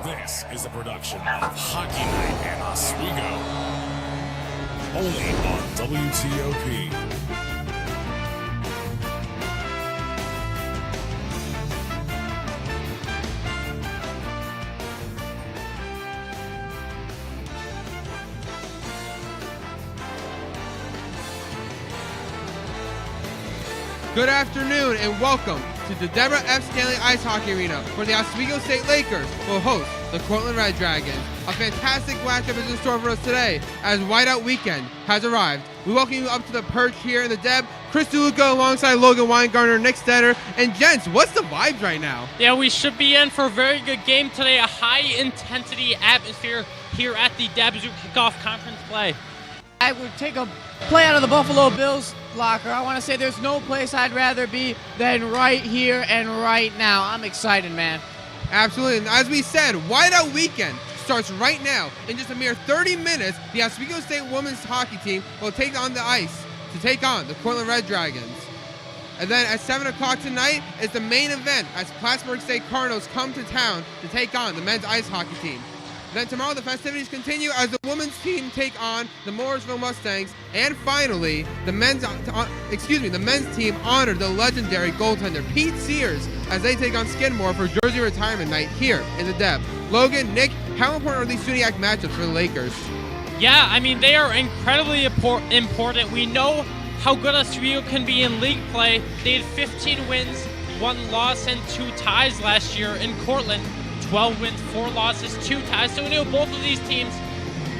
This is a production of Hockey Night in Oswego. Only on WTOP. Good afternoon and welcome to the Deborah F. Stanley Ice Hockey Arena, where the Oswego State Lakers will host the Cortland Red Dragons. A fantastic matchup is in store for us today as Whiteout Weekend has arrived. We welcome you up to the perch here in the Deb. Chris DeLuca alongside Logan Weingartner, Nick Stetter, and gents, what's the vibes right now? Yeah, we should be in for a very good game today. A high-intensity atmosphere here at the Deb Zoo Kickoff Conference play. I would take a play out of the Buffalo Bills locker. I want to say there's no place I'd rather be than right here and right now. I'm excited, man. Absolutely, and as we said, Whiteout Weekend starts right now. In just a mere 30 minutes, the Oswego State women's hockey team will take on the ice to take on the Cortland Red Dragons. And then at 7 o'clock tonight is the main event as Plattsburgh State Cardinals come to town to take on the men's ice hockey team. Then tomorrow the festivities continue as the women's team take on the Morrisville Mustangs, and finally the men's team honored the legendary goaltender Pete Sears as they take on Skidmore for jersey retirement night here in the Deb. Logan, Nick, how important are these SUNY matchups for the Lakers? Yeah, I mean, they are incredibly important. We know how good Oswego can be in league play. They had 15 wins, 1 loss, and 2 ties last year in Cortland. 12 wins, 4 losses, 2 ties. So we know both of these teams,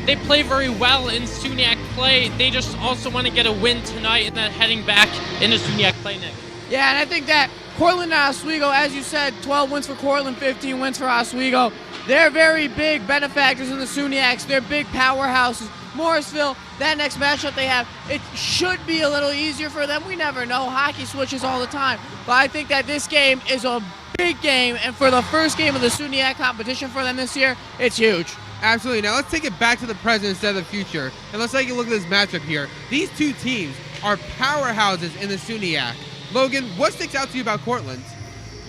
they play very well in SUNY play. They just also want to get a win tonight and then heading back into SUNY play, Nick. Yeah, and I think that Cortland and Oswego, as you said, 12 wins for Cortland, 15 wins for Oswego. They're very big benefactors in the SUNYACs. They're big powerhouses. Morrisville, that next matchup they have, it should be a little easier for them. We never know. Hockey switches all the time. But I think that this game is a big game, and for the first game of the SUNY competition for them this year, it's huge. Absolutely. Now let's take it back to the present instead of the future, and let's take a look at this matchup here. These two teams are powerhouses in the SUNY. Logan, what sticks out to you about Cortland?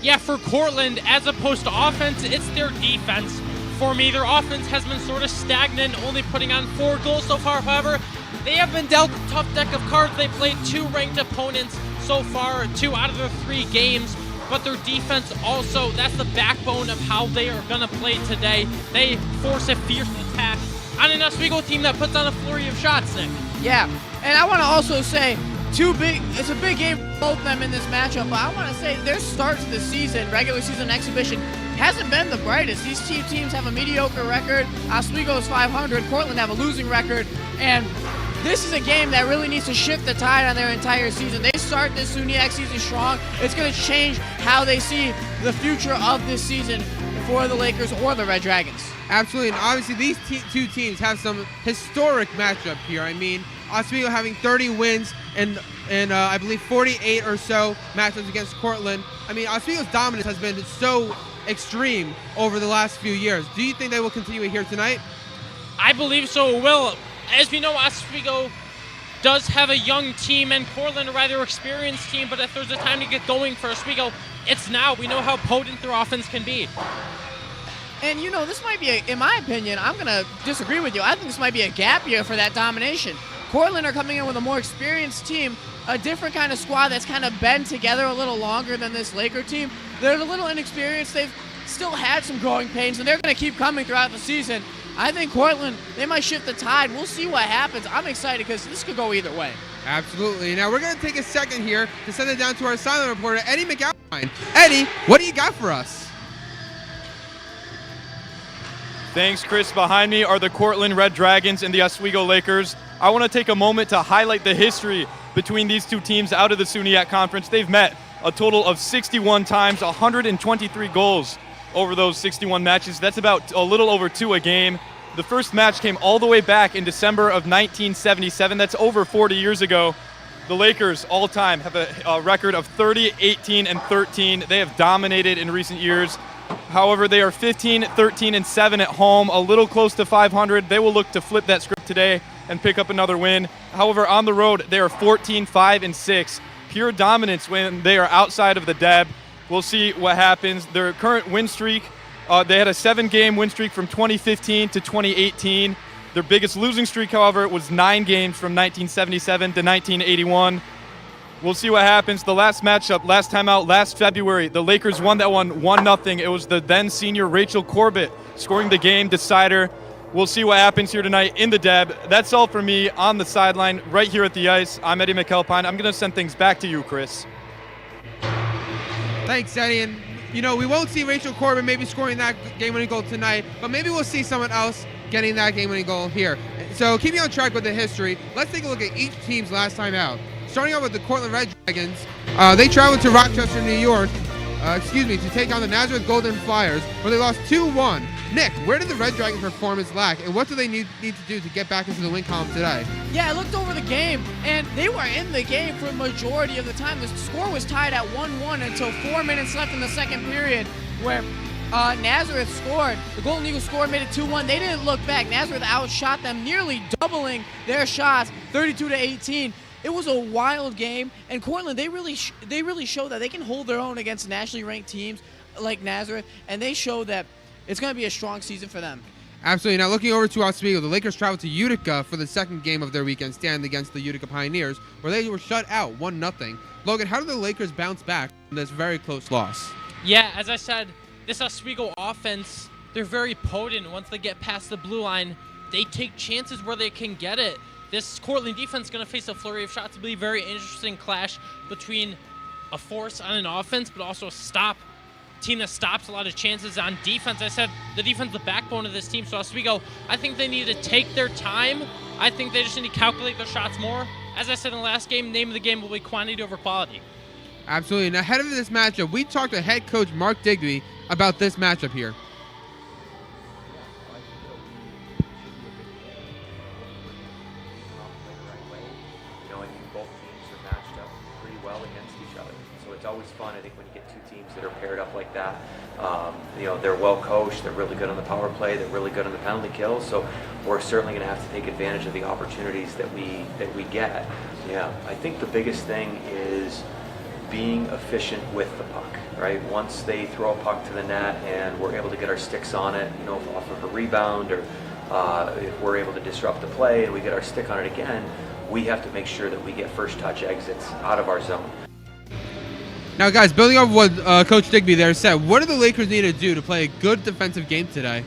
Yeah, for Cortland, as opposed to offense, it's their defense. For me, their offense has been sort of stagnant, only putting on 4 goals so far. However, they have been dealt a tough deck of cards. They played 2 ranked opponents so far, 2 out of their 3 games. But their defense also, that's the backbone of how they are going to play today. They force a fierce attack on an Oswego team that puts on a flurry of shots, Nick. Yeah, and I want to also say, it's a big game for both of them in this matchup, but I want to say their start to the season, regular season exhibition, hasn't been the brightest. These 2 teams have a mediocre record. Oswego is 500, Cortland have a losing record, and this is a game that really needs to shift the tide on their entire season. They start this SUNY season strong. It's going to change how they see the future of this season for the Lakers or the Red Dragons. Absolutely, and obviously these 2 teams have some historic matchup here. I mean, Oswego having 30 wins and I believe 48 or so matchups against Cortland. I mean, Oswego's dominance has been so extreme over the last few years. Do you think they will continue it here tonight? I believe so it will. As we know, Oswego does have a young team, and Cortland a rather experienced team, but if there's a time to get going for Oswego, it's now. We know how potent their offense can be. And, you know, this might be, in my opinion, I'm going to disagree with you. I think this might be a gap year for that domination. Cortland are coming in with a more experienced team, a different kind of squad that's kind of been together a little longer than this Laker team. They're a little inexperienced. They've still had some growing pains, and they're going to keep coming throughout the season. I think Cortland, they might shift the tide. We'll see what happens. I'm excited because this could go either way. Absolutely. Now we're going to take a second here to send it down to our silent reporter, Eddie McAlpine. Eddie, what do you got for us? Thanks, Chris. Behind me are the Cortland Red Dragons and the Oswego Lakers. I want to take a moment to highlight the history between these 2 teams out of the SUNY Conference. They've met a total of 61 times, 123 goals over those 61 matches. That's about a little over 2 a game. The first match came all the way back in December of 1977. That's over 40 years ago. The Lakers all-time have a record of 30, 18, and 13. They have dominated in recent years. However, they are 15, 13, and 7 at home, a little close to 500. They will look to flip that script today and pick up another win. However, on the road, they are 14, 5, and 6. Pure dominance when they are outside of the Deb. We'll see what happens. Their current win streak They had a 7-game win streak from 2015 to 2018. Their biggest losing streak, however, was 9 games from 1977 to 1981. We'll see what happens. The last matchup, last time out, last February, the Lakers won that one 1-0. It was the then senior Rachel Corbett scoring the game decider. We'll see what happens here tonight in the Deb. That's all for me on the sideline right here at the ice. I'm Eddie McAlpine. I'm going to send things back to you, Chris. Thanks, Eddie. And, we won't see Rachel Corbin maybe scoring that game-winning goal tonight, but maybe we'll see someone else getting that game-winning goal here. So keeping on track with the history, let's take a look at each team's last time out. Starting out with the Cortland Red Dragons, they traveled to Rochester, New York, to take on the Nazareth Golden Flyers, where they lost 2-1. Nick, where did the Red Dragons' performance lack, and what do they need to do to get back into the win column today? Yeah, I looked over the game, and they were in the game for the majority of the time. The score was tied at 1-1 until 4 minutes left in the second period, where Nazareth scored. The Golden Eagles scored, made it 2-1. They didn't look back. Nazareth outshot them, nearly doubling their shots, 32-18. It was a wild game, and Cortland, they really show that they can hold their own against nationally ranked teams like Nazareth, and they show that it's going to be a strong season for them. Absolutely. Now looking over to Oswego, the Lakers traveled to Utica for the second game of their weekend stand against the Utica Pioneers, where they were shut out 1-0. Logan, how did the Lakers bounce back from this very close loss? Yeah, as I said, this Oswego offense, they're very potent. Once they get past the blue line, they take chances where they can get it. This Cortland defense is going to face a flurry of shots. It'll be a very interesting clash between a force on an offense, but also a team that stops a lot of chances on defense. I said the defense is the backbone of this team, so Oswego, I think they need to take their time. I think they just need to calculate their shots more. As I said in the last game, name of the game will be quantity over quality. Absolutely. And ahead of this matchup, we talked to head coach Mark Digby about this matchup here. It's always fun, I think, when you get two teams that are paired up like that. They're well coached, they're really good on the power play, they're really good on the penalty kills, so we're certainly going to have to take advantage of the opportunities that we get. Yeah, I think the biggest thing is being efficient with the puck, right? Once they throw a puck to the net and we're able to get our sticks on it, off of a rebound, or if we're able to disrupt the play and we get our stick on it again, we have to make sure that we get first touch exits out of our zone. Now, guys, building off what Coach Digby there said, what do the Lakers need to do to play a good defensive game today?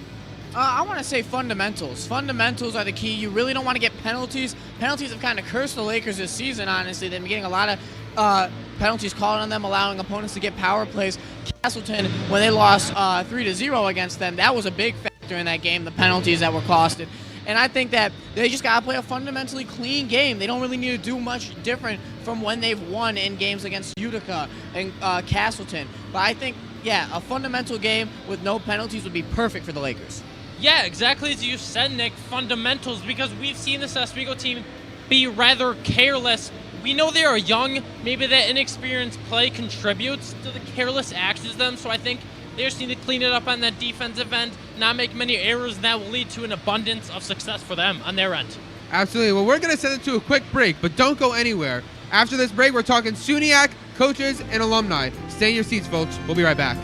I want to say fundamentals. Fundamentals are the key. You really don't want to get penalties. Penalties have kind of cursed the Lakers this season, honestly. They've been getting a lot of penalties called on them, allowing opponents to get power plays. Castleton, when they lost 3-0 against them, that was a big factor in that game, the penalties that were costed. And I think that they just got to play a fundamentally clean game. They don't really need to do much different from when they've won in games against Utica and Castleton. But I think, a fundamental game with no penalties would be perfect for the Lakers. Yeah, exactly as you said, Nick, fundamentals, because we've seen this Oswego team be rather careless. We know they are young. Maybe that inexperienced play contributes to the careless actions of them, so I think they just need to clean it up on that defensive end, not make many errors, and that will lead to an abundance of success for them on their end. Absolutely. Well, we're going to send it to a quick break, but don't go anywhere. After this break, we're talking SUNY, coaches, and alumni. Stay in your seats, folks. We'll be right back.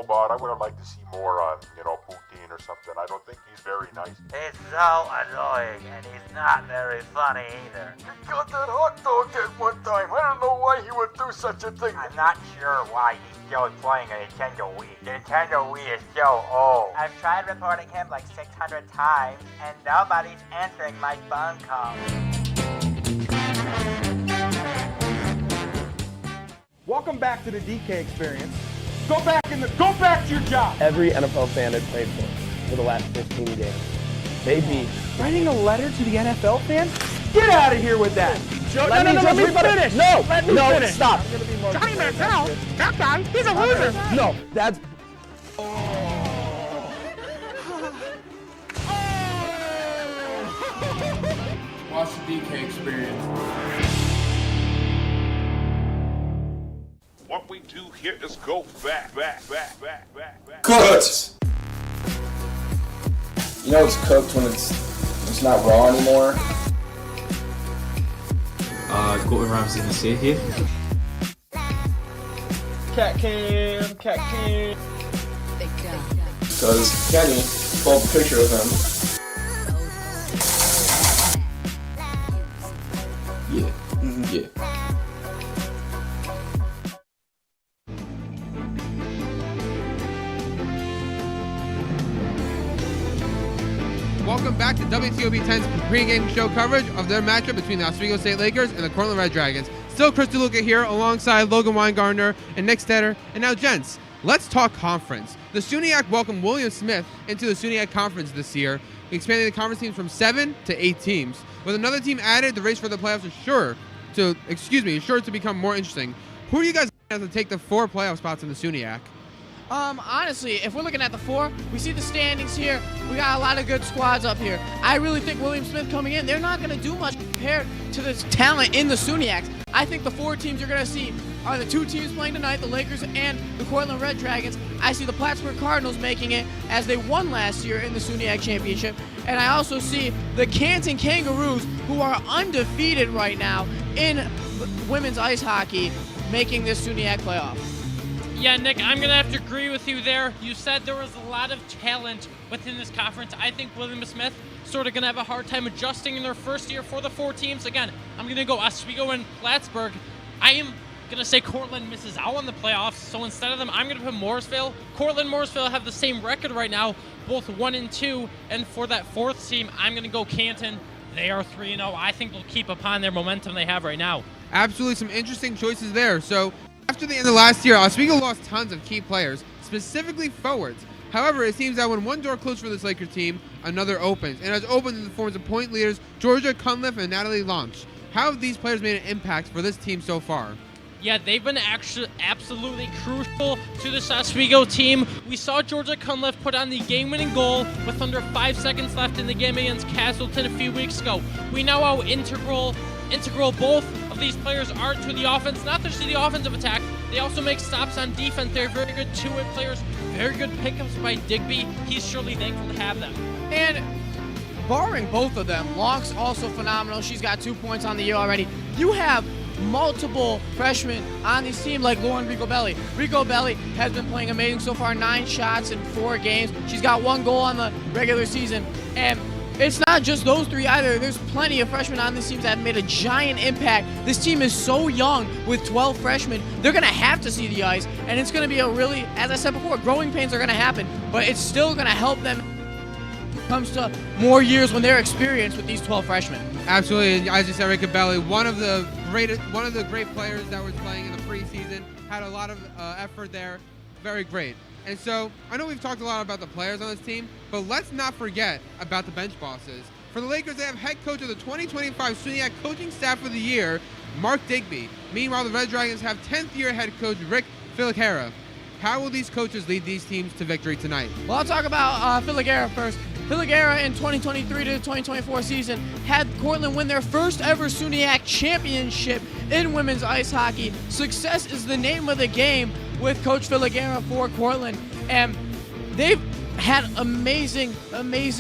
But I would have liked to see more on, Putin or something. I don't think he's very nice. He's so annoying, and he's not very funny either. He got that hot dog at one time. I don't know why he would do such a thing. I'm not sure why he's still playing a Nintendo Wii. The Nintendo Wii is so old. I've tried reporting him like 600 times, and nobody's answering my phone calls. Welcome back to the DK experience. Go back to your job. Every NFL fan I've played for the last 15 games. They beat. Writing a letter to the NFL fans? Get out of here with that. Let me finish. No, Let me no, finish. stop. Johnny Manziel? That guy, he's a loser. No, that's Watch the DK experience. What we do here is go back. Cooked. You know it's cooked when it's not raw anymore. Gordon Ramsay can see here. Cat cam. Because Kenny pulled a picture of him. Yeah. Yeah. Welcome back to WTOP 10's pregame show coverage of their matchup between the Oswego State Lakers and the Cortland Red Dragons. Still Chris DeLuca here alongside Logan Weingartner and Nick Stetter. And now, gents, let's talk conference. The SUNYAC welcomed William Smith into the SUNYAC conference this year, expanding the conference teams from 7 to 8 teams. With another team added, the race for the playoffs is sure to become more interesting. Who are you guys going to take the 4 playoff spots in the SUNYAC? Honestly, if we're looking at the 4, we see the standings here. We got a lot of good squads up here. I really think William Smith coming in, they're not going to do much compared to the talent in the SUNYACs. I think the 4 teams you're going to see are the 2 teams playing tonight, the Lakers and the Cortland Red Dragons. I see the Plattsburgh Cardinals making it as they won last year in the SUNYAC championship. And I also see the Canton Kangaroos, who are undefeated right now in women's ice hockey, making this SUNYAC playoff. Yeah, Nick, I'm going to have to agree with you there. You said there was a lot of talent within this conference. I think William Smith sort of going to have a hard time adjusting in their first year for the 4 teams. Again, I'm going to go Oswego and Plattsburgh. I am going to say Cortland misses out on the playoffs, so instead of them, I'm going to put Morrisville. Cortland and Morrisville have the same record right now, both 1-2, and for that 4th team, I'm going to go Canton. They are 3-0. I think they'll keep upon their momentum they have right now. Absolutely some interesting choices there. So after the end of last year, Oswego lost tons of key players, specifically forwards. However, it seems that when one door closed for this Laker team, another opens, and has opened in the forms of point leaders Georgia Cunliffe and Natalie Launch. How have these players made an impact for this team so far? Yeah, they've been actually absolutely crucial to this Oswego team. We saw Georgia Cunliffe put on the game-winning goal with under 5 seconds left in the game against Castleton a few weeks ago. We know how integral both of these players are to the offense, not just to the offensive attack. They also make stops on defense. They're very good two-way players, very good pickups by Digby. He's surely thankful to have them. And barring both of them, Locke's also phenomenal. She's got 2 points on the year already. You have multiple freshmen on this team like Lauren Ricobelli. Ricobelli has been playing amazing so far, 9 shots in 4 games. She's got 1 goal on the regular season. And it's not just those 3 either. There's plenty of freshmen on this team that have made a giant impact. This team is so young with 12 freshmen. They're going to have to see the ice, and it's going to be a really, as I said before, growing pains are going to happen, but it's still going to help them when it comes to more years when they're experienced with these 12 freshmen. Absolutely, and as you said, Ricobelli, one of the great players that was playing in the preseason, had a lot of effort there, very great. And so, I know we've talked a lot about the players on this team, but let's not forget about the bench bosses. For the Lakers, they have head coach of the 2025 SUNYAC Coaching Staff of the Year, Mark Digby. Meanwhile, the Red Dragons have 10th-year head coach Rick Filacera. How will these coaches lead these teams to victory tonight? Well, I'll talk about Filacera first. Filacera in 2023 to the 2024 season had Cortland win their first ever SUNYAC championship in women's ice hockey. Success is the name of the game with Coach Filacera for Cortland, and they've had amazing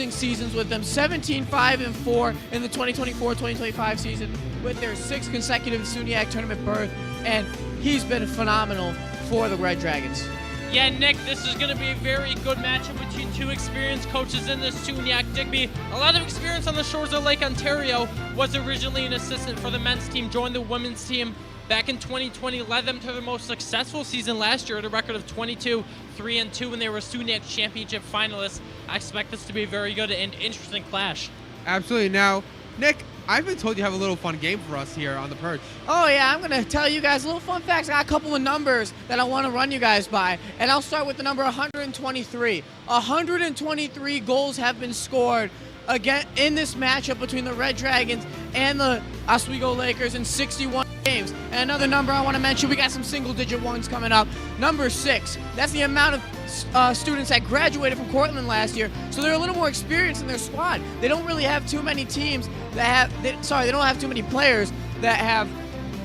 seasons with them. 17-5-4 in the 2024-2025 season with their 6th consecutive SUNYAC tournament berth, and he's been phenomenal for the Red Dragons. Yeah, Nick, this is going to be a very good matchup between 2 experienced coaches in the SUNYAC. Digby, a lot of experience on the shores of Lake Ontario, was originally an assistant for the men's team, joined the women's team back in 2020, led them to their most successful season last year at a record of 22-3-2 when they were SUNYAC championship finalists. I expect this to be a very good and interesting clash. Absolutely. Now, Nick, I've been told you have a little fun game for us here on the Perch. Oh yeah, I'm going to tell you guys a little fun facts. I got a couple of numbers that I want to run you guys by, and I'll start with the number 123. 123 goals have been scored again in this matchup between the Red Dragons and the Oswego Lakers in 61 games. And another number I want to mention, we got some single-digit ones coming up. Number 6, that's the amount of students that graduated from Cortland last year, so they're a little more experienced in their squad. They don't really have too many teams that have, they don't have too many players that have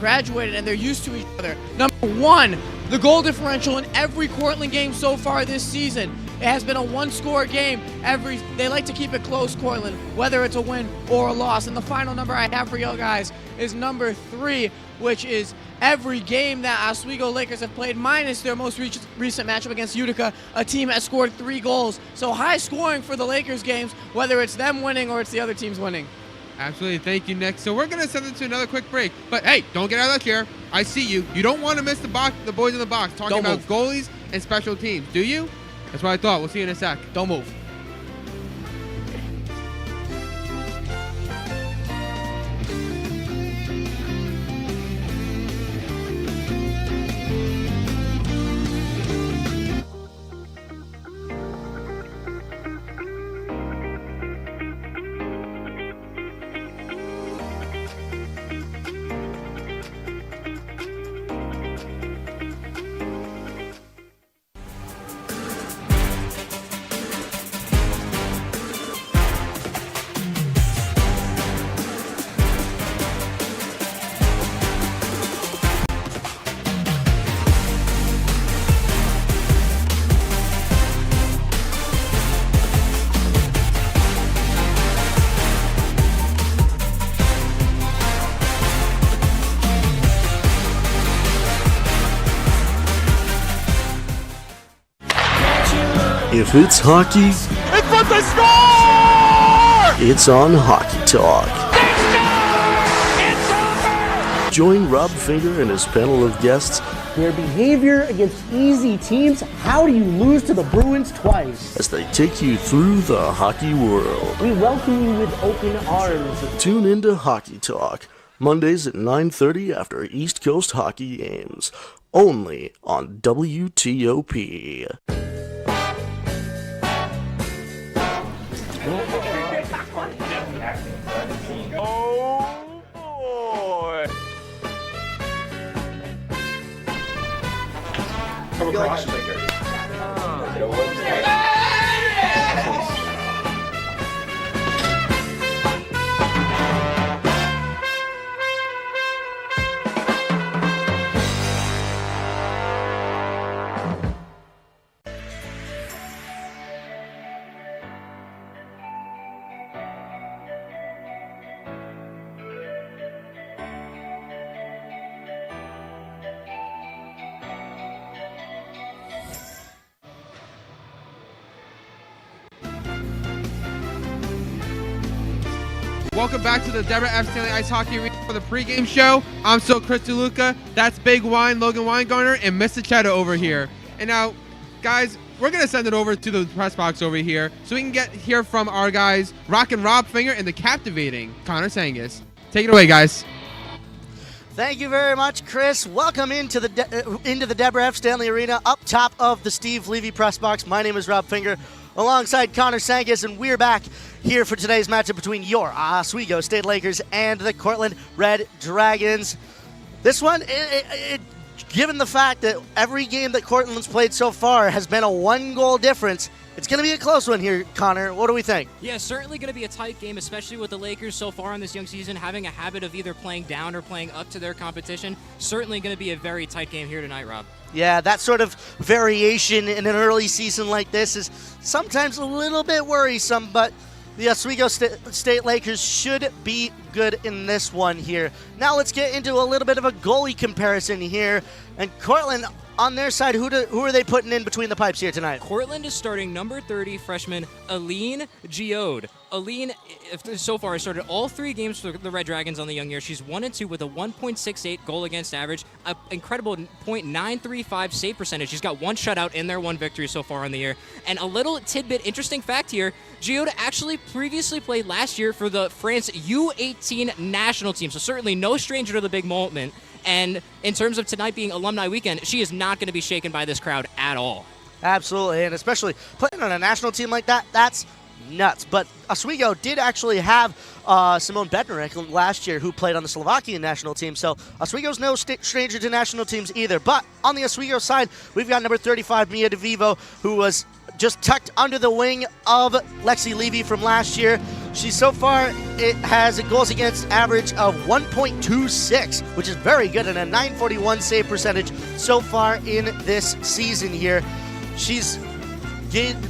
graduated and they're used to each other. Number 1, the goal differential in every Cortland game so far this season. It has been a one-score game. They like to keep it close, Cortland, whether it's a win or a loss. And the final number I have for you guys is number 3, which is every game that Oswego Lakers have played, minus their most recent matchup against Utica, a team has scored 3 goals. So high scoring for the Lakers games, whether it's them winning or it's the other teams winning. Absolutely. Thank you, Nick. So we're going to send it to another quick break. But hey, don't get out of the chair. I see you. You don't want to miss the boys in the box talking about goalies and special teams, do you? That's what I thought. We'll see you in a sec. Don't move. If it's hockey, In front, they score! it's on Hockey Talk. Join Rob Finger and his panel of guests. Their behavior against easy teams. How do you lose to the Bruins twice? As they take you through the hockey world. We welcome you with open arms. Tune into Hockey Talk, Mondays at 9:30 after East Coast hockey games. Only on WTOP. Oh boy! Come across. Welcome back to the Deborah F. Stanley Ice Hockey Arena for the pregame show. I'm still Chris DeLuca. That's Big Wine, Logan Weingartner, and Mr. Cheddar over here. And now, guys, we're going to send it over to the press box over here so we can hear from our guys, Rockin' Rob Finger and the captivating Connor Sangus. Take it away, guys. Thank you very much, Chris. Welcome into the Deborah F. Stanley Arena, up top of the Steve Levy press box. My name is Rob Finger, alongside Connor Sangus, and we're back here for today's matchup between your Oswego State Lakers and the Cortland Red Dragons. This one, given the fact that every game that Cortland's played so far has been a 1-goal difference, it's going to be a close one here, Connor. What do we think? Yeah, certainly going to be a tight game, especially with the Lakers so far in this young season having a habit of either playing down or playing up to their competition. Certainly going to be a very tight game here tonight, Rob. Yeah, that sort of variation in an early season like this is sometimes a little bit worrisome, but the Oswego State Lakers should be good in this one here. Now let's get into a little bit of a goalie comparison here. And Cortland, on their side, who are they putting in between the pipes here tonight? Cortland is starting number 30 freshman Aline Giode. Aline, so far, has started all 3 games for the Red Dragons on the young year. She's 1-2 with a 1.68 goal against average, an incredible .935 save percentage. She's got 1 shutout in their 1 victory so far on the year. And a little tidbit, interesting fact here, Giode actually previously played last year for the France U18 national team, so certainly no stranger to the big moment. And in terms of tonight being alumni weekend, she is not going to be shaken by this crowd at all. Absolutely, and especially playing on a national team like that, that's nuts. But Oswego did actually have Simone Bednarek last year, who played on the Slovakian national team. So Oswego's no stranger to national teams either. But on the Oswego side, we've got number 35, Mia DeVivo, who was just tucked under the wing of Lexi Levy from last year. She so far has a goals against average of 1.26, which is very good, and a 941 save percentage so far in this season here. She's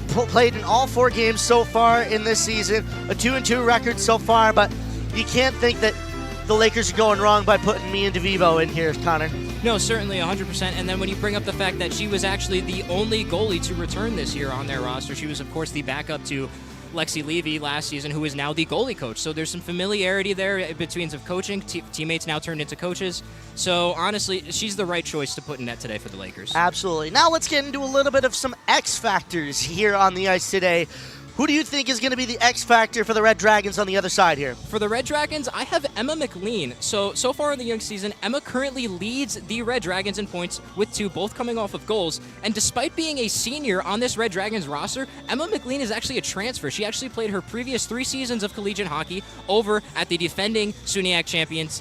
played in all 4 games so far in this season, a 2-2 record so far, but you can't think that the Lakers are going wrong by putting Mia DeVivo in here, Connor. No, certainly 100%. And then when you bring up the fact that she was actually the only goalie to return this year on their roster, she was, of course, the backup to Lexi Levy last season, who is now the goalie coach. So there's some familiarity there between some coaching. Teammates now turned into coaches. So honestly, she's the right choice to put in net today for the Lakers. Absolutely. Now let's get into a little bit of some X factors here on the ice today. Who do you think is going to be the X factor for the Red Dragons on the other side here? For the Red Dragons, I have Emma McLean. So far in the young season, Emma currently leads the Red Dragons in points with 2, both coming off of goals. And despite being a senior on this Red Dragons roster, Emma McLean is actually a transfer. She actually played her previous 3 seasons of collegiate hockey over at the defending SUNY champions,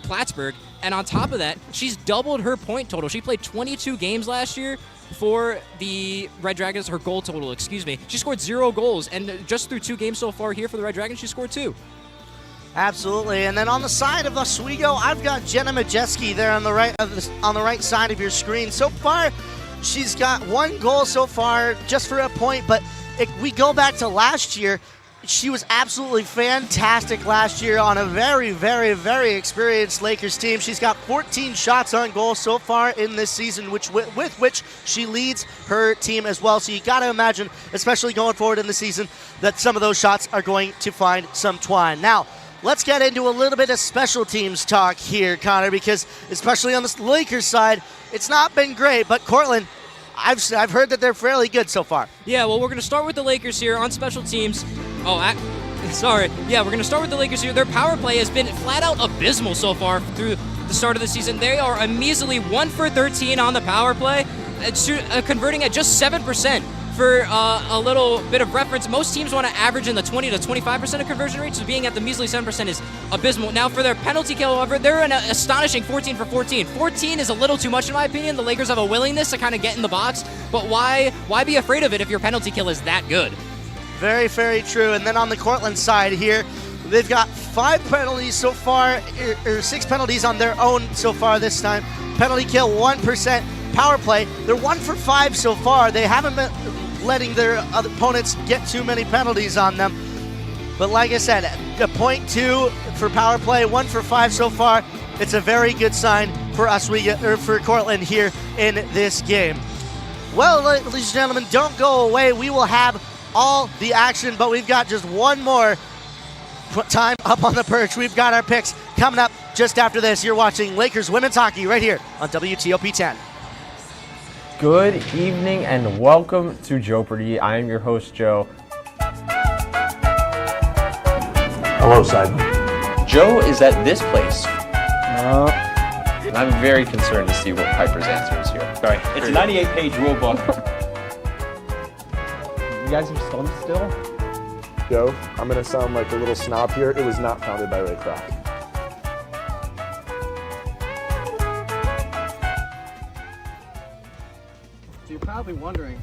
Plattsburgh. And on top of that, she's doubled her point total. She played 22 games last year for the Red Dragons, her goal total, excuse me. She scored 0 goals, and just through 2 games so far here for the Red Dragons, she scored 2. Absolutely. And then on the side of Oswego, I've got Jenna Majeski there on the right side of your screen. So far, she's got 1 goal so far, just for a point, but we go back to last year. She was absolutely fantastic last year on a very, very, very experienced Lakers team. She's got 14 shots on goal so far in this season, with which she leads her team as well. So you got to imagine, especially going forward in the season, that some of those shots are going to find some twine. Now, let's get into a little bit of special teams talk here, Connor, because especially on the Lakers side, it's not been great, but Cortland, I've heard that they're fairly good so far. Yeah, well, we're going to start with the Lakers here on special teams. Sorry. Yeah, we're going to start with the Lakers here. Their power play has been flat out abysmal so far through the start of the season. They are a measly 1 for 13 on the power play, converting at just 7%. For a little bit of reference, most teams want to average in the 20 to 25% of conversion rate, so being at the measly 7% is abysmal. Now, for their penalty kill, however, they're an astonishing 14 for 14. 14 is a little too much, in my opinion. The Lakers have a willingness to kind of get in the box, but why be afraid of it if your penalty kill is that good? Very, very true. And then on the Cortland side here, they've got 5 penalties so far, or 6 penalties on their own so far this time. Penalty kill 1%. Power play, they're 1 for 5 so far. They haven't been letting their opponents get too many penalties on them. But like I said, a .2 for power play, 1 for 5 so far. It's a very good sign for for Cortland here in this game. Well, ladies and gentlemen, don't go away. We will have all the action, but we've got just one more time up on the perch. We've got our picks coming up just after this. You're watching Lakers women's hockey right here on WTOP 10. Good evening and welcome to Jeopardy. I am your host, Joe. Hello, Simon. Joe is at this place. And I'm very concerned to see what Piper's answer is here. Sorry, it's a 98-page rule book. You guys are stunned still? Joe, I'm going to sound like a little snob here. It was not founded by Ray Kroc. So you're probably wondering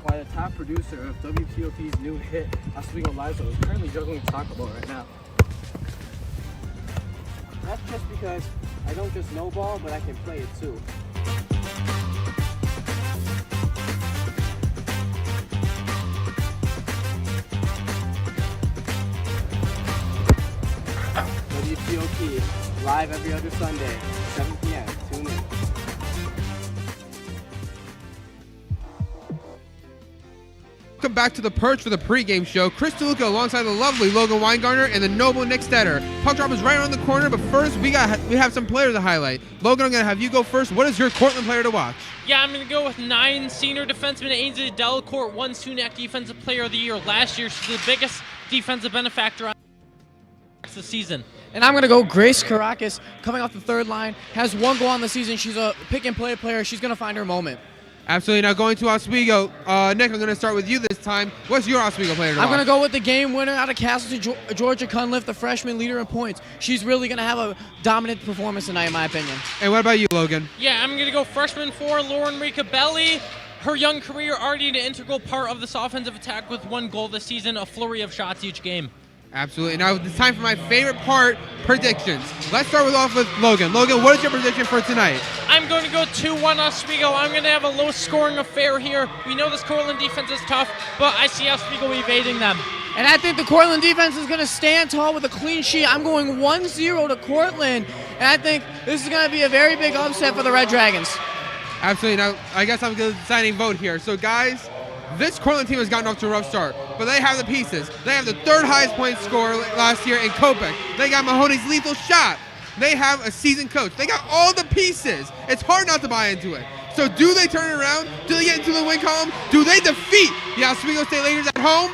why the top producer of WTOP's new hit, Oswego Lizo, is currently juggling Taco Ball right now. That's just because I don't just know ball, but I can play it too. WTOP, live every other Sunday, 7 p.m. Tune in. Welcome back to the Perch for the pregame show. Chris DeLuca alongside the lovely Logan Weingartner and the noble Nick Stetter. Puck drop is right around the corner, but first we have some players to highlight. Logan, I'm going to have you go first. What is your Cortland player to watch? Yeah, I'm going to go with 9 senior defenseman Ainsley Delacourt, 1 SUNY Defensive Player of the Year last year. She's the biggest defensive benefactor on the season. And I'm going to go Grace Caracas, coming off the third line, has 1 goal on the season. She's a pick-and-play player. She's going to find her moment. Absolutely. Now going to Oswego. Nick, I'm going to start with you this time. What's your Oswego player to I'm watch? going to go with the game winner out of Castleton, Georgia Cunliffe, the freshman leader in points. She's really going to have a dominant performance tonight, in my opinion. And what about you, Logan? Yeah, I'm going to go freshman 4, Lauren Ricabelli. Her young career already an integral part of this offensive attack with 1 goal this season, a flurry of shots each game. Absolutely. Now it's time for my favorite part, predictions. Let's start off with Logan. Logan, what is your prediction for tonight? I'm going to go 2-1 Oswego. I'm going to have a low-scoring affair here. We know this Cortland defense is tough, but I see Oswego evading them. And I think the Cortland defense is going to stand tall with a clean sheet. I'm going 1-0 to Cortland, and I think this is going to be a very big upset for the Red Dragons. Absolutely. Now, I guess I'm going to deciding vote here. So, guys, this Cortland team has gotten off to a rough start, but they have the pieces. They have the 3rd highest point scorer last year in Kopech. They got Mahoney's lethal shot. They have a seasoned coach. They got all the pieces. It's hard not to buy into it. So do they turn it around? Do they get into the win column? Do they defeat the Oswego State Lakers at home?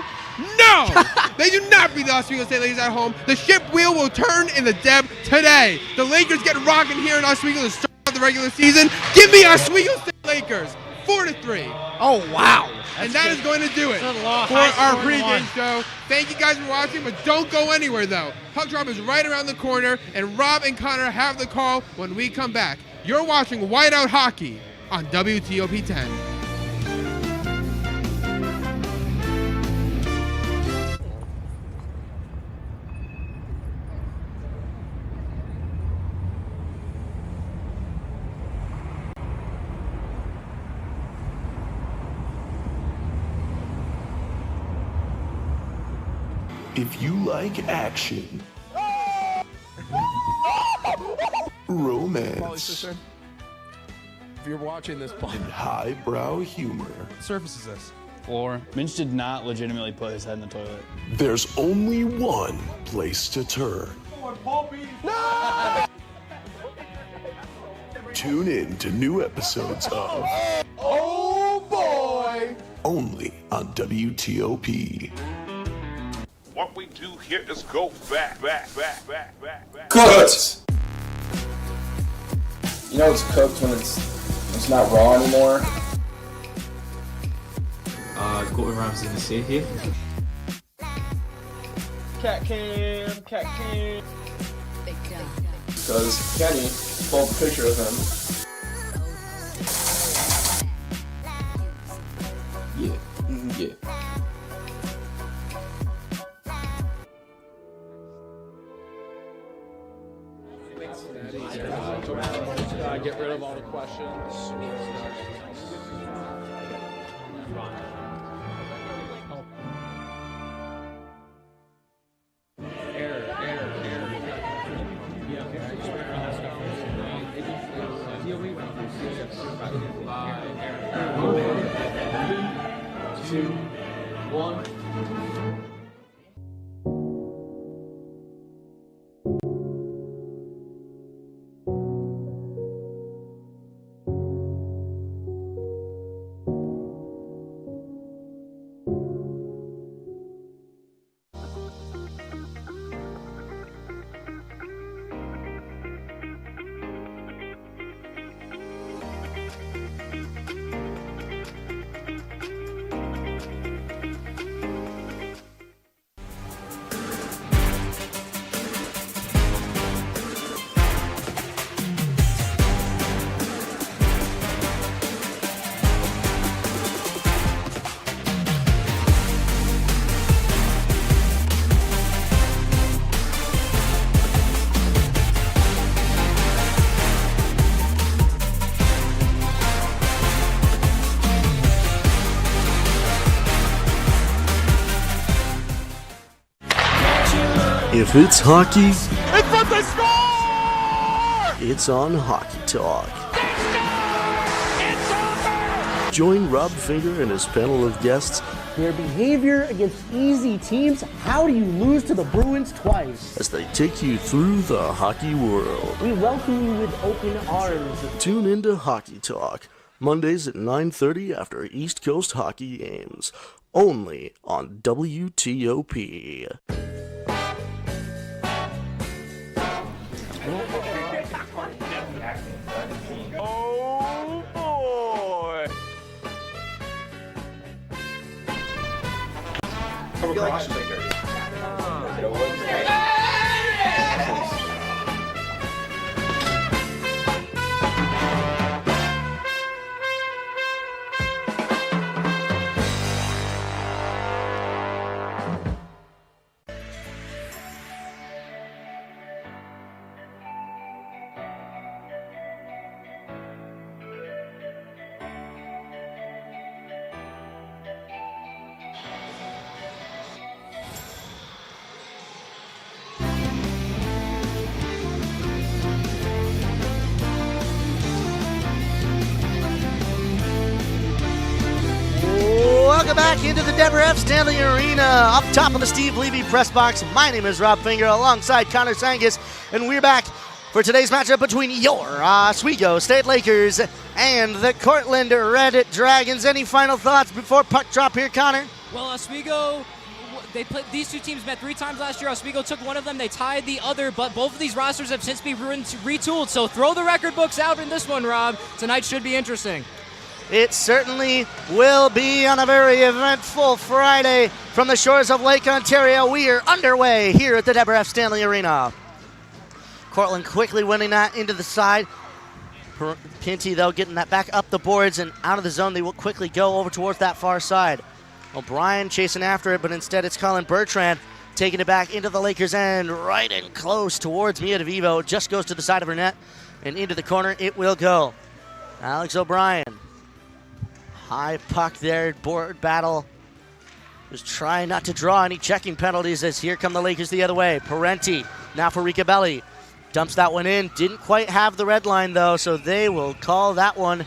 No! They do not beat the Oswego State Lakers at home. The ship wheel will turn in the Deb today. The Lakers get rocking here in Oswego to start the regular season. Give me Oswego State Lakers 4-3. Oh, wow. And that is going to do it Good Lord, for our pregame show. Thank you guys for watching, but don't go anywhere, though. Puck Drop is right around the corner, and Rob and Connor have the call when we come back. You're watching Whiteout Hockey on WTOP 10. If you like action, romance, If you're watching this, and highbrow humor, surface is this? Floor. Minch did not legitimately put his head in the toilet. there's only one place to turn. Tune in to new episodes of Oh boy! only on WTOP. What we do here is go back. Cooked! You know it's cooked when it's not raw anymore? Gordon Ramsay is here. Cat cam. Because Kenny pulled a picture of him. Yeah. Yeah. Get rid of all the questions. Two, one. If it's hockey, It's what they score! it's on Hockey Talk. Join Rob Finger and his panel of guests. Their behavior against easy teams. How do you lose to the Bruins twice? As they take you through the hockey world. We welcome you with open arms. Tune into Hockey Talk, Mondays at 9:30 after East Coast hockey games. Only on WTOP. Oh boy! feel like Welcome back into the Deborah F. Stanley Arena, up top of the Steve Levy press box. My name is Rob Finger, alongside Connor Sangus, and we're back for today's matchup between your Oswego State Lakers and the Cortland Red Dragons. Any final thoughts before puck drop here, Connor? Well, Oswego, these two teams met 3 times last year. Oswego took one of them, they tied the other, but both of these rosters have since been retooled, so throw the record books out in this one, Rob. Tonight should be interesting. It certainly will be on a very eventful Friday from the shores of Lake Ontario. We are underway here at the Deborah F. Stanley Arena. Cortland quickly winning that into the side. Pinty, though, getting that back up the boards and out of the zone. They will quickly go over towards that far side. O'Brien chasing after it, but instead it's Colin Bertrand taking it back into the Lakers' end, right and close towards Mia DeVivo. Just goes to the side of her net and into the corner it will go. Alex O'Brien. High puck there, board battle. Just trying not to draw any checking penalties as here come the Lakers the other way. Parenti, now for Ricabelli. Dumps that one in. Didn't quite have the red line, though, so they will call that one.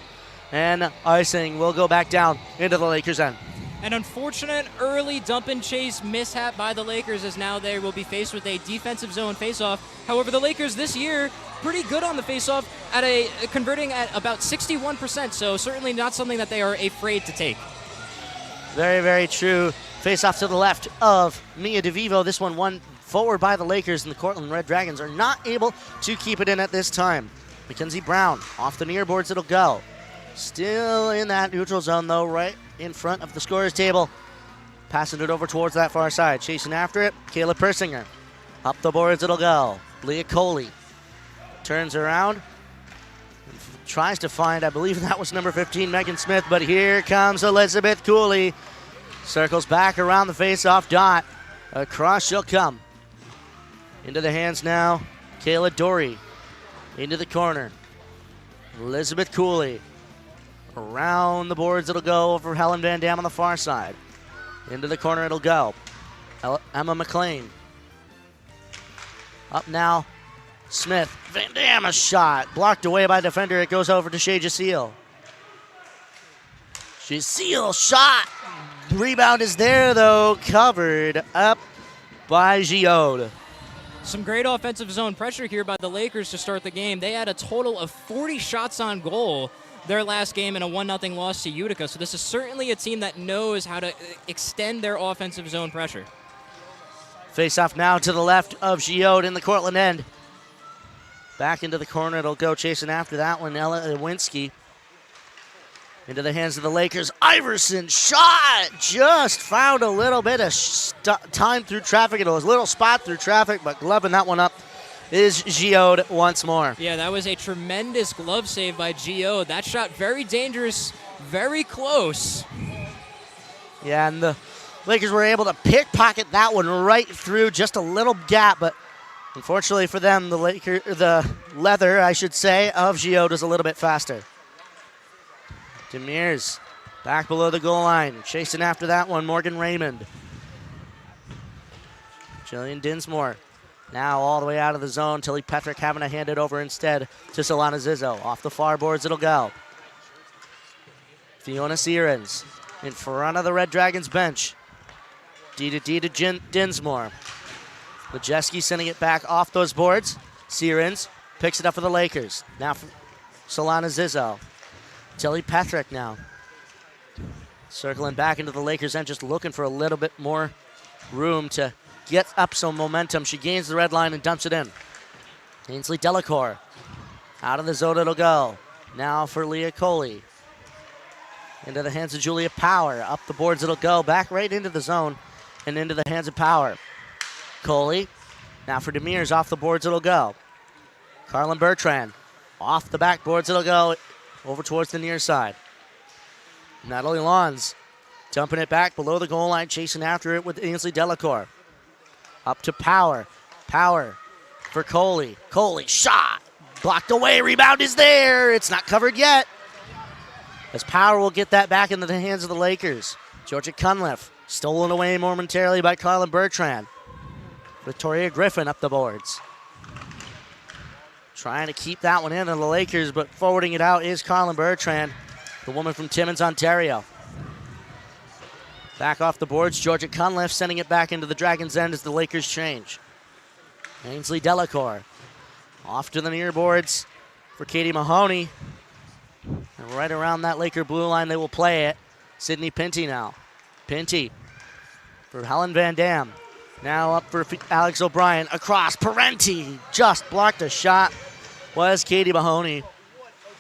And icing will go back down into the Lakers' end. An unfortunate early dump and chase mishap by the Lakers, as now they will be faced with a defensive zone faceoff. However, the Lakers this year pretty good on the faceoff, converting at about 61%, so certainly not something that they are afraid to take. Very, very true. Faceoff to the left of Mia DeVivo. This one won forward by the Lakers, and the Cortland Red Dragons are not able to keep it in at this time. Mackenzie Brown off the near boards, it'll go. Still in that neutral zone, though, right in front of the scorer's table. Passing it over towards that far side. Chasing after it, Kayla Persinger. Up the boards it'll go. Leah Coley turns around. Tries to find, I believe that was number 15, Megan Smith, but here comes Elizabeth Cooley. Circles back around the face-off dot. Across she'll come. Into the hands now, Kayla Dory. Into the corner. Elizabeth Cooley. Around the boards it'll go over Helen Van Dam on the far side. Into the corner it'll go. Emma McLean. Up now, Smith. Van Dam, a shot. Blocked away by defender. It goes over to Shea Jaseel. Jaseel, shot. Rebound is there, though. Covered up by Giode. Some great offensive zone pressure here by the Lakers to start the game. They had a total of 40 shots on goal their last game in a 1-0 loss to Utica. So this is certainly a team that knows how to extend their offensive zone pressure. Face off now to the left of Giode in the Cortland end. Back into the corner, it'll go chasing after that one, Ella Lewinsky. Into the hands of the Lakers. Iverson, shot! Just found a little bit of time through traffic. It was a little spot through traffic, but gloving that one up is Giode once more. Yeah, that was a tremendous glove save by Giode. That shot very dangerous, very close. Yeah, and the Lakers were able to pickpocket that one right through just a little gap, but unfortunately for them, the leather, I should say, of Giode was a little bit faster. Demirs back below the goal line. Chasing after that one, Morgan Raymond. Jillian Dinsmore now all the way out of the zone. Tilly Petrick having to hand it over instead to Solana Zizzo. Off the far boards it'll go. Fiona Searens in front of the Red Dragons bench. D to Dinsmore. Lejeski sending it back off those boards. Searens picks it up for the Lakers. Now for Solana Zizzo. Tilly Petrick now. Circling back into the Lakers end, just looking for a little bit more room to get up some momentum. She gains the red line and dumps it in. Ainsley Delacour. Out of the zone it'll go. Now for Leah Coley. Into the hands of Julia Power. Up the boards it'll go. Back right into the zone. and into the hands of Power. Coley, now for Demirs, off the boards it'll go. Carlin Bertrand, off the backboards it'll go, over towards the near side. Natalie Lons, dumping it back below the goal line, chasing after it with Ainsley Delacour. Up to Power. Power for Coley. Coley, shot, blocked away, rebound is there. It's not covered yet. As Power will get that back into the hands of the Lakers. Georgia Cunliffe, stolen away momentarily by Carlin Bertrand. Victoria Griffin up the boards. Trying to keep that one in on the Lakers, but forwarding it out is Carlin Bertrand, the woman from Timmins, Ontario. Back off the boards, Georgia Cunliffe sending it back into the Dragons' end as the Lakers change. Ainsley Delacour off to the near boards for Katie Mahoney. And right around that Laker blue line, they will play it. Sydney Pinty now. Pinty for Helen Van Dam. Now up for Alex O'Brien. Across. Parenti just blocked a shot. Was Katie Mahoney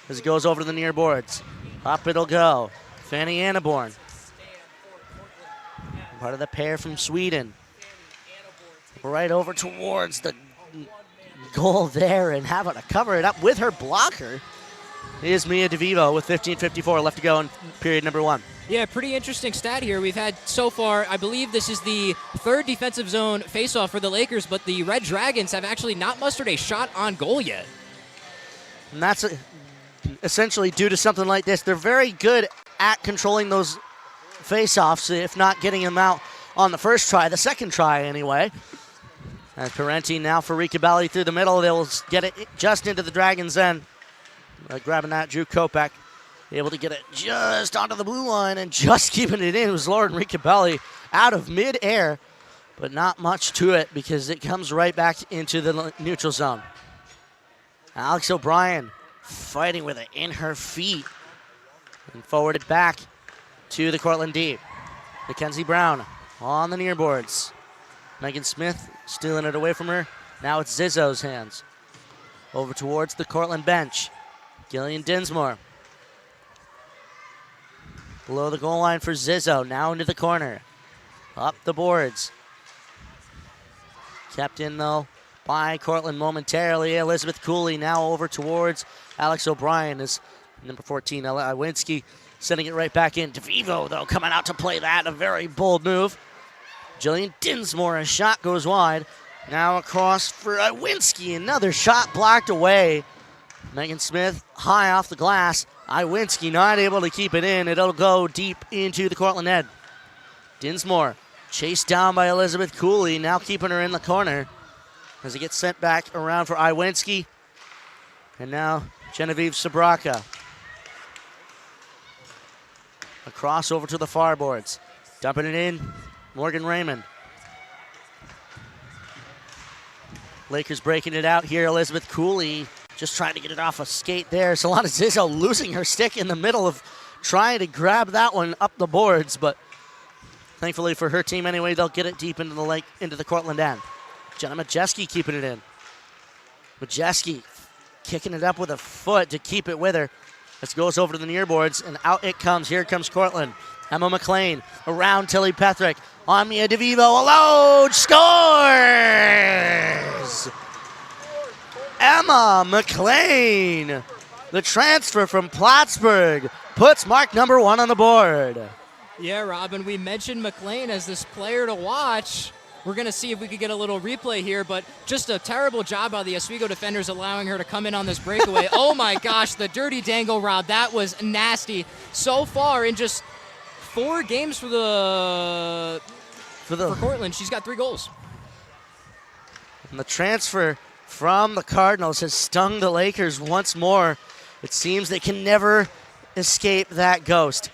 as it goes over to the near boards. Up it'll go. Fanny Anneborn. Part of the pair from Sweden. Right over towards the goal there and having to cover it up with her blocker is Mia DeVivo with 15:54 left to go in period number 1. Yeah, pretty interesting stat here. We've had so far, I believe this is the third defensive zone faceoff for the Lakers, but the Red Dragons have actually not mustered a shot on goal yet. And that's essentially due to something like this. They're very good at controlling those faceoffs, if not getting them out on the first try, the second try anyway. And Parenti now for Ricabelli through the middle. They'll get it just into the Dragons' end. Grabbing that, Drew Kopak able to get it just onto the blue line and just keeping it in. It was Lauren Ricabelli out of midair, but not much to it because it comes right back into the neutral zone. Alex O'Brien fighting with it in her feet and forwarded back to the Cortland D. Mackenzie Brown on the near boards. Megan Smith stealing it away from her. Now it's Zizzo's hands. Over towards the Cortland bench. Gillian Dinsmore. Below the goal line for Zizzo. Now into the corner. Up the boards. Kept in though by Cortland momentarily. Elizabeth Cooley now over towards Alex O'Brien as number 14, Ella Iwinski, sending it right back in. DeVivo, though, coming out to play that. A very bold move. Jillian Dinsmore, a shot goes wide. Now across for Iwinski. Another shot blocked away. Megan Smith high off the glass. Iwinski not able to keep it in. It'll go deep into the Cortland net. Dinsmore chased down by Elizabeth Cooley. Now keeping her in the corner as it gets sent back around for Iwinski. And now Genevieve Sabraka. Across over to the far boards. Dumping it in. Morgan Raymond. Lakers breaking it out here. Elizabeth Cooley just trying to get it off a skate there. Solana Zizzo losing her stick in the middle of trying to grab that one up the boards, but thankfully for her team anyway, they'll get it deep into the lake, into the Cortland end. Jenna Majeski keeping it in. Majeski kicking it up with a foot to keep it with her. This goes over to the near boards, and out it comes. Here comes Cortland. Emma McLean around Tilly Pethrick. On Mia DeVivo, alone, scores! Emma McLean, the transfer from Plattsburgh, puts mark number 1 on the board. Yeah, Robin, we mentioned McLean as this player to watch. We're going to see if we could get a little replay here, but just a terrible job by the Oswego defenders allowing her to come in on this breakaway. Oh my gosh, the dirty dangle, Rob. That was nasty. So far in just 4 games for Cortland, she's got 3 goals. And the transfer from the Cardinals has stung the Lakers once more. It seems they can never escape that ghost.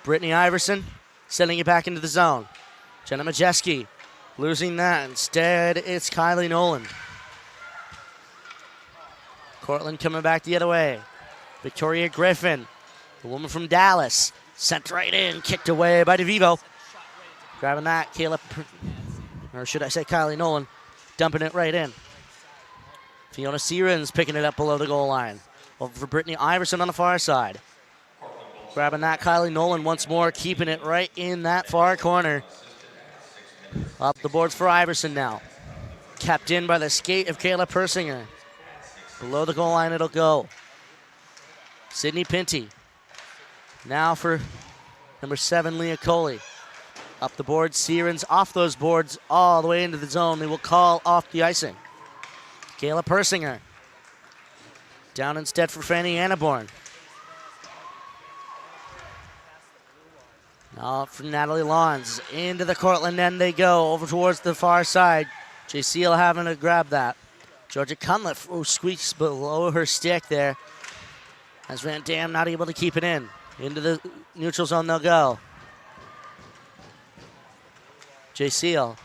Brittany Iverson sending it back into the zone. Jenna Majeski losing that. Instead, it's Kylie Nolan. Cortland coming back the other way. Victoria Griffin, the woman from Dallas, sent right in, kicked away by DeVivo. Grabbing that, Kylie Nolan, dumping it right in. Fiona Searins picking it up below the goal line. Over for Brittany Iverson on the far side. Grabbing that, Kylie Nolan once more, keeping it right in that far corner. Up the boards for Iverson now. Kept in by the skate of Kayla Persinger. Below the goal line it'll go. Sydney Pinty. Now for number 7, Leah Coley. Up the boards, Sierens off those boards all the way into the zone. They will call off the icing. Kayla Persinger. Down instead for Fanny Annaborn. Now from Natalie Lawns. Into the Cortland end they go, over towards the far side. J. Seal having to grab that. Georgia Cunliffe squeaks below her stick there. As Van Dam not able to keep it in. Into the neutral zone they'll go. J. Seal.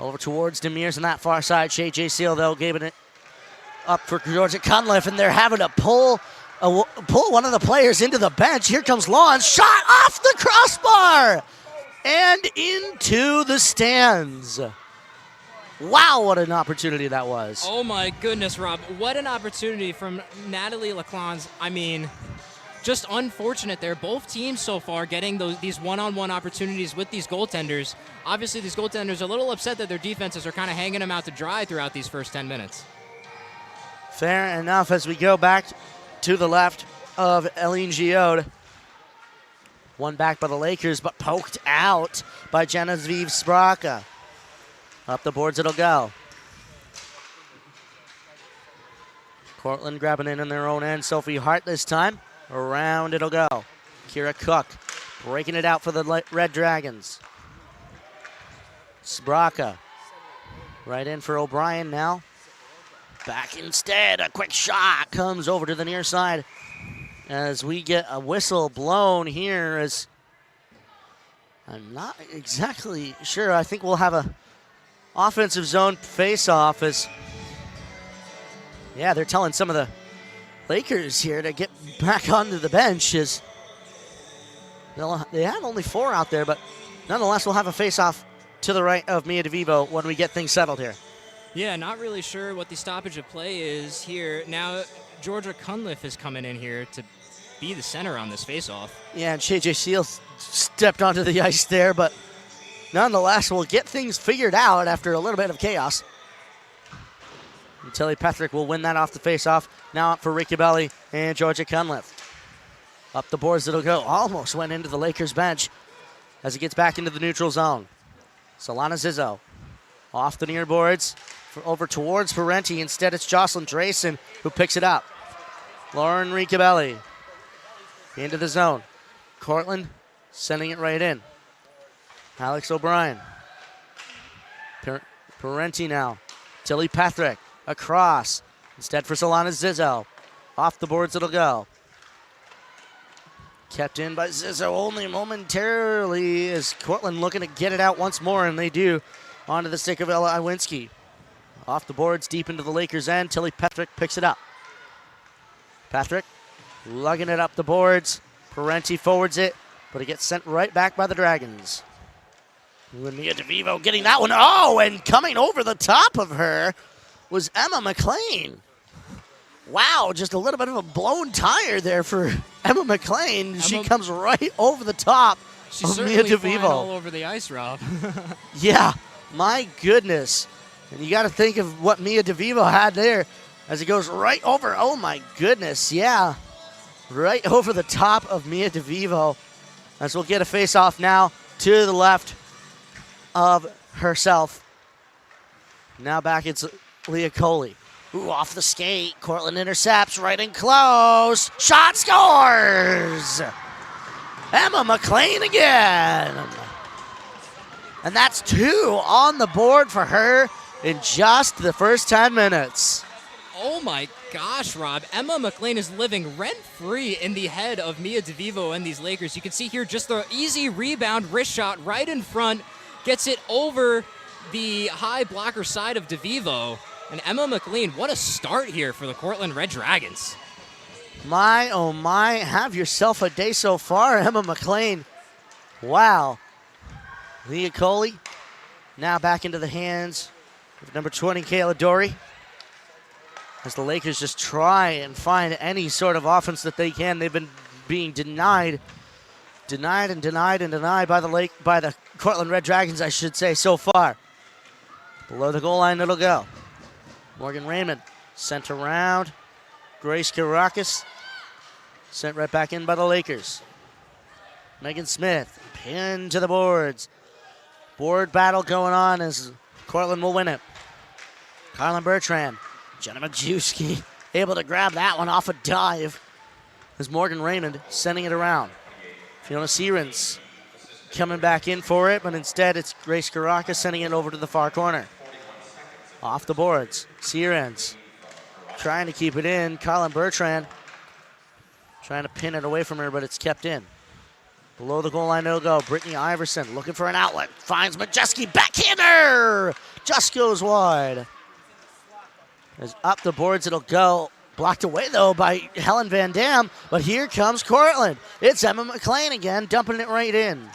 Over towards Demirs on that far side. J. Seal, though, gave it up for Georgia Cunliffe, and they're having to pull one of the players into the bench. Here comes Lawns. Shot off the crossbar! And into the stands. Wow, what an opportunity that was. Oh my goodness, Rob. What an opportunity from Natalie Laclans. I mean, just unfortunate there. Both teams so far getting these one-on-one opportunities with these goaltenders. Obviously, these goaltenders are a little upset that their defenses are kind of hanging them out to dry throughout these first 10 minutes. Fair enough as we go back to the left of Eileen Giode. One back by the Lakers, but poked out by Genevieve Spraka. Up the boards it'll go. Cortland grabbing in on their own end. Sophie Hart this time. Around it'll go. Kira Cook breaking it out for the Red Dragons. Spraka right in for O'Brien now. Back instead. A quick shot comes over to the near side as we get a whistle blown here. As I'm not exactly sure. I think we'll have a offensive zone face-off as, yeah, they're telling some of the Lakers here to get back onto the bench as they have only 4 out there, but nonetheless we'll have a face-off to the right of Mia DeVivo when we get things settled here. Yeah, not really sure what the stoppage of play is here. Now Georgia Cunliffe is coming in here to be the center on this face-off. Yeah, and J.J. Seal stepped onto the ice there, but nonetheless, we'll get things figured out after a little bit of chaos. And Tilly Patrick will win that off the face-off. Now up for Ricky Belli and Georgia Cunliffe. Up the boards it'll go. Almost went into the Lakers bench as it gets back into the neutral zone. Solana Zizzo off the near boards over towards Parenti. Instead, it's Jocelyn Drayson who picks it up. Lauren Ricabelli into the zone. Cortland sending it right in. Alex O'Brien. Parenti now. Tilly Patrick across. Instead for Solana Zizzo. Off the boards it'll go. Kept in by Zizzo only momentarily as Cortland looking to get it out once more, and they do. Onto the stick of Ella Iwinski. Off the boards deep into the Lakers' end. Tilly Patrick picks it up. Patrick lugging it up the boards. Parenti forwards it, but it gets sent right back by the Dragons. Mia DeVivo getting that one. Oh, and coming over the top of her was Emma McLean. Wow, just a little bit of a blown tire there for Emma McLean. She comes right over the top She's of Mia certainly flying DeVivo. all over the ice, Rob. Yeah, my goodness. And you got to think of what Mia DeVivo had there as it goes right over. Oh, my goodness. Yeah, right over the top of Mia DeVivo as we'll get a face-off now to the left of herself. Now back it's Leah Coley. Ooh, off the skate. Cortland intercepts right in close. Shot scores! Emma McLean again. And that's 2 on the board for her in just the first 10 minutes. Oh my gosh, Rob. Emma McLean is living rent-free in the head of Mia DeVivo and these Lakers. You can see here just the easy rebound wrist shot right in front. Gets it over the high blocker side of DeVivo. And Emma McLean, what a start here for the Cortland Red Dragons. My, oh my, have yourself a day so far, Emma McLean. Wow. Leah Coley now back into the hands of number 20, Kayla Dory. As the Lakers just try and find any sort of offense that they can. They've been being denied by the Cortland Red Dragons, I should say, so far. Below the goal line, it'll go. Morgan Raymond sent around. Grace Karakis sent right back in by the Lakers. Megan Smith pinned to the boards. Board battle going on as Cortland will win it. Carlin Bertrand, Jenna Majewski able to grab that one off a dive as Morgan Raymond sending it around. Fiona Searens coming back in for it, but instead it's Grace Karakis sending it over to the far corner. Off the boards, Searens trying to keep it in. Carlin Bertrand trying to pin it away from her, but it's kept in. Below the goal line, it'll go. Brittany Iverson looking for an outlet. Finds Majewski, backhander! Just goes wide. As up the boards, it'll go. Blocked away, though, by Helen Van Dam. But here comes Cortland. It's Emma McLean again, dumping it right in.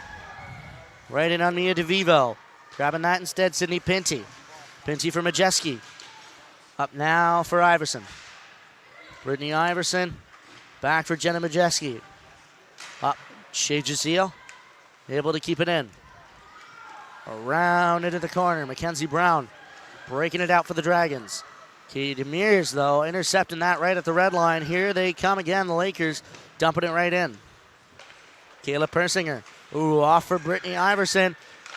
Right in on Mia DeVivo. Grabbing that instead, Sydney Pinty. Pinty for Majewski. Up now for Iverson. Brittany Iverson. Back for Jenna Majewski. Up. Shea Jazeel, able to keep it in. Around into the corner. Mackenzie Brown breaking it out for the Dragons. Katie Demers, though, intercepting that right at the red line. Here they come again, the Lakers, dumping it right in. Kayla Persinger. Ooh, off for Brittany Iverson.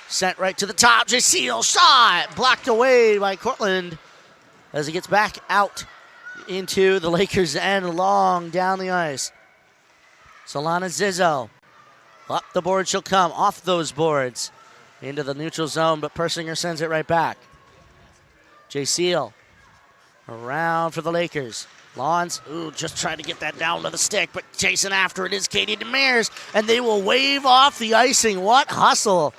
Sent right to the top. Jazeel shot. Blocked away by Cortland as it gets back out into the Lakers' end, long down the ice. Solana Zizzo. Up the board she'll come, off those boards, into the neutral zone, but Persinger sends it right back. Jay Seal around for the Lakers. Lawns, just trying to get that down to the stick, but chasing after it is Katie Demers, and they will wave off the icing. What hustle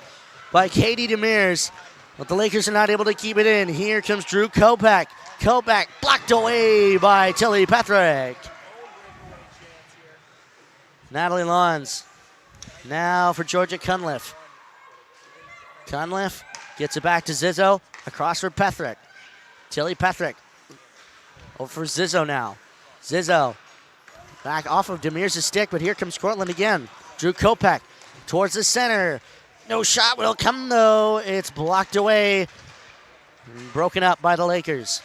by Katie Demers, but the Lakers are not able to keep it in. Here comes Drew Kopak. Kopak blocked away by Tilly Patrick. Natalie Lawns. Now for Georgia Cunliffe. Cunliffe gets it back to Zizzo. Across for Patrick. Tilly Patrick. Over for Zizzo now. Zizzo back off of Demers' stick, but here comes Cortland again. Drew Kopak towards the center. No shot will come, though. It's blocked away. Broken up by the Lakers.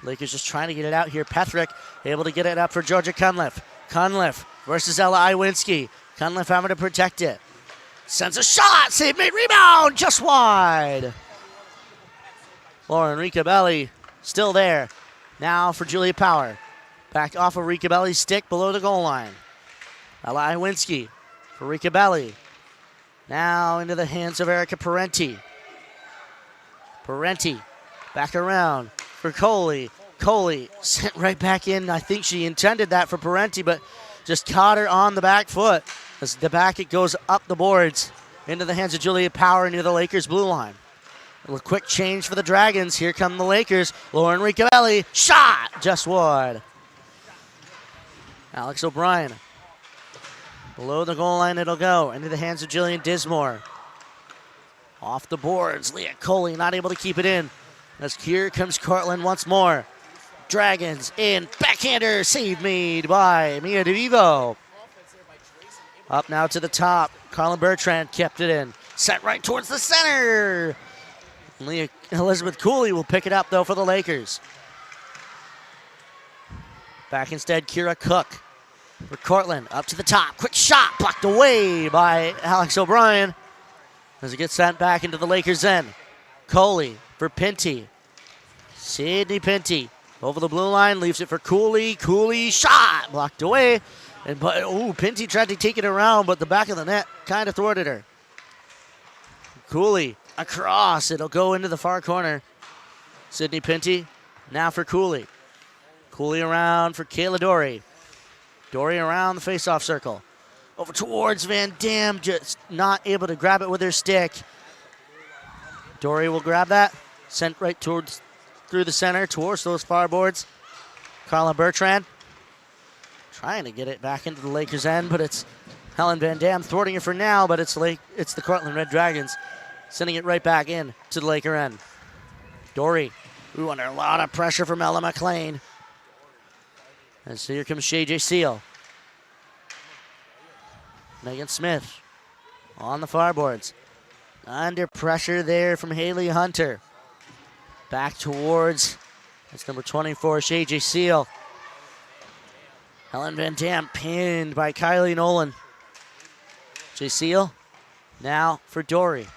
Lakers just trying to get it out here. Patrick able to get it up for Georgia Cunliffe. Cunliffe versus Ella Iwinski. Cunliffe having to protect it. Sends a shot. Save made. Rebound. Just wide. Lauren Ricabelli still there. Now for Julia Power. Back off of Ricabelli's stick below the goal line. Ella Iwinski for Ricabelli. Now into the hands of Erica Parenti. Parenti back around for Coley. Coley sent right back in. I think she intended that for Parenti, but just caught her on the back foot. As the back, it goes up the boards into the hands of Julia Power near the Lakers' blue line. A quick change for the Dragons. Here come the Lakers. Lauren Ricabelli. Shot! Just wide. Alex O'Brien. Below the goal line, it'll go. Into the hands of Jillian Dismore. Off the boards. Leah Coley not able to keep it in. As here comes Cortland once more. Dragons in. Backhander. Save made by Mia DeVivo. Up now to the top. Carlin Bertrand kept it in. Set right towards the center. Leah Elizabeth Cooley will pick it up, though, for the Lakers. Back instead, Kira Cook for Cortland. Up to the top. Quick shot. Blocked away by Alex O'Brien as it gets sent back into the Lakers' end. Coley for Pinty. Sydney Pinty over the blue line. Leaves it for Cooley. Cooley shot. Blocked away. And Pinty tried to take it around, but the back of the net kind of thwarted her. Cooley across. It'll go into the far corner. Sydney Pinty now for Cooley. Cooley around for Kayla Dory. Dory around the faceoff circle. Over towards Van Dam, just not able to grab it with her stick. Dory will grab that. Sent right towards through the center towards those far boards. Carla Bertrand trying to get it back into the Lakers' end, but it's Helen Van Dam thwarting it for now, but it's the Cortland Red Dragons sending it right back in to the Laker end. Dory, under a lot of pressure from Ella McLean. And so here comes Shay J. Seal. Megan Smith on the far boards. Under pressure there from Haley Hunter. Back towards, that's number 24, Shay J. Seal. Helen Van Dam pinned by Kylie Nolan. J. Seal now for Dory.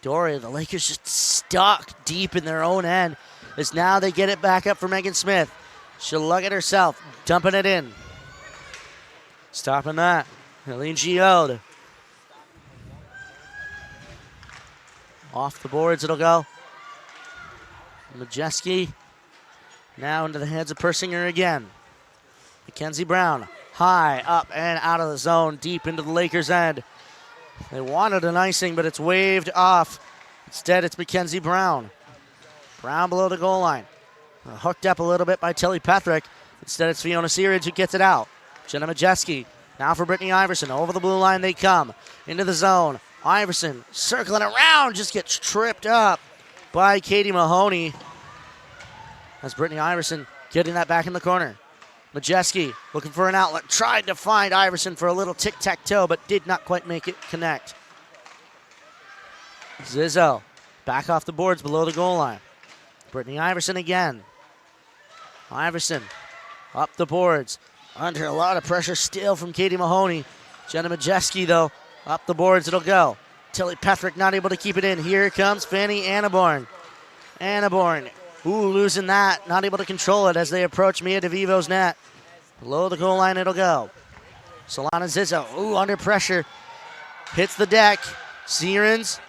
Dory, the Lakers just stuck deep in their own end as now they get it back up for Megan Smith. She'll lug it herself, dumping it in. Stopping that, Helene Giode. Off the boards it'll go. Majeski now into the hands of Persinger again. Mackenzie Brown, high, up, and out of the zone, deep into the Lakers' end. They wanted an icing, but it's waved off. Instead, it's Mackenzie Brown. Brown below the goal line. Hooked up a little bit by Tilly Pethrick. Instead, it's Fiona Searage who gets it out. Jenna Majeski, now for Brittany Iverson. Over the blue line they come. Into the zone. Iverson circling around, just gets tripped up by Katie Mahoney. That's Brittany Iverson getting that back in the corner. Majeski looking for an outlet, tried to find Iverson for a little tic-tac-toe, but did not quite make it connect. Zizzo back off the boards below the goal line. Brittany Iverson again. Iverson up the boards, under a lot of pressure still from Katie Mahoney. Jenna Majeski, though, up the boards it'll go. Tilly Pethrick not able to keep it in. Here comes Fanny Annaborn. Annaborn, losing that, not able to control it as they approach Mia DeVivo's net. Below the goal line it'll go. Solana Zizzo, under pressure, hits the deck. Sierens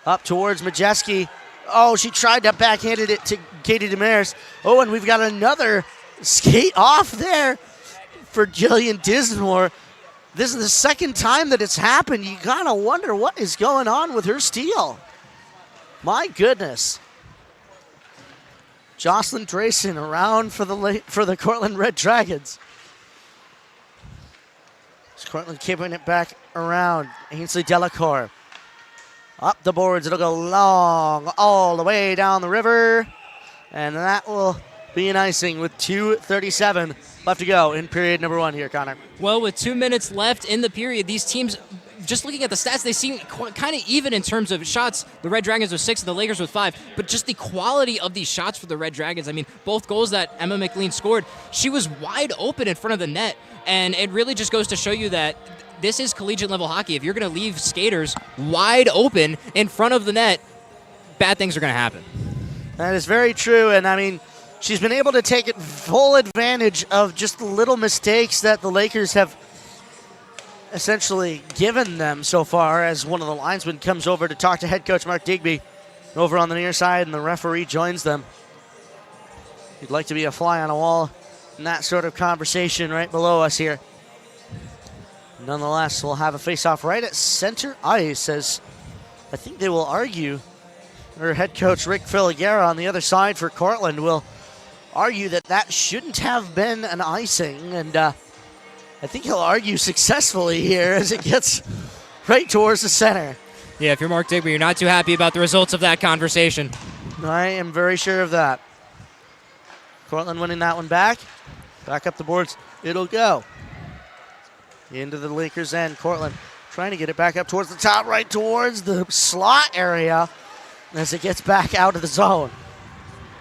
up towards Majeski. Oh, she tried to backhand it to Katie Demers. Oh, and we've got another skate off there for Jillian Dismore. This is the second time that it's happened. You gotta wonder what is going on with her steal. My goodness. Jocelyn Drayson around for the Cortland Red Dragons. Cortland keeping it back around. Ainsley Delacour. Up the boards, it'll go long all the way down the river. And that will be an icing with 2:37 left to go in period number one here, Connor. Well, with 2 minutes left in the period, these teams, just looking at the stats, they seem kind of even in terms of shots. The Red Dragons with 6 and the Lakers with 5. But just the quality of these shots for the Red Dragons. I mean, both goals that Emma McLean scored, she was wide open in front of the net. And it really just goes to show you that this is collegiate level hockey. If you're going to leave skaters wide open in front of the net, bad things are going to happen. That is very true. And I mean, she's been able to take full advantage of just the little mistakes that the Lakers have essentially given them so far, as one of the linesmen comes over to talk to head coach Mark Digby over on the near side, and the referee joins them. You'd like to be a fly on a wall in that sort of conversation right below us here. Nonetheless, we'll have a face-off right at center ice, as I think they will argue, or head coach Rick Filiguera on the other side for Cortland will argue that that shouldn't have been an icing, and I think he'll argue successfully here as it gets right towards the center. Yeah, if you're Mark Digby, you're not too happy about the results of that conversation. I am very sure of that. Cortland winning that one back. Back up the boards, it'll go. Into the Lakers' end. Cortland trying to get it back up towards the top, right towards the slot area as it gets back out of the zone.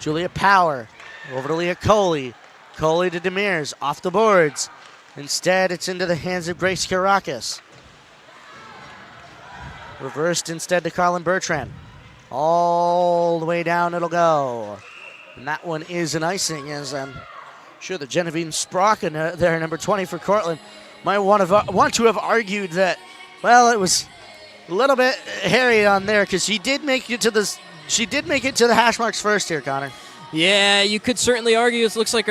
Julia Power over to Leah Coley. Coley to Demers, off the boards. Instead, it's into the hands of Grace Karakis. Reversed instead to Carlin Bertrand. All the way down it'll go. And that one is an icing, as I'm sure that Genevieve Sprocken there, number 20 for Cortland, might want to have argued that, well, it was a little bit hairy on there, because she did make it to the hash marks first here, Connor. Yeah, you could certainly argue. It looks like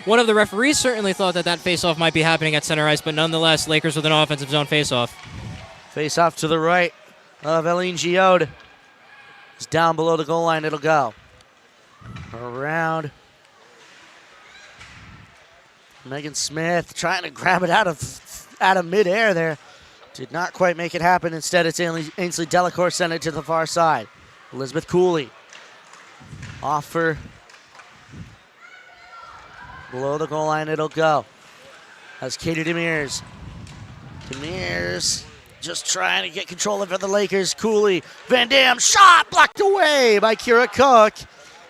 one of the referees certainly thought that faceoff might be happening at center ice, but nonetheless, Lakers with an offensive zone faceoff. Faceoff to the right of Eileen Giode. It's down below the goal line. It'll go around. Megan Smith trying to grab it out of midair there. Did not quite make it happen. Instead, it's Ainsley Delacour sent it to the far side. Elizabeth Cooley off for below the goal line. It'll go. That's Katie Demers. Demers just trying to get control over the Lakers. Cooley, Van Dam, shot blocked away by Kira Cook.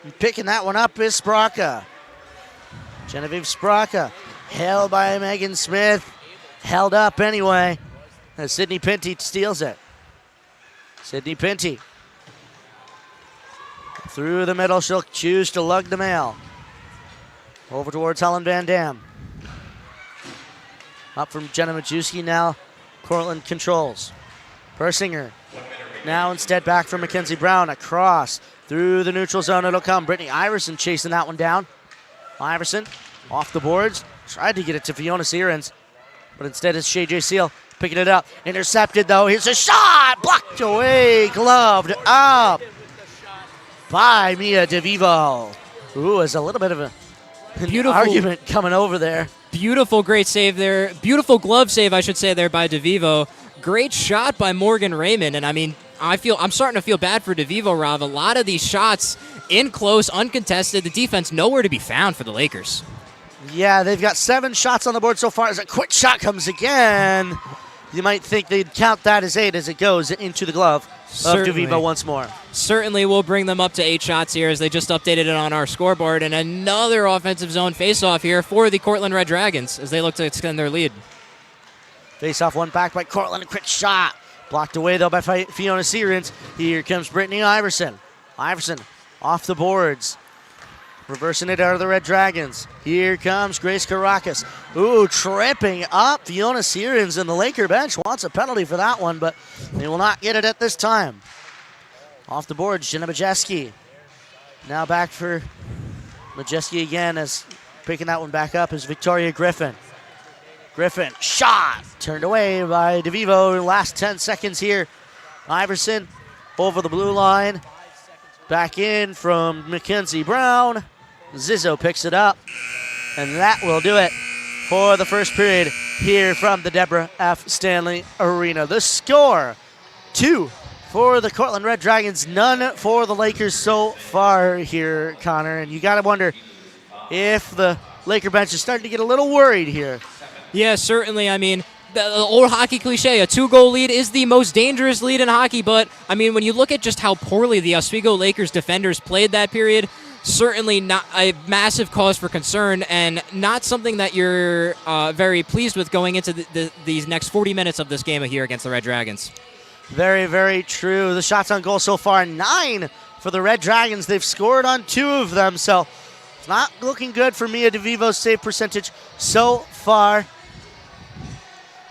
And picking that one up is Spraka. Genevieve Spraka, held by Megan Smith. Held up anyway. As Sydney Pinty steals it. Sydney Pinty. Through the middle, she'll choose to lug the mail. Over towards Helen Van Dam. Up from Jenna Majewski now. Cortland controls. Persinger. Now instead back from Mackenzie Brown. Across. Through the neutral zone it'll come. Brittany Iverson chasing that one down. Iverson off the boards. Tried to get it to Fiona Searins. But instead it's Shay J. Seal picking it up. Intercepted though. Here's a shot. Blocked away. Gloved up by Mia DeVivo. Ooh, there's a little bit of an argument coming over there. Beautiful, great save there. Beautiful glove save, I should say, there by DeVivo. Great shot by Morgan Raymond. And I mean, I'm starting to feel bad for DeVivo, Rob. A lot of these shots in close, uncontested. The defense nowhere to be found for the Lakers. Yeah, they've got 7 shots on the board so far. As a quick shot comes again, you might think they'd count that as 8 as it goes into the glove of DeVivo once more. Certainly will bring them up to 8 shots here as they just updated it on our scoreboard. And another offensive zone faceoff here for the Cortland Red Dragons as they look to extend their lead. Faceoff one back by Cortland. A quick shot. Blocked away, though, by Fiona Searins. Here comes Brittany Iverson. Iverson off the boards. Reversing it out of the Red Dragons. Here comes Grace Caracas. Ooh, tripping up Fiona Searins, and the Laker bench wants a penalty for that one, but they will not get it at this time. Off the boards, Jenna Majeski. Now back for Majeski again, as picking that one back up is Victoria Griffin. Griffin, shot! Turned away by DeVivo. Last 10 seconds here. Iverson over the blue line. Back in from Mackenzie Brown. Zizzo picks it up. And that will do it for the first period here from the Deborah F. Stanley Arena. The score, 2 for the Cortland Red Dragons, none for the Lakers so far here, Connor. And you got to wonder if the Laker bench is starting to get a little worried here. Yeah, certainly. I mean, the old hockey cliche, a 2-goal lead is the most dangerous lead in hockey. But, I mean, when you look at just how poorly the Oswego Lakers defenders played that period, certainly not a massive cause for concern and not something that you're very pleased with going into these next 40 minutes of this game here against the Red Dragons. Very, very true. The shots on goal so far, 9 for the Red Dragons. They've scored on 2 of them, so it's not looking good for Mia DeVivo's save percentage so far.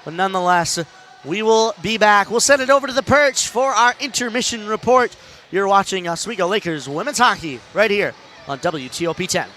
But nonetheless, we will be back. We'll send it over to the perch for our intermission report. You're watching Oswego Lakers women's hockey right here on WTOP 10.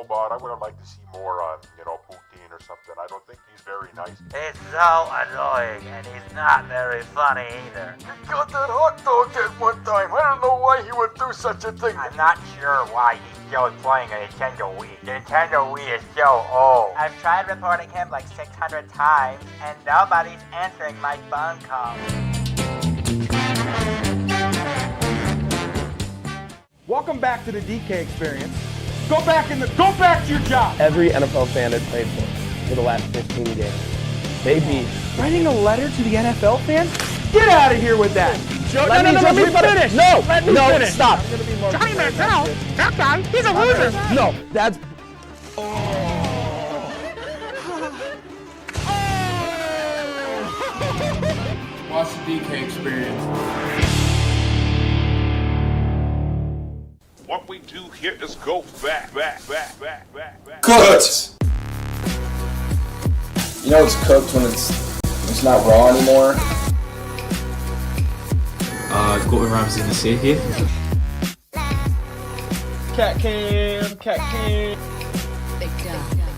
But I would have liked to see more on, Poutine or something. I don't think he's very nice. He's so annoying, and he's not very funny either. He got that hot dog at one time. I don't know why he would do such a thing. I'm not sure why he's still playing a Nintendo Wii. The Nintendo Wii is so old. I've tried reporting him like 600 times, and nobody's answering my phone call. Welcome back to the DK experience. Go back to your job. Every NFL fan had played for the last 15 games. They beat. Writing a letter to the NFL fans? Get out of here with that. Let me finish. No, let me finish. Stop. Johnny Manziel, that guy, he's a loser. No, that's. Watch the DK experience. What we do here is go back. Good! You know it's cooked when it's not raw anymore? Gordon Ramsay in the sea here. Cat cam.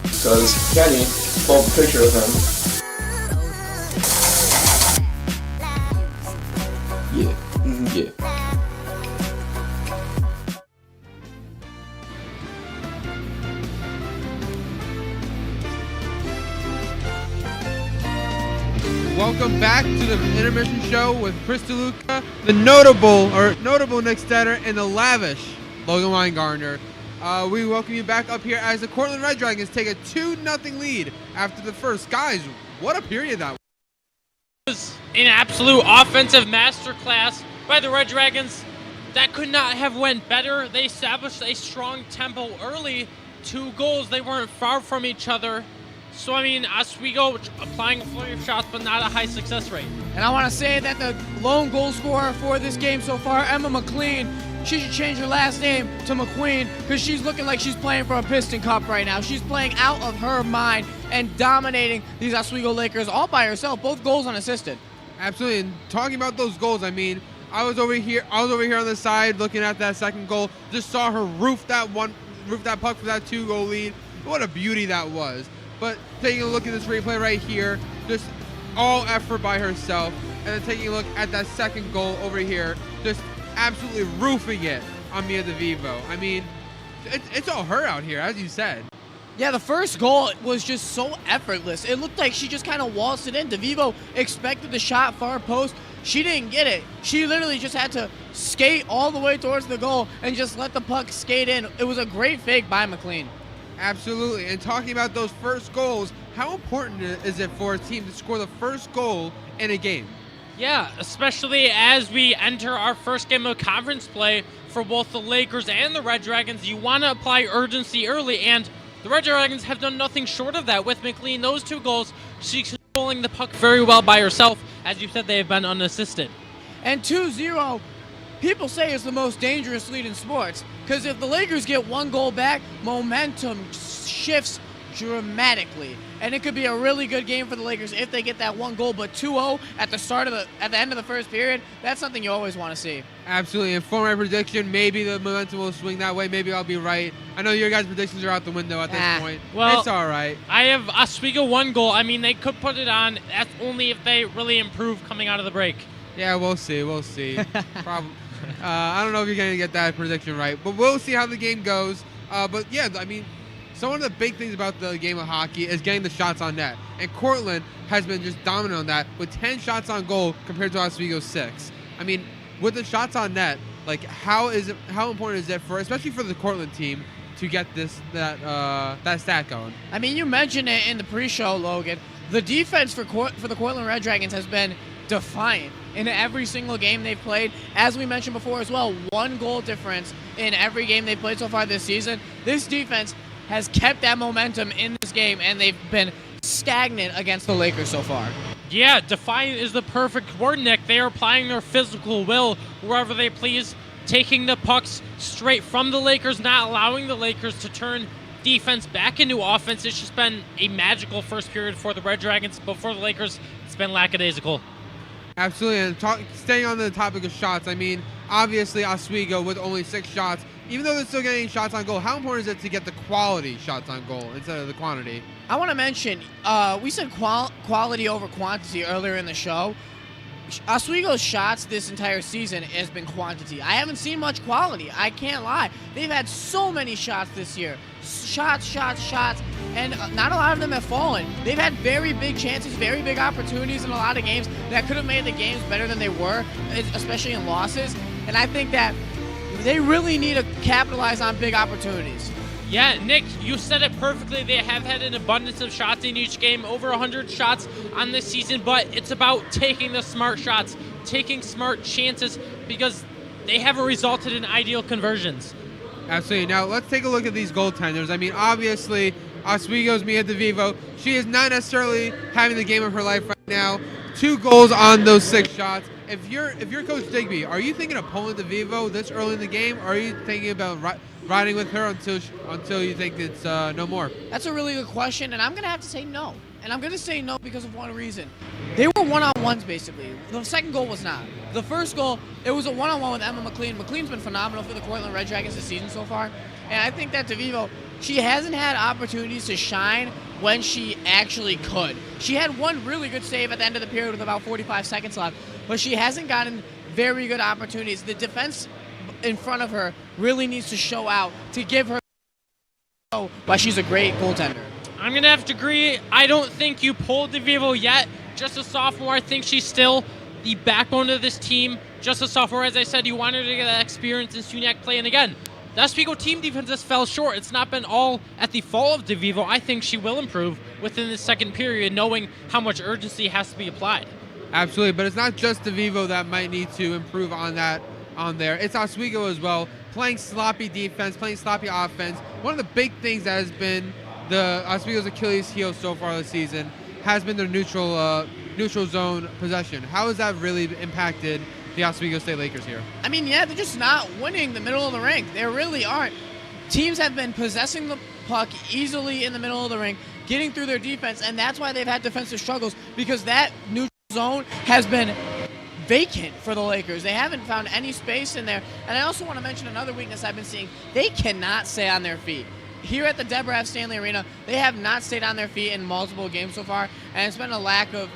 Because Kenny pulled a picture of him. Yeah. Welcome back to the intermission show with Chris DeLuca, the notable Nick Stetter, and the lavish Logan Weingartner. We welcome you back up here as the Cortland Red Dragons take a 2-0 lead after the first. Guys, what a period that was. An absolute offensive masterclass by the Red Dragons. That could not have went better. They established a strong tempo early. 2 goals, they weren't far from each other. So, I mean, Oswego applying a flurry of shots, but not a high success rate. And I want to say that the lone goal scorer for this game so far, Emma McLean, she should change her last name to McQueen because she's looking like she's playing for a Piston Cup right now. She's playing out of her mind and dominating these Oswego Lakers all by herself, both goals unassisted. Absolutely, and talking about those goals, I mean, I was over here on the side looking at that second goal, just saw her roof that puck for that 2-goal lead. What a beauty that was. But taking a look at this replay right here, just all effort by herself. And then taking a look at that second goal over here, just absolutely roofing it on Mia DeVivo. I mean, it's all her out here, as you said. Yeah, the first goal was just so effortless. It looked like she just kind of waltzed it in. DeVivo expected the shot far post. She didn't get it. She literally just had to skate all the way towards the goal and just let the puck skate in. It was a great fake by McLean. Absolutely. And talking about those first goals, how important is it for a team to score the first goal in a game? Yeah, especially as we enter our first game of conference play for both the Lakers and the Red Dragons. You want to apply urgency early, and the Red Dragons have done nothing short of that with McLean. Those 2 goals, she's controlling the puck very well by herself. As you said, they have been unassisted. And 2-0, people say is the most dangerous lead in sports because if the Lakers get 1 goal back, momentum shifts dramatically, and it could be a really good game for the Lakers if they get that 1 goal. But 2-0 at the end of the first period, that's something you always want to see. Absolutely. And for my prediction, maybe the momentum will swing that way. Maybe I'll be right. I know your guys' predictions are out the window at this point. Well, it's all right. I have Oswego 1 goal. I mean, they could put it on. That's only if they really improve coming out of the break. Yeah, we'll see. Probably. I don't know if you're going to get that prediction right, but we'll see how the game goes. But yeah, I mean, so one of the big things about the game of hockey is getting the shots on net. And Cortland has been just dominant on that with 10 shots on goal compared to Oswego's 6. I mean, with the shots on net, like how important is it especially for the Cortland team to get that stat going? I mean, you mentioned it in the pre-show, Logan. The defense for the Cortland Red Dragons has been defiant in every single game they've played. As we mentioned before as well, 1 goal difference in every game they've played so far this season. This defense has kept that momentum in this game, and they've been stagnant against the Lakers so far. Yeah, defiant is the perfect word, Nick. They are applying their physical will wherever they please, taking the pucks straight from the Lakers, not allowing the Lakers to turn defense back into offense. It's just been a magical first period for the Red Dragons. But for the Lakers, it's been lackadaisical. Absolutely. And staying on the topic of shots, I mean, obviously Oswego with only 6 shots, even though they're still getting shots on goal, how important is it to get the quality shots on goal instead of the quantity? I want to mention, we said quality over quantity earlier in the show. Oswego's shots this entire season has been quantity. I haven't seen much quality. I can't lie. They've had so many shots this year. Shots, and not a lot of them have fallen. They've had very big chances, very big opportunities in a lot of games that could have made the games better than they were, especially in losses. And I think that they really need to capitalize on big opportunities. Yeah, Nick, you said it perfectly. They have had an abundance of shots in each game, over 100 shots on this season, but it's about taking the smart shots, taking smart chances, because they haven't resulted in ideal conversions. Absolutely. Now, let's take a look at these goaltenders. I mean, obviously, Oswego's Mia DeVivo, she is not necessarily having the game of her life right now. 2 goals on those 6 shots. if you're Coach Digby, are you thinking of pulling DeVivo this early in the game, or are you thinking about riding with her until you think it's no more? That's a really good question, and I'm going to have to say no. And I'm going to say no because of one reason. They were one-on-ones, basically. The second goal was not. The first goal, it was a one-on-one with Emma McLean. McLean's been phenomenal for the Cortland Red Dragons this season so far. And I think that DeVivo, she hasn't had opportunities to shine when she actually could. She had one really good save at the end of the period with about 45 seconds left, but she hasn't gotten very good opportunities. The defense in front of her really needs to show out to give her why she's a great goaltender. I'm going to have to agree. I don't think you pulled DeVivo yet. Just a sophomore. I think she's still the backbone of this team. Just a sophomore, as I said, you want her to get that experience in SUNY play. And again, the Oswego team defense just fell short. It's not been all at the fault of DeVivo. I think she will improve within the second period, knowing how much urgency has to be applied. Absolutely, but it's not just DeVivo that might need to improve on there. It's Oswego as well, playing sloppy defense, playing sloppy offense. One of the big things that has been the Oswego's Achilles heel so far this season has been their neutral zone possession. How has that really impacted the Oswego State Lakers here? I mean, yeah, they're just not winning the middle of the rink. They really aren't. Teams have been possessing the puck easily in the middle of the rink, getting through their defense, and that's why they've had defensive struggles, because that neutral zone has been vacant for the Lakers. They haven't found any space in there. And I also want to mention another weakness I've been seeing. They cannot stay on their feet. Here at the Deborah F. Stanley Arena, they have not stayed on their feet in multiple games so far, and it's been a lack of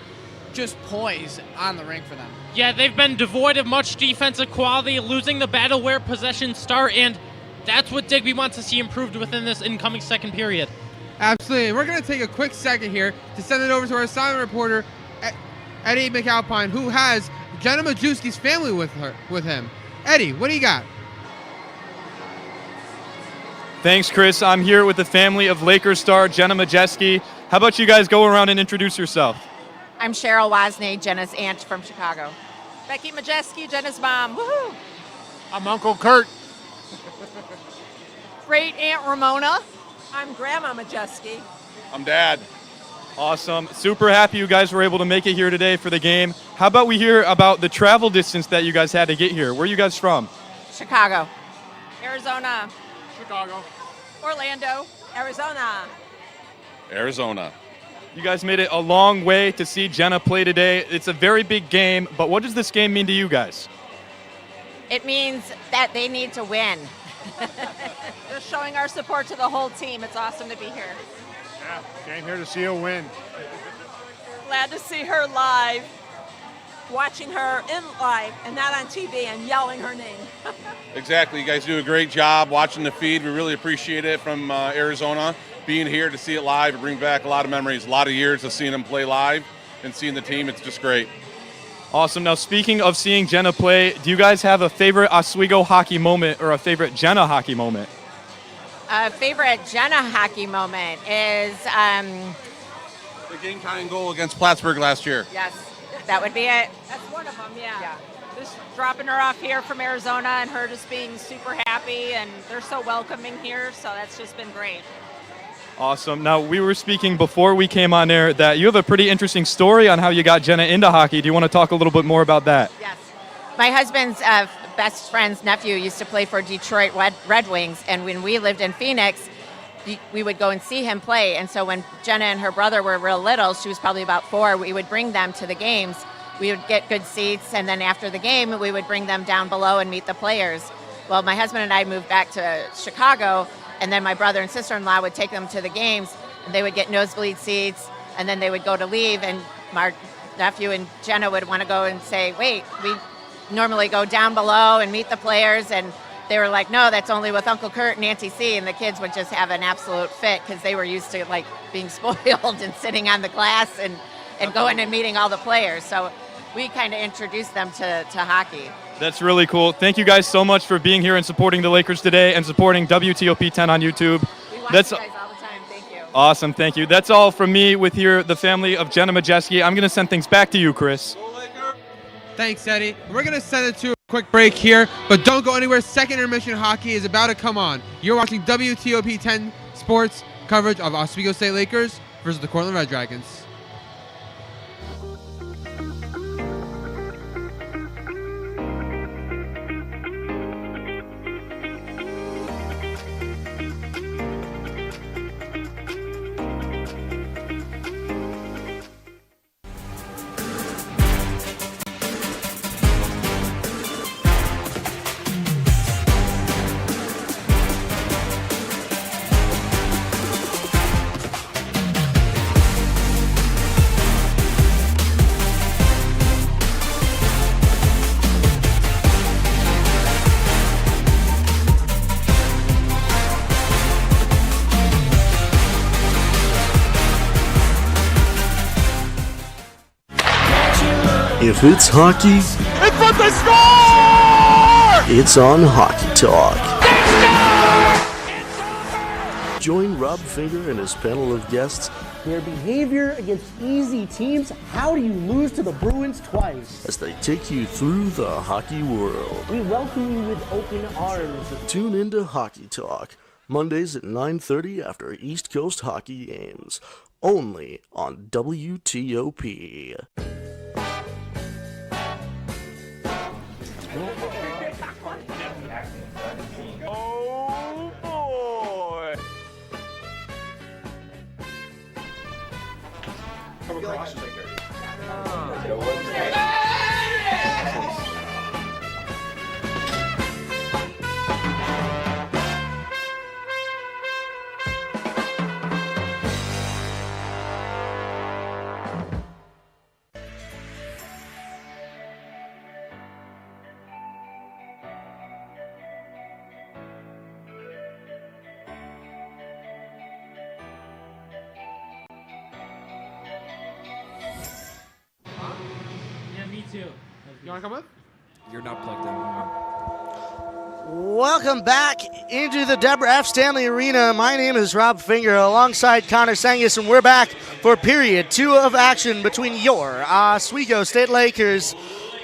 just poise on the rink for them. Yeah, they've been devoid of much defensive quality, losing the battle where possessions start, and that's what Digby wants to see improved within this incoming second period. Absolutely. We're going to take a quick second here to send it over to our silent reporter, Eddie McAlpine, who has Jenna Majewski's family with him. Eddie, what do you got? Thanks, Chris. I'm here with the family of Lakers star Jenna Majewski. How about you guys go around and introduce yourself? I'm Cheryl Wasney, Jenna's aunt from Chicago. Becky Majewski, Jenna's mom. Woohoo! I'm Uncle Kurt. Great Aunt Ramona. I'm Grandma Majewski. I'm Dad. Awesome. Super happy you guys were able to make it here today for the game. How about we hear about the travel distance that you guys had to get here? Where are you guys from? Chicago. Arizona. Chicago. Orlando. Arizona. Arizona. You guys made it a long way to see Jenna play today. It's a very big game, but what does this game mean to you guys? It means that they need to win. We're showing our support to the whole team. It's awesome to be here. Yeah, came here to see her win. Glad to see her live, watching her in live and not on TV and yelling her name. Exactly. You guys do a great job watching the feed. We really appreciate it from Arizona. Being here to see it live, it brings back a lot of memories, a lot of years of seeing them play live and seeing the team. It's just great. Awesome. Now, speaking of seeing Jenna play, do you guys have a favorite Oswego hockey moment or a favorite Jenna hockey moment? A favorite Jenna hockey moment is... the game-tying goal against Plattsburgh last year. Yes, that would be it. That's one of them, yeah. Just dropping her off here from Arizona and her just being super happy, and they're so welcoming here, so that's just been great. Awesome. Now, we were speaking before we came on air that you have a pretty interesting story on how you got Jenna into hockey. Do you want to talk a little bit more about that? Yes. My husband's best friend's nephew used to play for Detroit Red Wings, and when we lived in Phoenix, we would go and see him play. And so when Jenna and her brother were real little, she was probably about 4, we would bring them to the games. We would get good seats, and then after the game, we would bring them down below and meet the players. Well, my husband and I moved back to Chicago, and then my brother and sister-in-law would take them to the games, and they would get nosebleed seats, and then they would go to leave, and my nephew and Jenna would want to go and say, wait, we normally go down below and meet the players, and they were like, no, that's only with Uncle Kurt and Auntie C, and the kids would just have an absolute fit because they were used to like being spoiled and sitting on the glass and going and meeting all the players. So we kind of introduced them to hockey. That's really cool. Thank you guys so much for being here and supporting the Lakers today and supporting WTOP 10 on YouTube. We watch you guys all the time. Thank you. Awesome. Thank you. That's all from me with here, the family of Jenna Majewski. I'm going to send things back to you, Chris. Thanks, Eddie. We're going to send it to a quick break here, but don't go anywhere. Second intermission hockey is about to come on. You're watching WTOP 10 Sports coverage of Oswego State Lakers versus the Cortland Red Dragons. If it's hockey, In front, they score! it's on Hockey Talk. Join Rob Finger and his panel of guests. Their behavior against easy teams. How do you lose to the Bruins twice? As they take you through the hockey world. We welcome you with open arms. Tune into Hockey Talk, Mondays at 9:30 after East Coast hockey games. Only on WTOP. Oh boy! Come across. Yeah, me too. You want to come with? You're not plugged in. Welcome back into the Deborah F. Stanley Arena. My name is Rob Finger alongside Connor Sangus, and we're back for period 2 of action between your Oswego State Lakers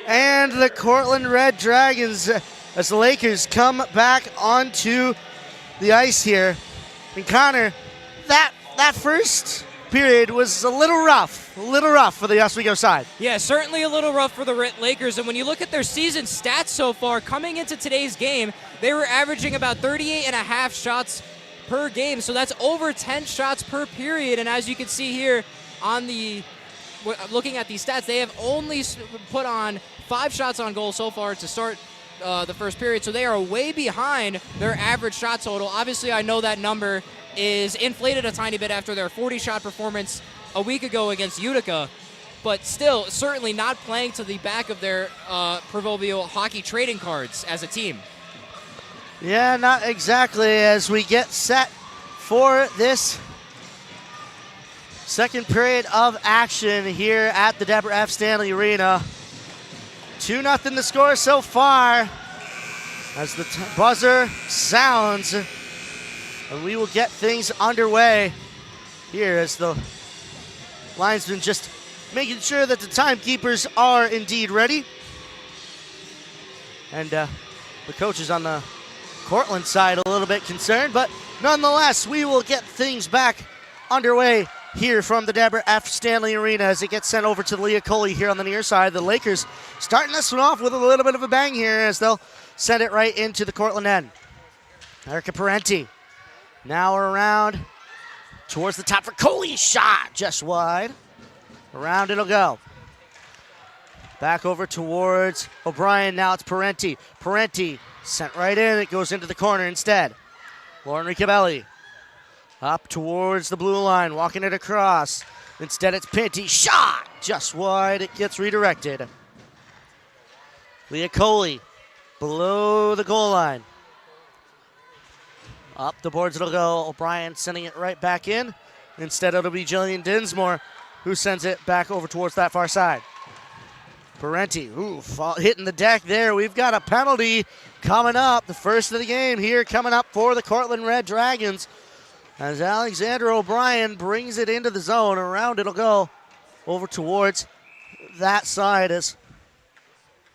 and the Cortland Red Dragons as the Lakers come back onto the ice here. And Connor, that first period was a little rough for the Oswego side. Yeah, certainly a little rough for the Lakers. And when you look at their season stats so far, coming into today's game, they were averaging about 38.5 shots per game. So that's over 10 shots per period. And as you can see here on looking at these stats, they have only put on 5 shots on goal so far to start the first period. So they are way behind their average shot total. Obviously, I know that number is inflated a tiny bit after their 40-shot performance a week ago against Utica, but still certainly not playing to the back of their proverbial hockey trading cards as a team. Yeah, not exactly, as we get set for this second period of action here at the Deborah F. Stanley Arena. 2-0 the score so far as the buzzer sounds, and we will get things underway here as the linesman just making sure that the timekeepers are indeed ready. And the coaches on the Cortland side a little bit concerned, but nonetheless, we will get things back underway here from the Deborah F. Stanley Arena as it gets sent over to Leah Coley here on the near side. The Lakers starting this one off with a little bit of a bang here as they'll send it right into the Cortland end. Erica Parenti now around towards the top for Coley. Shot just wide. Around it'll go. Back over towards O'Brien. Now it's Parenti. Parenti sent right in. It goes into the corner instead. Lauren Ricabelli up towards the blue line, walking it across. Instead it's Pinty. Shot just wide. It gets redirected. Leah Coley below the goal line. Up the boards it'll go. O'Brien sending it right back in. Instead it'll be Jillian Dinsmore who sends it back over towards that far side. Parenti, hitting the deck there. We've got a penalty coming up. The first of the game here coming up for the Cortland Red Dragons as Alexandra O'Brien brings it into the zone. Around it'll go over towards that side as,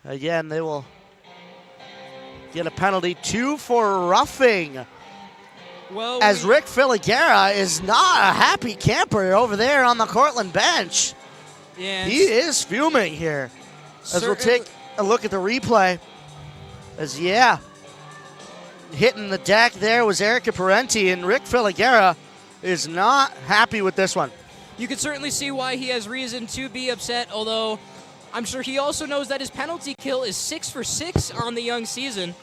again, they will get a penalty. 2 for roughing. Well, as Rick Filiguera is not a happy camper over there on the Cortland bench. Yeah, he is fuming here. As we'll take a look at the replay. As, hitting the deck there was Erica Parenti, and Rick Filiguera is not happy with this one. You can certainly see why he has reason to be upset, although I'm sure he also knows that his penalty kill is 6 for 6 on the young season.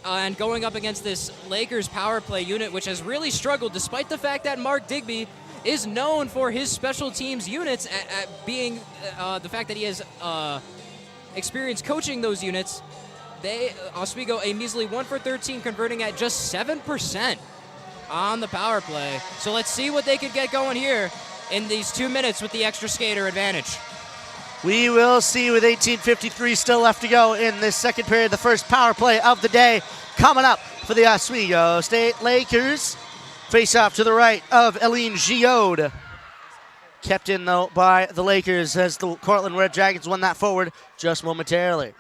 And going up against this Lakers power play unit, which has really struggled, despite the fact that Mark Digby is known for his special teams units at being the fact that he has experience coaching those units. Oswego a measly 1 for 13, converting at just 7% on the power play. So let's see what they could get going here in these 2 minutes with the extra skater advantage. We will see with 18:53 still left to go in this second period. The first power play of the day coming up for the Oswego State Lakers. Face off to the right of Eileen Giode. Kept in, though, by the Lakers as the Cortland Red Dragons won that forward just momentarily.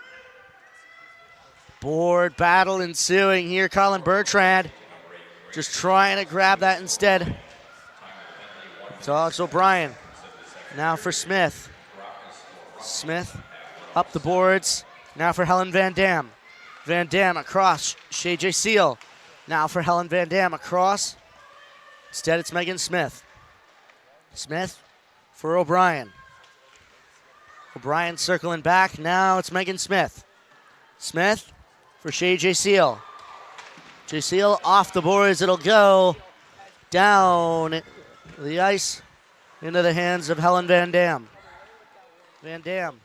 Board battle ensuing here. Colin Bertrand just trying to grab that instead. To Alex O'Brien. Now for Smith. Smith up the boards. Now for Helen Van Dam. Van Dam across. Shay J. Seal. Now for Helen Van Dam across. Instead, it's Megan Smith. Smith for O'Brien. O'Brien circling back. Now it's Megan Smith. Smith for Shay J. Seal. J. Seal off the boards. It'll go down the ice into the hands of Helen Van Dam. Van Dam.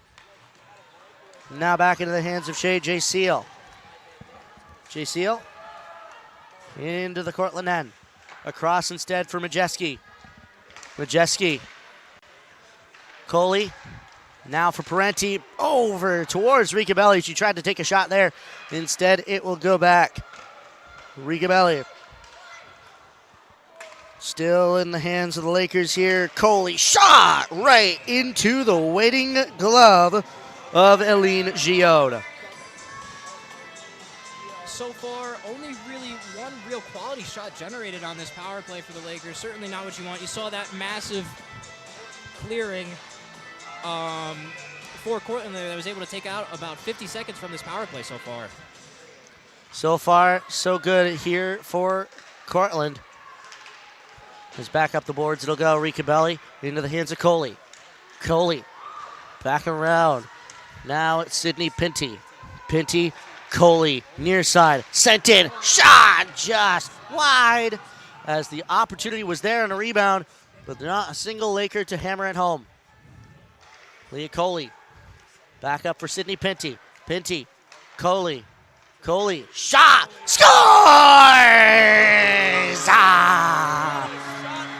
Now back into the hands of Shay J. Seal. J. Seal into the Cortland end. Across instead for Majeski. Majeski. Coley. Now for Parenti. Over towards Ricabelli. She tried to take a shot there. Instead, it will go back. Ricabelli. Still in the hands of the Lakers here. Coley shot right into the waiting glove of Eileen Giode. So far, only really one real quality shot generated on this power play for the Lakers. Certainly not what you want. You saw that massive clearing for Cortland there that was able to take out about 50 seconds from this power play so far. So far, so good here for Cortland. As back up the boards, it'll go. Ricabelli into the hands of Coley. Coley back around. Now it's Sydney Pinty. Pinty, Coley, near side, sent in, shot just wide as the opportunity was there on a rebound, but not a single Laker to hammer it home. Leah Coley back up for Sydney Pinty. Pinty, Coley, Coley, shot, scores!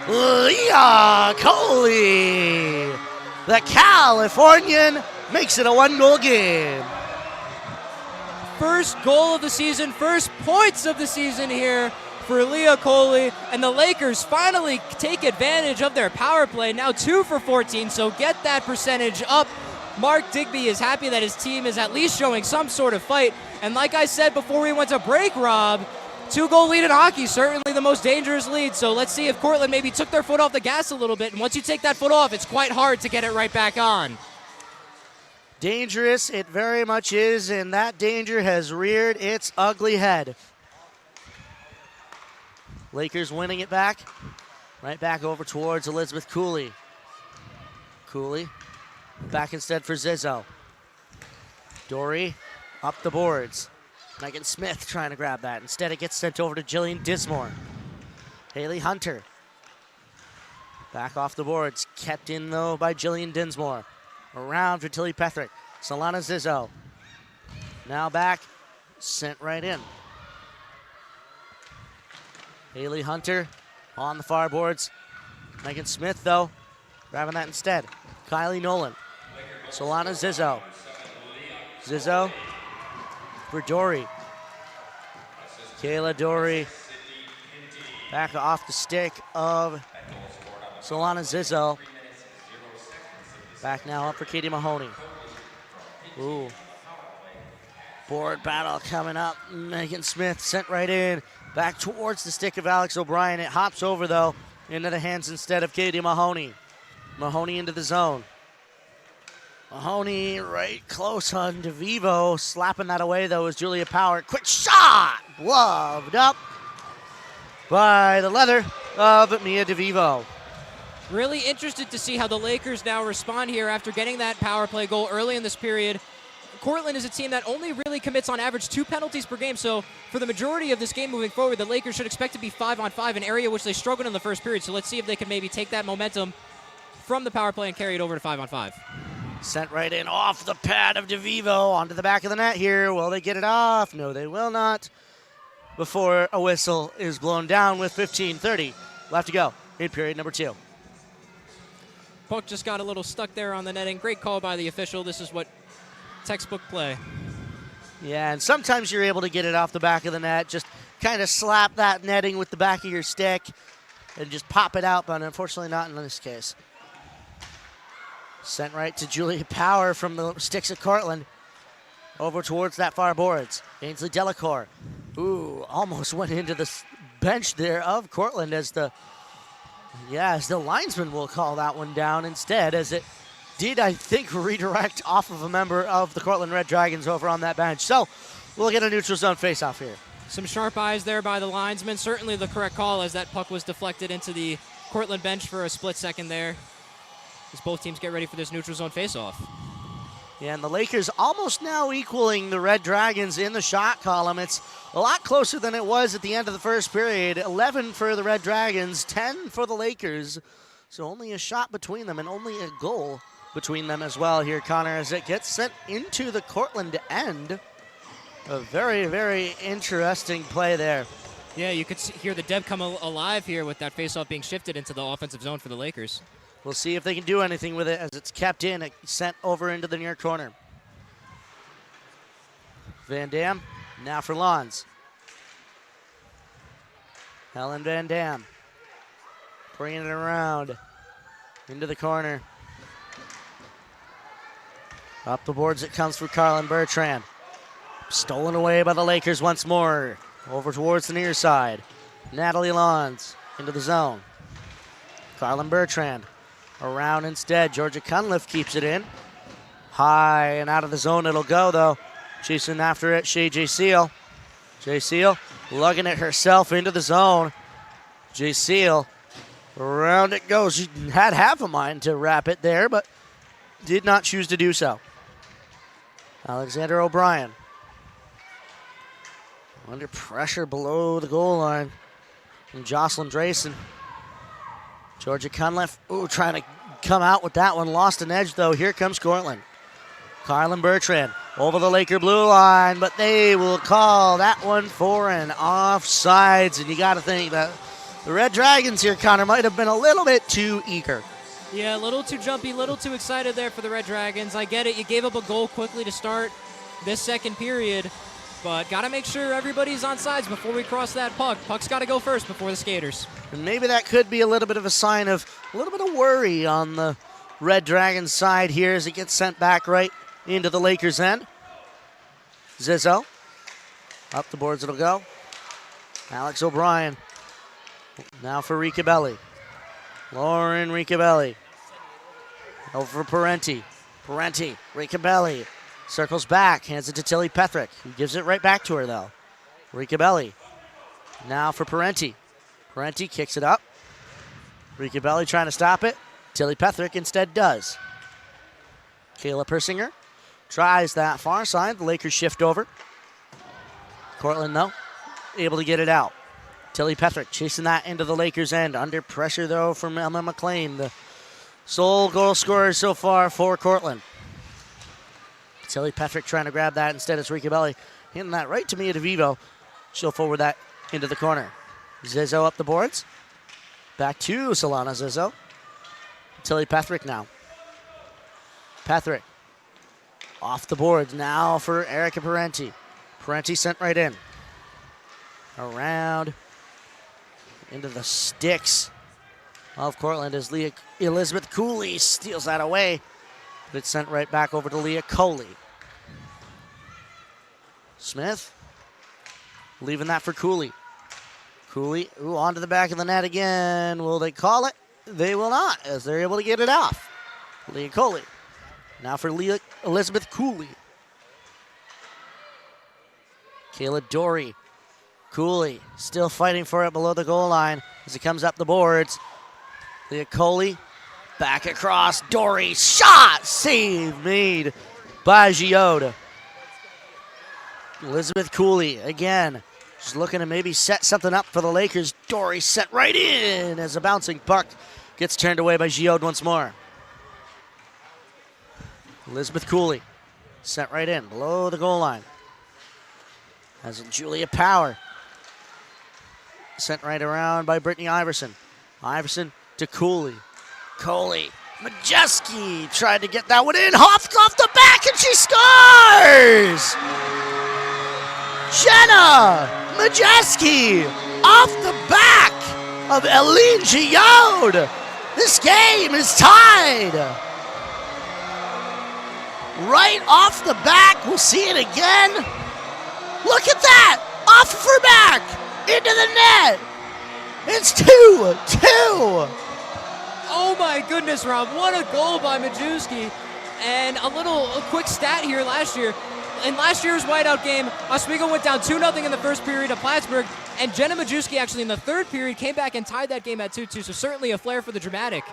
Leah Coley, the Californian, makes it a one-goal game. First goal of the season, first points of the season here for Leah Coley, and the Lakers finally take advantage of their power play. Now 2 for 14, so get that percentage up. Mark Digby is happy that his team is at least showing some sort of fight. And like I said before we went to break, Rob, 2-goal lead in hockey, certainly the most dangerous lead. So let's see if Cortland maybe took their foot off the gas a little bit. And once you take that foot off, it's quite hard to get it right back on. Dangerous, it very much is, and that danger has reared its ugly head. Lakers winning it back. Right back over towards Elizabeth Cooley. Cooley back instead for Zizzo. Dory up the boards. Megan Smith trying to grab that. Instead, it gets sent over to Jillian Dismore. Haley Hunter. Back off the boards. Kept in, though, by Jillian Dinsmore. Around for Tilly Pethrick. Solana Zizzo. Now back. Sent right in. Haley Hunter on the far boards. Megan Smith, though, grabbing that instead. Kylie Nolan. Solana Zizzo. Zizzo for Dory. Kayla Dory back off the stick of Solana Zizzo. Back now up for Katie Mahoney. Ooh. Board battle coming up. Megan Smith sent right in. Back towards the stick of Alex O'Brien. It hops over, though, into the hands instead of Katie Mahoney. Mahoney into the zone. Mahoney right close on DeVivo. Slapping that away, though, is Julia Power. Quick shot! Gloved up by the leather of Mia DeVivo. Really interested to see how the Lakers now respond here after getting that power play goal early in this period. Cortland is a team that only really commits on average 2 penalties per game, so for the majority of this game moving forward, the Lakers should expect to be 5-on-5, an area which they struggled in the first period. So let's see if they can maybe take that momentum from the power play and carry it over to 5-on-5. Sent right in off the pad of DeVivo onto the back of the net here. Will they get it off? No, they will not. Before a whistle is blown down with 15:30 left to go in period number 2. Puck just got a little stuck there on the netting. Great call by the official. This is what textbook play. Yeah, and sometimes you're able to get it off the back of the net, just kind of slap that netting with the back of your stick and just pop it out, but unfortunately not in this case. Sent right to Julia Power from the sticks of Cortland. Over towards that far boards. Ainsley Delacour. Ooh, almost went into the bench there of Cortland as the linesman will call that one down instead, as it did, I think, redirect off of a member of the Cortland Red Dragons over on that bench. So we'll get a neutral zone faceoff here. Some sharp eyes there by the linesman. Certainly the correct call as that puck was deflected into the Cortland bench for a split second there. As both teams get ready for this neutral zone faceoff. Yeah, and the Lakers almost now equaling the Red Dragons in the shot column. It's a lot closer than it was at the end of the first period. 11 for the Red Dragons, 10 for the Lakers. So only a shot between them and only a goal between them as well here, Connor, as it gets sent into the Cortland end. A very, very interesting play there. Yeah, you could hear the Deb come alive here with that faceoff being shifted into the offensive zone for the Lakers. We'll see if they can do anything with it as it's kept in, sent over into the near corner. Van Dam, now for Lons. Helen Van Dam, bringing it around into the corner. Up the boards it comes for Carlin Bertrand. Stolen away by the Lakers once more. Over towards the near side. Natalie Lons into the zone. Carlin Bertrand. Around instead. Georgia Cunliffe keeps it in. High and out of the zone it'll go, though. Chasing after it, J. Seal. J. Seal lugging it herself into the zone. J. Seal. Around it goes. She had half a mind to wrap it there, but did not choose to do so. Alexander O'Brien. Under pressure below the goal line. And Jocelyn Drayson. Georgia Cunliffe, trying to come out with that one. Lost an edge, though. Here comes Cortland. Carlin Bertrand over the Laker blue line, but they will call that one for an offsides. And you got to think that the Red Dragons here, Connor, might have been a little bit too eager. Yeah, a little too jumpy, a little too excited there for the Red Dragons. I get it. You gave up a goal quickly to start this second period, but got to make sure everybody's on sides before we cross that puck. Puck's got to go first before the skaters. And maybe that could be a little bit of a sign of a little bit of worry on the Red Dragons side here as it gets sent back right into the Lakers' end. Zizzo. Up the boards it'll go. Alex O'Brien. Now for Ricabelli. Lauren Ricabelli. Over for Parenti. Parenti. Ricabelli. Circles back. Hands it to Tilly Pethrick. Who gives it right back to her, though. Ricabelli. Now for Parenti. Parenti kicks it up. Ricabelli trying to stop it. Tilly Pethrick instead does. Kayla Persinger tries that far side. The Lakers shift over. Cortland, though, able to get it out. Tilly Pethrick chasing that into the Lakers' end. Under pressure, though, from Emma McLean, the sole goal scorer so far for Cortland. Tilly Pethrick trying to grab that. Instead, it's Ricabelli hitting that right to Mia DeVivo. She'll forward that into the corner. Zizzo up the boards. Back to Solana Zizzo. Tilly Pethrick now. Pethrick off the boards now for Erica Parenti. Parenti sent right in. Around into the sticks of Cortland as Elizabeth Cooley steals that away. But it's sent right back over to Leah Coley. Smith leaving that for Cooley. Cooley, onto the back of the net again. Will they call it? They will not, as they're able to get it off. Leah Coley. Now for Elizabeth Cooley. Kayla Dory. Cooley still fighting for it below the goal line as it comes up the boards. Leah Coley back across. Dory shot. Save made by Gioda. Elizabeth Cooley again. Just looking to maybe set something up for the Lakers. Dory set right in as a bouncing puck gets turned away by Giode once more. Elizabeth Cooley sent right in below the goal line. As Julia Power sent right around by Brittany Iverson. Iverson to Cooley. Coley Majeski tried to get that one in, hopped off the back, and she scores! Jenna Majeski off the back of Eileen Giode. This game is tied. Right off the back, we'll see it again. Look at that, off of her back, into the net. It's 2-2. Oh my goodness, Rob, what a goal by Majewski. And a quick stat here last year. In last year's whiteout game, Oswego went down 2-0 in the first period of Plattsburgh, and Jenna Majewski actually in the third period came back and tied that game at 2-2, so certainly a flair for the dramatic.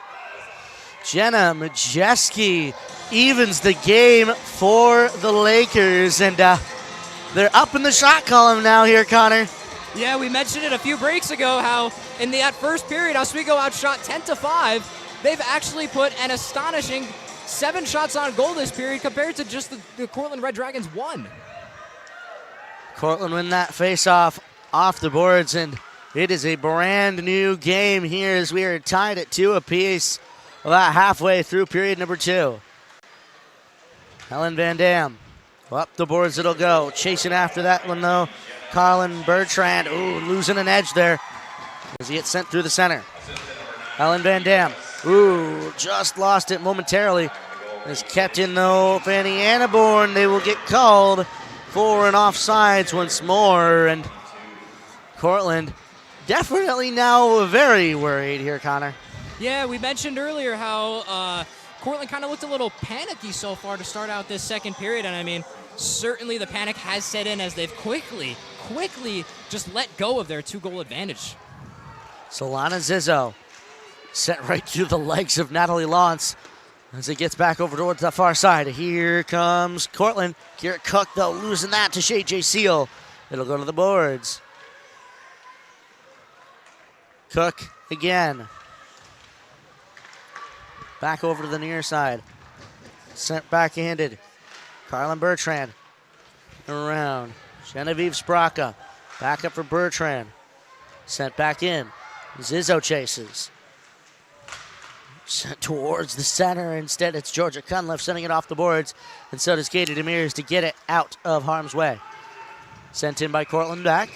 Jenna Majeski evens the game for the Lakers, and they're up in the shot column now here, Connor. Yeah, we mentioned it a few breaks ago how in that first period, Oswego outshot 10-5. They've actually put an astonishing 7 shots on goal this period compared to just the Cortland Red Dragons 1. Cortland win that face-off off the boards, and it is a brand new game here as we are tied at 2 apiece about halfway through period number 2. Helen Van Dam, up the boards it'll go. Chasing after that one though, Colin Bertrand, losing an edge there as he gets sent through the center. Helen Van Dam, just lost it momentarily. Is kept in though, Fanny Annaborn. They will get called for an offsides once more, and Cortland definitely now very worried here, Connor. Yeah, we mentioned earlier how Cortland kind of looked a little panicky so far to start out this second period, and I mean, certainly the panic has set in as they've quickly just let go of their 2-goal advantage. Solana Zizzo sent right through the legs of Natalie Lawrence as it gets back over towards the far side. Here comes Cortland. Garrett Cook, though, losing that to Shay J. Seal. It'll go to the boards. Cook again. Back over to the near side. Sent backhanded. Carlin Bertrand around. Genevieve Spraka. Back up for Bertrand. Sent back in. Zizzo chases. Sent towards the center. Instead, it's Georgia Cunliffe sending it off the boards. And so does Katie Demers to get it out of harm's way. Sent in by Cortland back.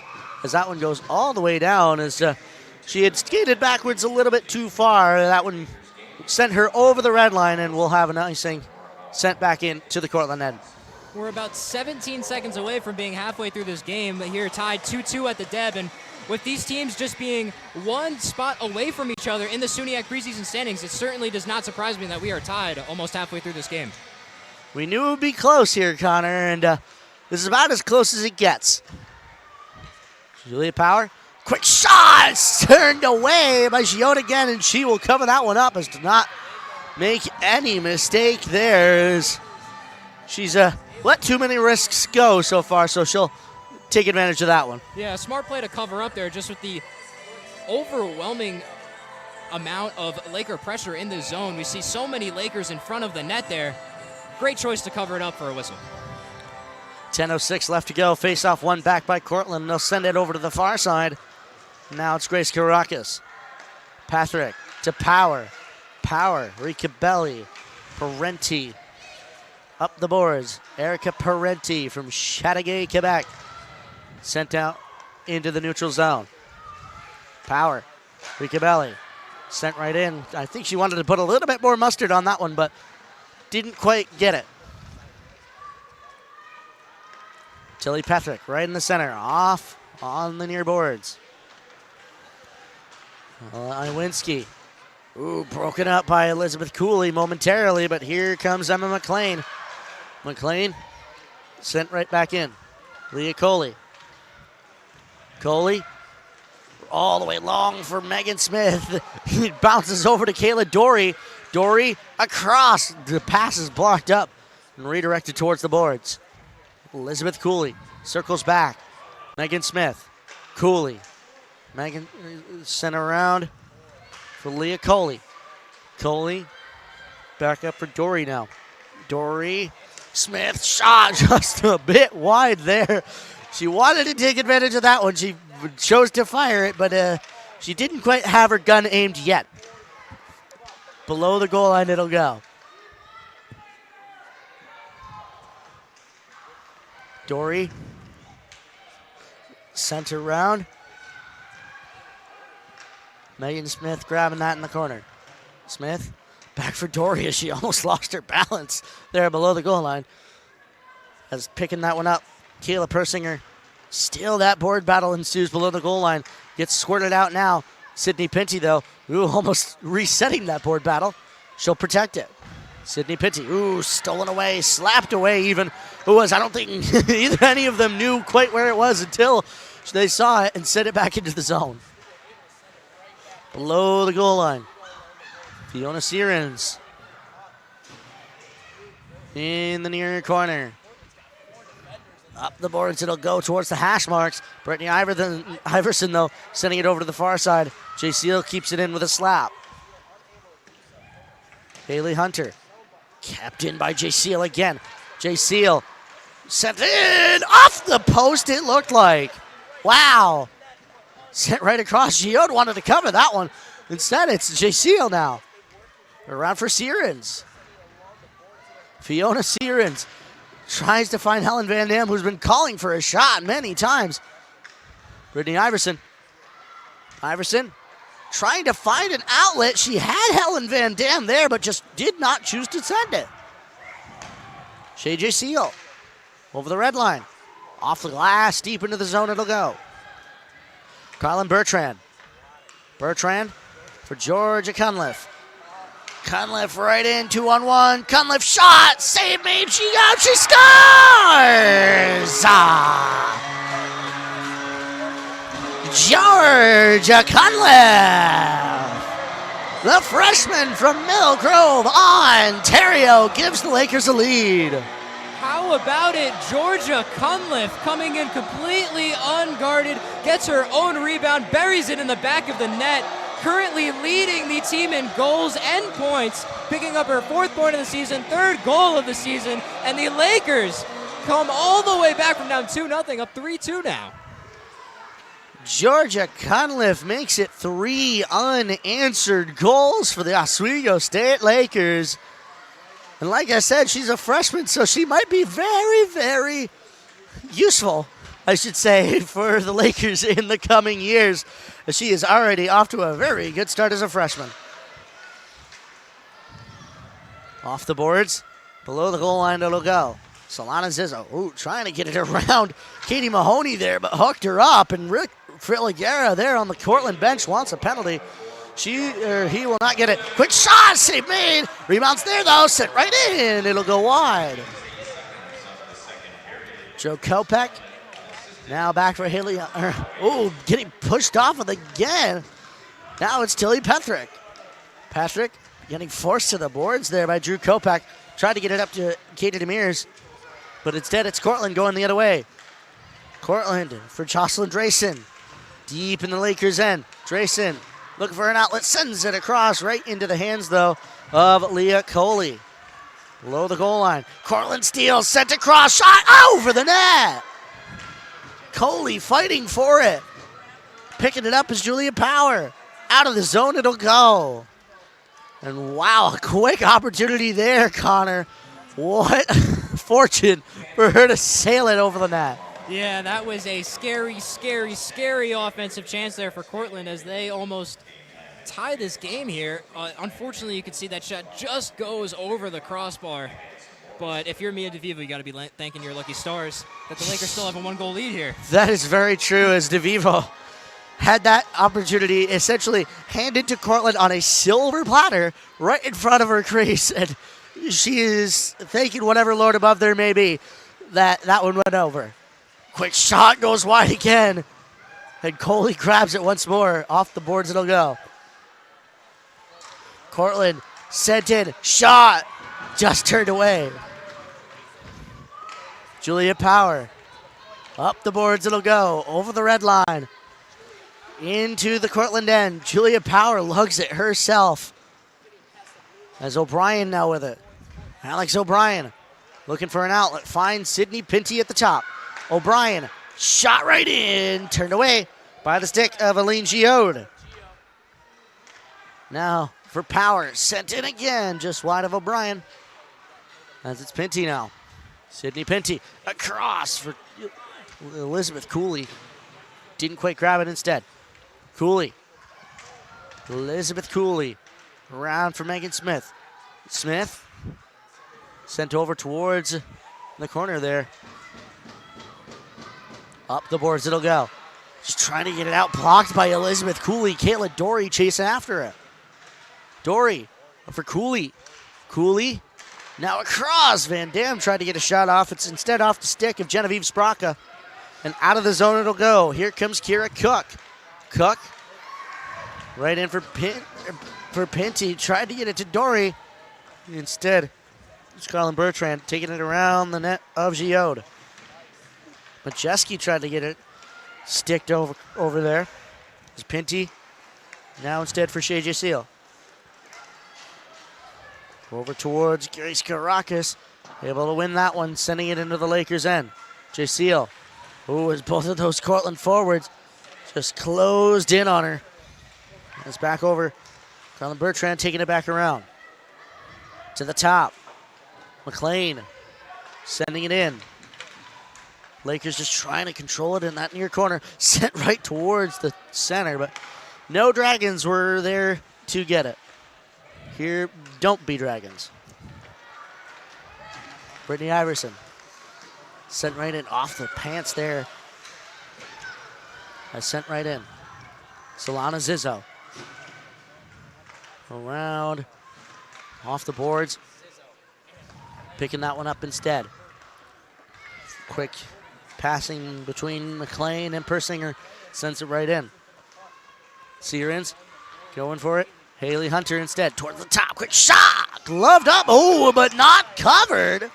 As that one goes all the way down as she had skated backwards a little bit too far. That one sent her over the red line, and we'll have an icing sent back in to the Cortland end. We're about 17 seconds away from being halfway through this game. Here tied 2-2 at the Deb, and with these teams just being one spot away from each other in the SUNY preseason standings, it certainly does not surprise me that we are tied almost halfway through this game. We knew it would be close here, Connor, and this is about as close as it gets. Julia Power, quick shot, turned away by Giode again, and she will cover that one up as to not make any mistake there. She's let too many risks go so far, so she'll take advantage of that one. Yeah, a smart play to cover up there just with the overwhelming amount of Laker pressure in the zone. We see so many Lakers in front of the net there. Great choice to cover it up for a whistle. 10:06 left to go. Face-off one back by Cortland. They'll send it over to the far side. Now it's Grace Caracas. Patrick to Power. Power, Rika Belli, Parenti. Up the boards, Erica Parenti from Chateauguay, Quebec. Sent out into the neutral zone. Power, Rika Belli. Sent right in. I think she wanted to put a little bit more mustard on that one, but didn't quite get it. Tilly Patrick right in the center, off on the near boards. Iwinski. Broken up by Elizabeth Cooley momentarily, but here comes Emma McLean. McLean sent right back in. Leah Coley. Coley all the way long for Megan Smith. He bounces over to Kayla Dory. Dory across. The pass is blocked up and redirected towards the boards. Elizabeth Cooley circles back. Megan Smith. Cooley. Megan sent around for Leah Coley. Coley back up for Dory now. Dory. Smith shot just a bit wide there. She wanted to take advantage of that one. She chose to fire it, but she didn't quite have her gun aimed yet. Below the goal line it'll go. Dory. Center round. Megan Smith grabbing that in the corner. Smith back for Dory as she almost lost her balance there below the goal line. As picking that one up, Kayla Persinger. Still that board battle ensues below the goal line. Gets squirted out now. Sydney Pinty, though, almost resetting that board battle. She'll protect it. Sydney Pinty, stolen away, slapped away even. I don't think either any of them knew quite where it was until they saw it and sent it back into the zone. Below the goal line, Fiona Searins in the near corner. Up the boards, it'll go towards the hash marks. Brittany Iverson, though, sending it over to the far side. Jay Seal keeps it in with a slap. Haley Hunter, kept in by Jay Seal again. Jay Seal sent in off the post, it looked like. Wow. Sent right across. Giode wanted to cover that one. Instead, it's Jay Seal now. Around for Searins. Fiona Searins tries to find Helen Van Dam, who's been calling for a shot many times. Brittany Iverson. Iverson trying to find an outlet. She had Helen Van Dam there, but just did not choose to send it. Shay J. Seal over the red line. Off the glass, deep into the zone it'll go. Carlin Bertrand. Bertrand for Georgia Cunliffe. Cunliffe right in, 2-on-1. Cunliffe shot, save made, she scores! Georgia Cunliffe, the freshman from Mill Grove, Ontario, gives the Lakers a lead. How about it? Georgia Cunliffe coming in completely unguarded, gets her own rebound, buries it in the back of the net, currently leading the team in goals and points, picking up her 4th point of the season, 3rd goal of the season, and the Lakers come all the way back from down 2-0, up 3-2 now. Georgia Cunliffe makes it 3 unanswered goals for the Oswego State Lakers. And like I said, she's a freshman, so she might be very, very useful, I should say, for the Lakers in the coming years. She is already off to a very good start as a freshman. Off the boards, below the goal line it'll go. Solana Zizzo, trying to get it around Katie Mahoney there, but hooked her up, and Rick Friligera there on the Cortland bench wants a penalty. He will not get it. Quick shot, save made. Rebounds there though, sent right in. It'll go wide. Joe Kopech now back for Haley. Getting pushed off of again. Now it's Tilly Patrick. Patrick getting forced to the boards there by Drew Kopech. Tried to get it up to Katie Demers, but instead it's Cortland going the other way. Cortland for Jocelyn Drayson. Deep in the Lakers' end. Drayson looking for an outlet, sends it across right into the hands, though, of Leah Coley. Below the goal line. Cortland steals, sent across, shot over the net. Coley fighting for it. Picking it up is Julia Power. Out of the zone it'll go. And wow, a quick opportunity there, Connor. What fortune for her to sail it over the net. Yeah, that was a scary, scary, scary offensive chance there for Cortland as they almost tie this game here. Unfortunately, you can see that shot just goes over the crossbar. But if you're Mia DeVivo, you got to be thanking your lucky stars that the Lakers still have a 1-goal lead here. That is very true, as DeVivo had that opportunity essentially handed to Cortland on a silver platter right in front of her crease. And she is thanking whatever Lord above there may be that one went over. Quick shot goes wide again. And Coley grabs it once more. Off the boards it'll go. Cortland sent in. Shot. Just turned away. Julia Power. Up the boards it'll go. Over the red line. Into the Cortland end. Julia Power lugs it herself. As O'Brien now with it. Alex O'Brien looking for an outlet. Finds Sydney Pinty at the top. O'Brien shot right in. Turned away by the stick of Aline Giode. Now for Power. Sent in again, just wide of O'Brien. As it's Pinty now. Sydney Pinty across for Elizabeth Cooley. Didn't quite grab it instead. Cooley. Elizabeth Cooley. Around for Megan Smith. Smith. Sent over towards the corner there. Up the boards it'll go. Just trying to get it out. Blocked by Elizabeth Cooley. Kayla Dory chasing after it. Dory for Cooley. Cooley. Now across. Van Dam tried to get a shot off. It's instead off the stick of Genevieve Spraka. And out of the zone it'll go. Here comes Kira Cook. Cook. Right in for Pinty. Tried to get it to Dory. Instead, Scarlett Bertrand taking it around the net of Giode. Majeski tried to get it sticked over there. It's Pinty. Now instead for Shea J. Seal. Over towards Grace Caracas. Able to win that one, sending it into the Lakers' end. J. Seal. Ooh, as both of those Cortland forwards just closed in on her. It's back over. Scarlett Bertrand taking it back around. To the top. McLean sending it in. Lakers just trying to control it in that near corner. Sent right towards the center, but no Dragons were there to get it. Here, don't be Dragons. Brittany Iverson. Sent right in off the pants there. Sent right in. Solana Zizzo. Around. Off the boards. Picking that one up instead. Quick passing between McLean and Persinger. Sends it right in. Searins going for it. Haley Hunter instead. Towards the top. Quick shot. Gloved up. Oh, but not covered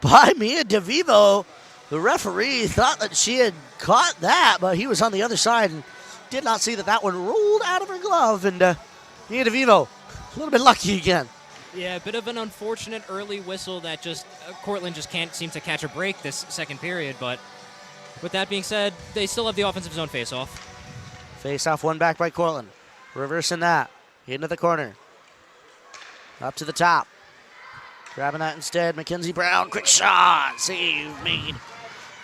by Mia DeVivo. The referee thought that she had caught that, but he was on the other side and did not see that that one rolled out of her glove. And Mia DeVivo, a little bit lucky again. Yeah, a bit of an unfortunate early whistle that just Cortland just can't seem to catch a break this second period. But with that being said, they still have the offensive zone face-off. Face-off won back by Cortland. Reversing that. Into the corner. Up to the top. Grabbing that instead. Mackenzie Brown. Quick shot. Save made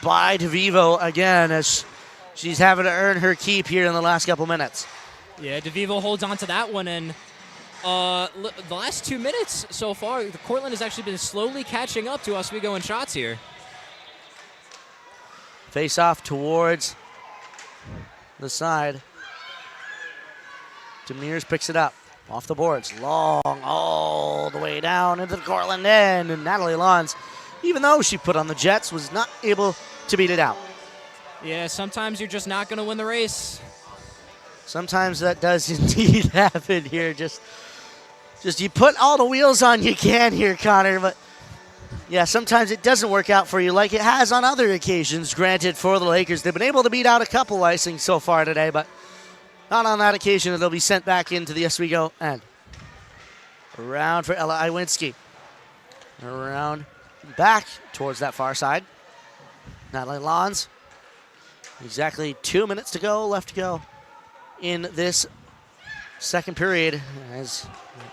by DeVivo again as she's having to earn her keep here in the last couple minutes. Yeah, DeVivo holds on to that one, and the last 2 minutes so far, Cortland has actually been slowly catching up to Oswego in shots here. Face off towards the side. Demirs picks it up. Off the boards. Long all the way down into the Cortland end. And Natalie Lons, even though she put on the Jets, was not able to beat it out. Yeah, sometimes you're just not going to win the race. Sometimes that does indeed happen here. Just you put all the wheels on you can here, Connor. But yeah, sometimes it doesn't work out for you like it has on other occasions. Granted, for the Lakers, they've been able to beat out a couple icings so far today, but not on that occasion. They'll be sent back into the Oswego end. Around for Ella Iwinski. Around back towards that far side. Natalie Lons. Exactly 2 minutes to go, left to go in this second period. As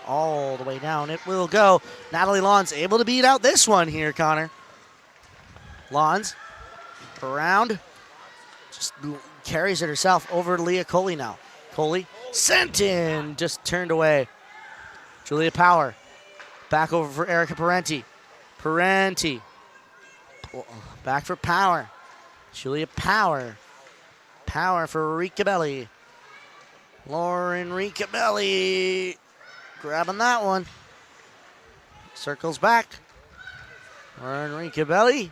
all the way down it will go. Natalie Lons able to beat out this one here, Connor. Lons around. Just carries it herself over to Leah Coley now. Coley sent in, just turned away. Julia Power back over for Erica Parenti. Parenti back for Power. Julia Power. Power for Ricabelli. Lauren Ricabelli grabbing that one. Circles back. Lauren Ricabelli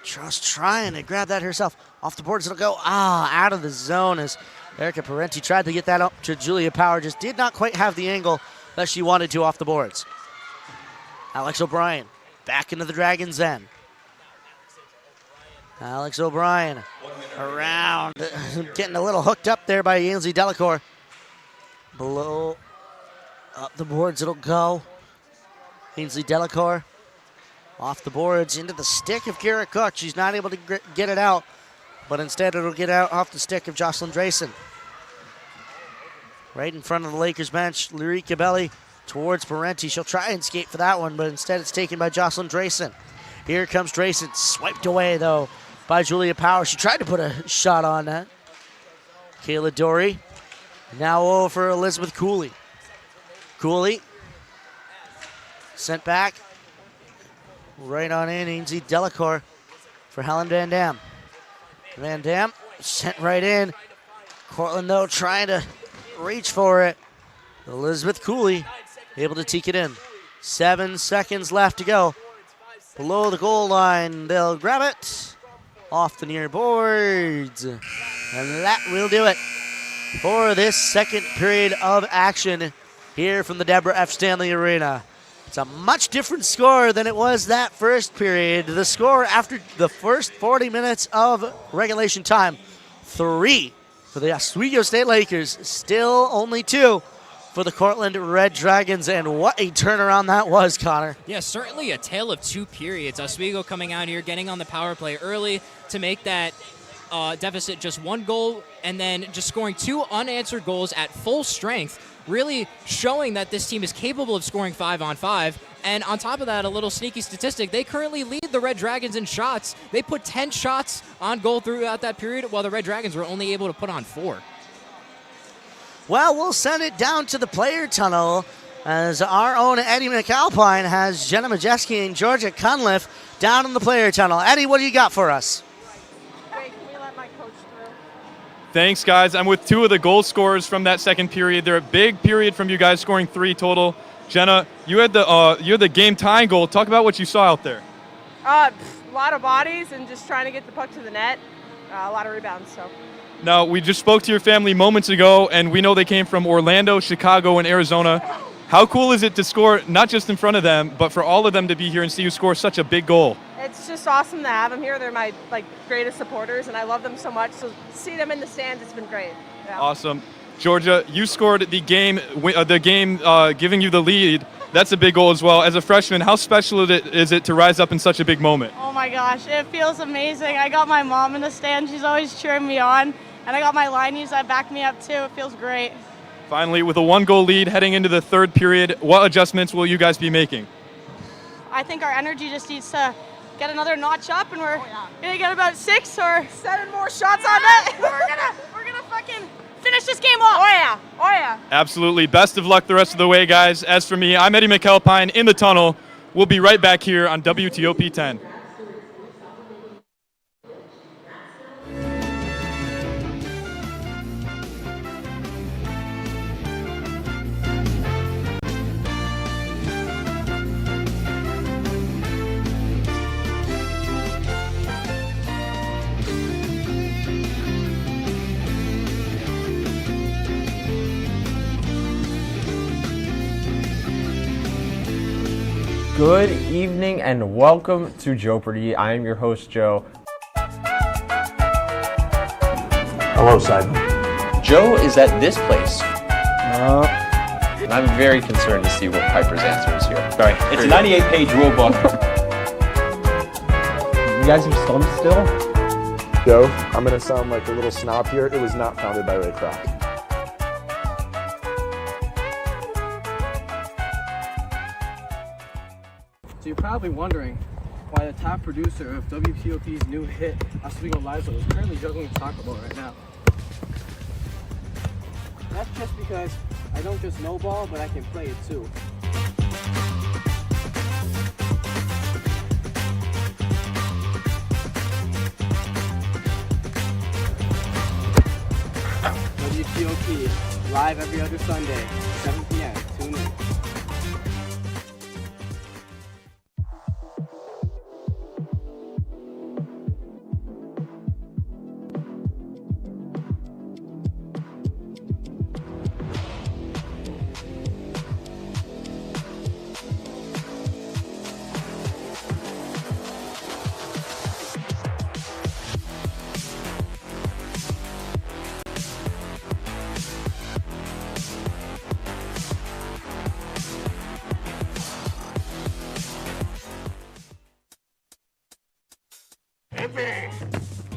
just trying to grab that herself. Off the boards, it'll go out of the zone as Erica Parenti tried to get that up to Julia Power. Just did not quite have the angle that she wanted to off the boards. Alex O'Brien back into the Dragons' end. Alex O'Brien around, getting a little hooked up there by Ainsley Delacour. Below, up the boards it'll go. Ainsley Delacour off the boards into the stick of Kara Cook. She's not able to get it out, but instead it'll get out off the stick of Jocelyn Drayson. right in front of the Lakers bench. Lyrica Belli towards Parenti. She'll try and skate for that one, but instead it's taken by Jocelyn Drayson. Here comes Drayson, swiped away though by Julia Power. She tried to put a shot on that. Kayla Dory now over for Elizabeth Cooley. Cooley sent back. Right on in, Ainsley Delacour for Helen Van Dam. Van Dam sent right in. Cortland, though, trying to reach for it. Elizabeth Cooley able to teke it in. 7 seconds left to go. Below the goal line, they'll grab it off the near boards. And that will do it for this second period of action here from the Deborah F. Stanley Arena. It's a much different score than it was that first period. The score after the first 40 minutes of regulation time, 3 for the Oswego State Lakers, still only 2 for the Cortland Red Dragons, and what a turnaround that was, Connor. Yeah, certainly a tale of 2 periods. Oswego coming out here, getting on the power play early to make that deficit just 1 goal, and then just scoring 2 unanswered goals at full strength, really showing that this team is capable of scoring 5-on-5. And on top of that, a little sneaky statistic, they currently lead the Red Dragons in shots. They put 10 shots on goal throughout that period, while the Red Dragons were only able to put on 4. Well, we'll send it down to the player tunnel as our own Eddie McAlpine has Jenna Majeski and Georgia Cunliffe down in the player tunnel. Eddie, what do you got for us? Thanks, guys. I'm with 2 of the goal scorers from that second period. They're a big period from you guys, scoring 3 total. Jenna, you had the game-tying goal. Talk about what you saw out there. A lot of bodies and just trying to get the puck to the net. A lot of rebounds. So. Now, we just spoke to your family moments ago, and we know they came from Orlando, Chicago, and Arizona. How cool is it to score not just in front of them, but for all of them to be here and see you score such a big goal? It's just awesome to have them here. They're my greatest supporters, and I love them so much. So see them in the stands, it's been great. Yeah. Awesome. Georgia, you scored the game giving you the lead. That's a big goal as well. As a freshman, how special is it to rise up in such a big moment? Oh my gosh, it feels amazing. I got my mom in the stand. She's always cheering me on. And I got my lineies that back me up too. It feels great. Finally, with a 1-goal lead heading into the third period, what adjustments will you guys be making? I think our energy just needs to get another notch up, and we're gonna get about 6 or 7 more shots on net. We're gonna fucking finish this game off. Oh yeah, oh yeah. Absolutely. Best of luck the rest of the way, guys. As for me, I'm Eddie McAlpine in the tunnel. We'll be right back here on WTOP 10. Good evening and welcome to Jeopardy! I am your host, Joe. Hello, Simon. Joe is at this place. And I'm very concerned to see what Piper's answer is here. Sorry, it's a 98-page rule book. You guys are stumped still? Joe, I'm going to sound like a little snob here. It was not founded by Ray Kroc. So you're probably wondering why the top producer of WTOP's new hit, Oswego Lizo, is currently juggling Taco Bell right now. That's just because I don't just know ball, but I can play it too. WTOP, live every other Sunday, 7 p.m. Tune in.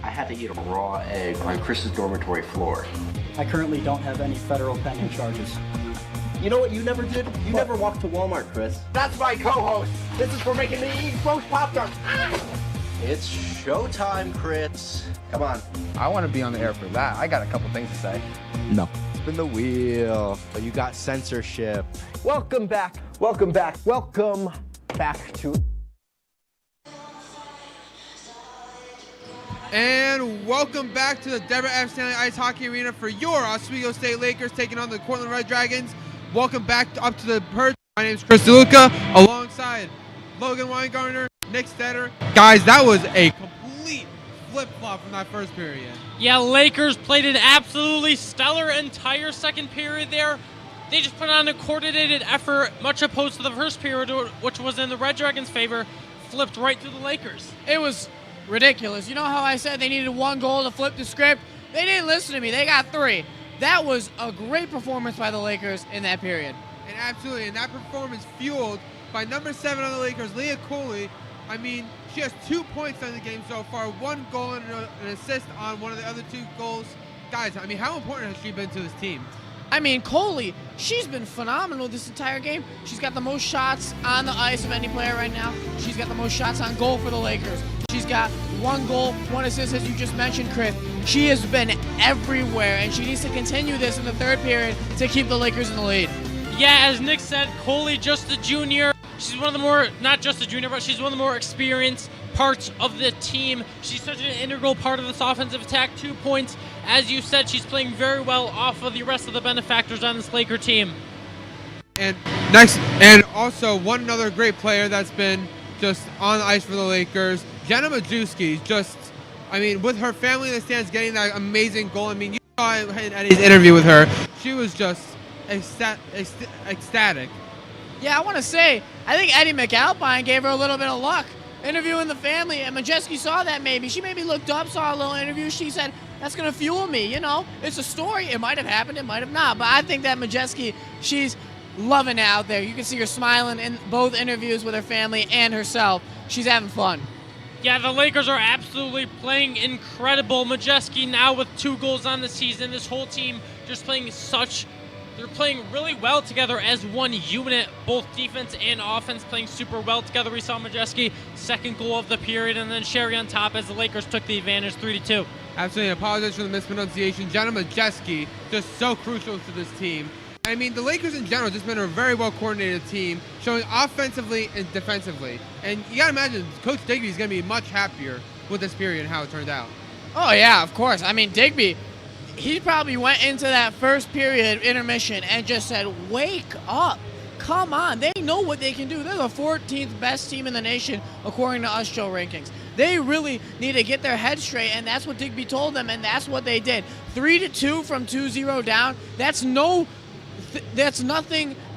I had to eat a raw egg on Chris's dormitory floor. I currently don't have any federal pending charges. You know what you never did? You never walked to Walmart, Chris. That's my co-host. This is for making me eat roast Pop-Tarts. It's showtime, Crits. Come on. I want to be on the air for that. I got a couple things to say. No. Spin the wheel. Oh, you got censorship. Welcome back. Welcome back. Welcome back to... And welcome back to the Deborah F. Stanley Ice Hockey Arena for your Oswego State Lakers taking on the Cortland Red Dragons. Welcome back up to the Perch. My name is Chris DeLuca, alongside Logan Weingartner, Nick Stetter. Guys, that was a complete flip-flop from that first period. Yeah, Lakers played an absolutely stellar entire second period there. They just put on a coordinated effort, much opposed to the first period, which was in the Red Dragons' favor, flipped right to the Lakers. It was ridiculous. You know how I said they needed 1 goal to flip the script? They didn't listen to me. They got 3. That was a great performance by the Lakers in that period. And absolutely, and that performance fueled by number 7 on the Lakers, Leah Cooley. I mean, she has 2 points on the game so far, 1 goal and an assist on one of the other 2 goals. Guys, I mean, how important has she been to this team? I mean, Coley, she's been phenomenal this entire game. She's got the most shots on the ice of any player right now. She's got the most shots on goal for the Lakers. She's got 1 goal, 1 assist, as you just mentioned, Chris. She has been everywhere, and she needs to continue this in the third period to keep the Lakers in the lead. Yeah, as Nick said, Coley, just a junior. She's one of the more, not just a junior, but she's one of the more experienced parts of the team. She's such an integral part of this offensive attack. 2 points. As you said, she's playing very well off of the rest of the benefactors on this Laker team. And next, and also one other great player that's been just on the ice for the Lakers, Jenna Majewski. Just, I mean, with her family in the stands getting that amazing goal. I mean, you saw in Eddie's interview with her. She was just ecstatic. Yeah, I want to say, I think Eddie McAlpine gave her a little bit of luck interviewing the family, and Majewski saw that maybe. She maybe looked up, saw a little interview. She said, that's going to fuel me, you know. It's a story. It might have happened. It might have not. But I think that Majewski, she's loving it out there. You can see her smiling in both interviews with her family and herself. She's having fun. Yeah, the Lakers are absolutely playing incredible. Majewski now with 2 goals on the season. This whole team just playing they're playing really well together as one unit, both defense and offense playing super well together. We saw Majewski, 2nd goal of the period, and then Sherry on top as the Lakers took the advantage 3-2. Absolutely, apologize for the mispronunciation. Jenna Majewski, just so crucial to this team. I mean, the Lakers in general just been a very well-coordinated team, showing offensively and defensively. And you got to imagine, Coach Digby is going to be much happier with this period and how it turned out. Oh, yeah, of course. I mean, Digby, he probably went into that first period intermission and just said, wake up. Come on. They know what they can do. They're the 14th best team in the nation, according to US Show rankings. They really need to get their head straight, and that's what Digby told them, and that's what they did. 3-2 from 2-0 down. That's nothing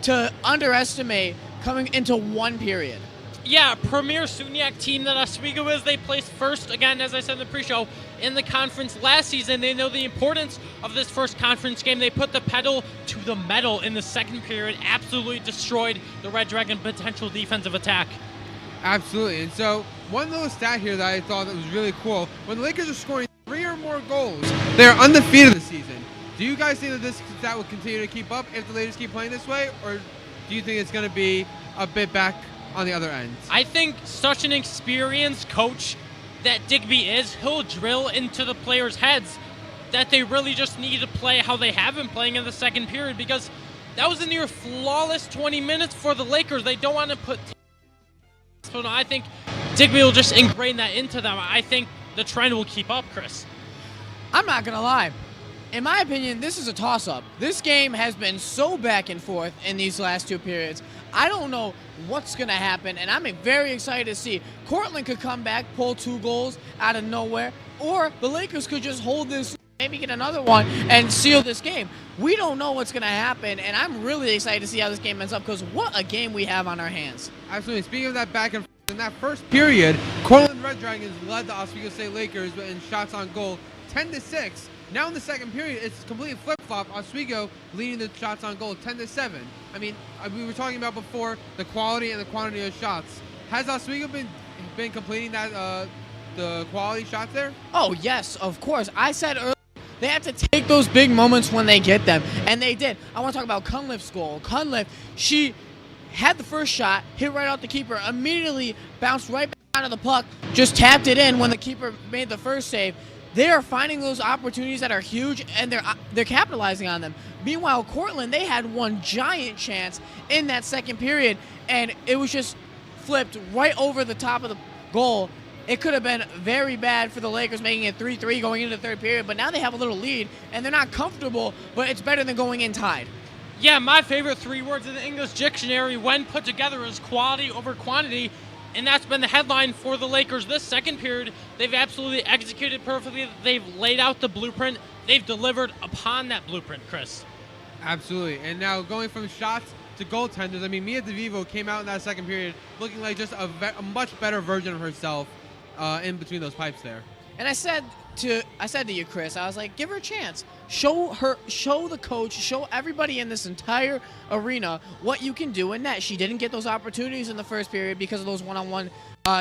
to underestimate coming into 1 period. Yeah, premier SUNY team that Oswego is. They placed first, again, as I said in the pre-show, in the conference last season. They know the importance of this first conference game. They put the pedal to the metal in the second period, absolutely destroyed the Red Dragon potential defensive attack. Absolutely, and so one little stat here that I thought that was really cool, when the Lakers are scoring 3 or more goals, they're undefeated this season. Do you guys think that this stat will continue to keep up if the Lakers keep playing this way, or do you think it's going to be a bit back on the other end? I think such an experienced coach that Digby is, he'll drill into the players' heads that they really just need to play how they have been playing in the second period, because that was a near flawless 20 minutes for the Lakers. They don't want to put... So I think Digby will just ingrain that into them. I think the trend will keep up, Chris. I'm not going to lie. In my opinion, this is a toss-up. This game has been so back and forth in these last 2 periods. I don't know what's going to happen, and I'm very excited to see. Cortland could come back, pull 2 goals out of nowhere, or the Lakers could just hold this, maybe get another one, and seal this game. We don't know what's going to happen, and I'm really excited to see how this game ends up, because what a game we have on our hands. Absolutely. Speaking of that back and forth, in that first period, Cortland Red Dragons led the Oswego State Lakers in shots on goal 10-6. Now in the second period, it's completely flip-flop. Oswego leading the shots on goal 10-7. I mean, we were talking about before the quality and the quantity of shots. Has Oswego been completing that the quality shots there? Oh, yes, of course. I said earlier, They have to take those big moments when they get them, and they did. I want to talk about Cunliffe's goal. Cunliffe, she had the first shot, hit right out the keeper, immediately bounced right back onto the puck, just tapped it in when the keeper made the first save. They are finding those opportunities that are huge, and they're capitalizing on them. Meanwhile, Cortland, they had one giant chance in that second period, and it was just flipped right over the top of the goal. It could have been very bad for the Lakers, making it 3-3 going into the third period, but now they have a little lead, and they're not comfortable, but it's better than going in tied. Yeah, my favorite 3 words in the English dictionary when put together is quality over quantity, and that's been the headline for the Lakers this second period. They've absolutely executed perfectly. They've laid out the blueprint. They've delivered upon that blueprint, Chris. Absolutely. And now going from shots to goaltenders, I mean, Mia DeVivo came out in that second period looking like just a much better version of herself in between those pipes there. And I said to you, Chris, I was like, give her a chance. Show the coach, show everybody in this entire arena what you can do in net. She didn't get those opportunities in the first period because of those one-on-one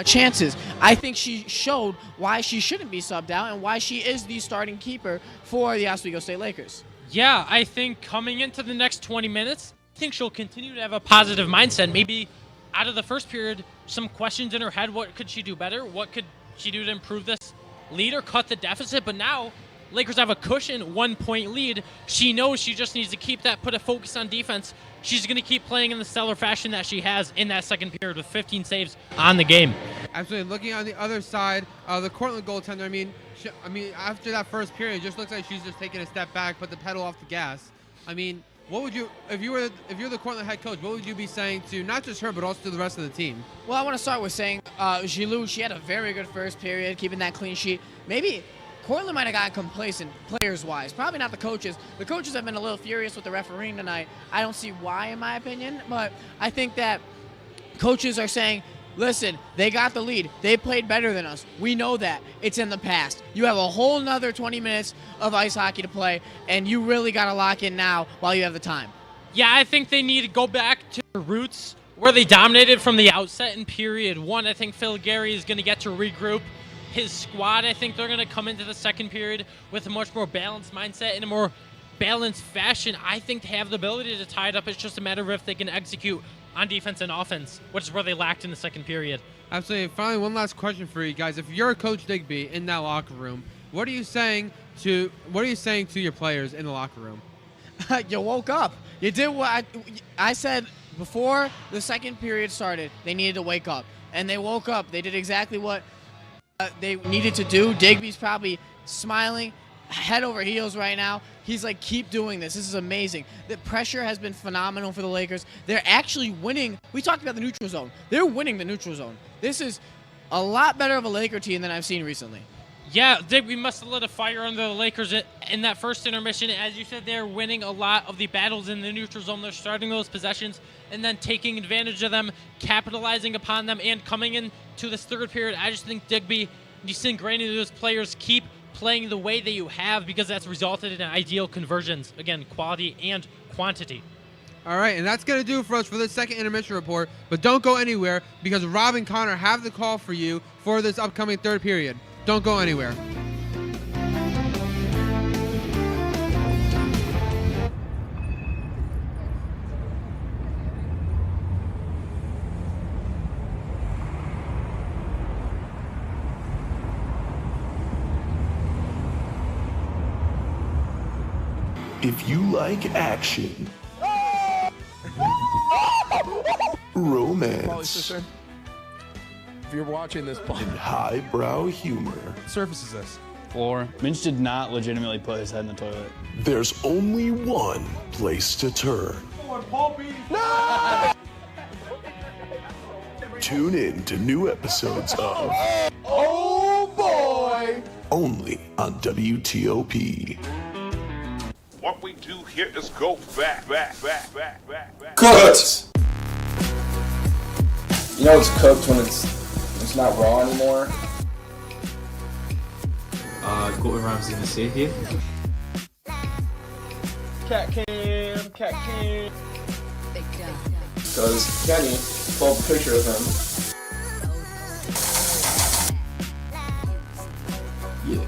chances. I think she showed why she shouldn't be subbed out and why she is the starting keeper for the Oswego State Lakers. Yeah, I think coming into the next 20 minutes, I think she'll continue to have a positive mindset. Maybe out of the first period, some questions in her head. What could she do better? What could she do to improve this lead or cut the deficit? But now, Lakers have a cushion 1-point lead. She knows she just needs to keep that, put a focus on defense. She's going to keep playing in the stellar fashion that she has in that second period with 15 saves on the game. Absolutely. Looking on the other side, the Cortland goaltender, I mean, after that first period, it just looks like she's just taking a step back, put the pedal off the gas. I mean, what would you, if you're the Cortland head coach, what would you be saying to not just her, but also to the rest of the team? Well, I want to start with saying Gilou, she had a very good first period, keeping that clean sheet. Maybe Cortland might have gotten complacent players-wise. Probably not the coaches. The coaches have been a little furious with the refereeing tonight. I don't see why, in my opinion, but I think that coaches are saying, listen, they got the lead. They played better than us. We know that. It's in the past. You have a whole nother 20 minutes of ice hockey to play, and you really got to lock in now while you have the time. Yeah, I think they need to go back to their roots where they dominated from the outset in period 1. I think Phil Gary is going to get to regroup his squad. I think they're going to come into the second period with a much more balanced mindset in a more balanced fashion. I think they have the ability to tie it up. It's just a matter of if they can execute on defense and offense, which is where they lacked in the second period. Absolutely. Finally, one last question for you guys. If you're Coach Digby in that locker room, what are you saying to your players in the locker room? You woke up. You did what I said before the second period started. They needed to wake up, and they woke up. They did exactly what they needed to do. Digby's probably smiling head over heels right now. He's like, keep doing this. This is amazing. The pressure has been phenomenal for the Lakers. They're actually winning. We talked about the neutral zone. They're winning the neutral zone. This is a lot better of a Laker team than I've seen recently. Yeah, Digby must have lit a fire under the Lakers in that first intermission. As you said, they're winning a lot of the battles in the neutral zone. They're starting those possessions and then taking advantage of them, capitalizing upon them, and coming into this third period. I just think Digby, just ingraining those players, keep playing the way that you have, because that's resulted in ideal conversions. Again, quality and quantity. All right, and that's going to do it for us for this second intermission report. But don't go anywhere, because Rob and Connor have the call for you for this upcoming third period. Don't go anywhere. If you like action, romance, if you're watching this, and highbrow humor, what surface is this? Floor. Minch did not legitimately put his head in the toilet. there's only one place to turn. No! Tune in to new episodes of Oh boy! only on WTOP. What we do here is go back. Cooked! You know it's cooked when it's not raw anymore? Gordon Ramsay in the sea here. Cat cam. Because Kenny pulled a picture of him. Yeah.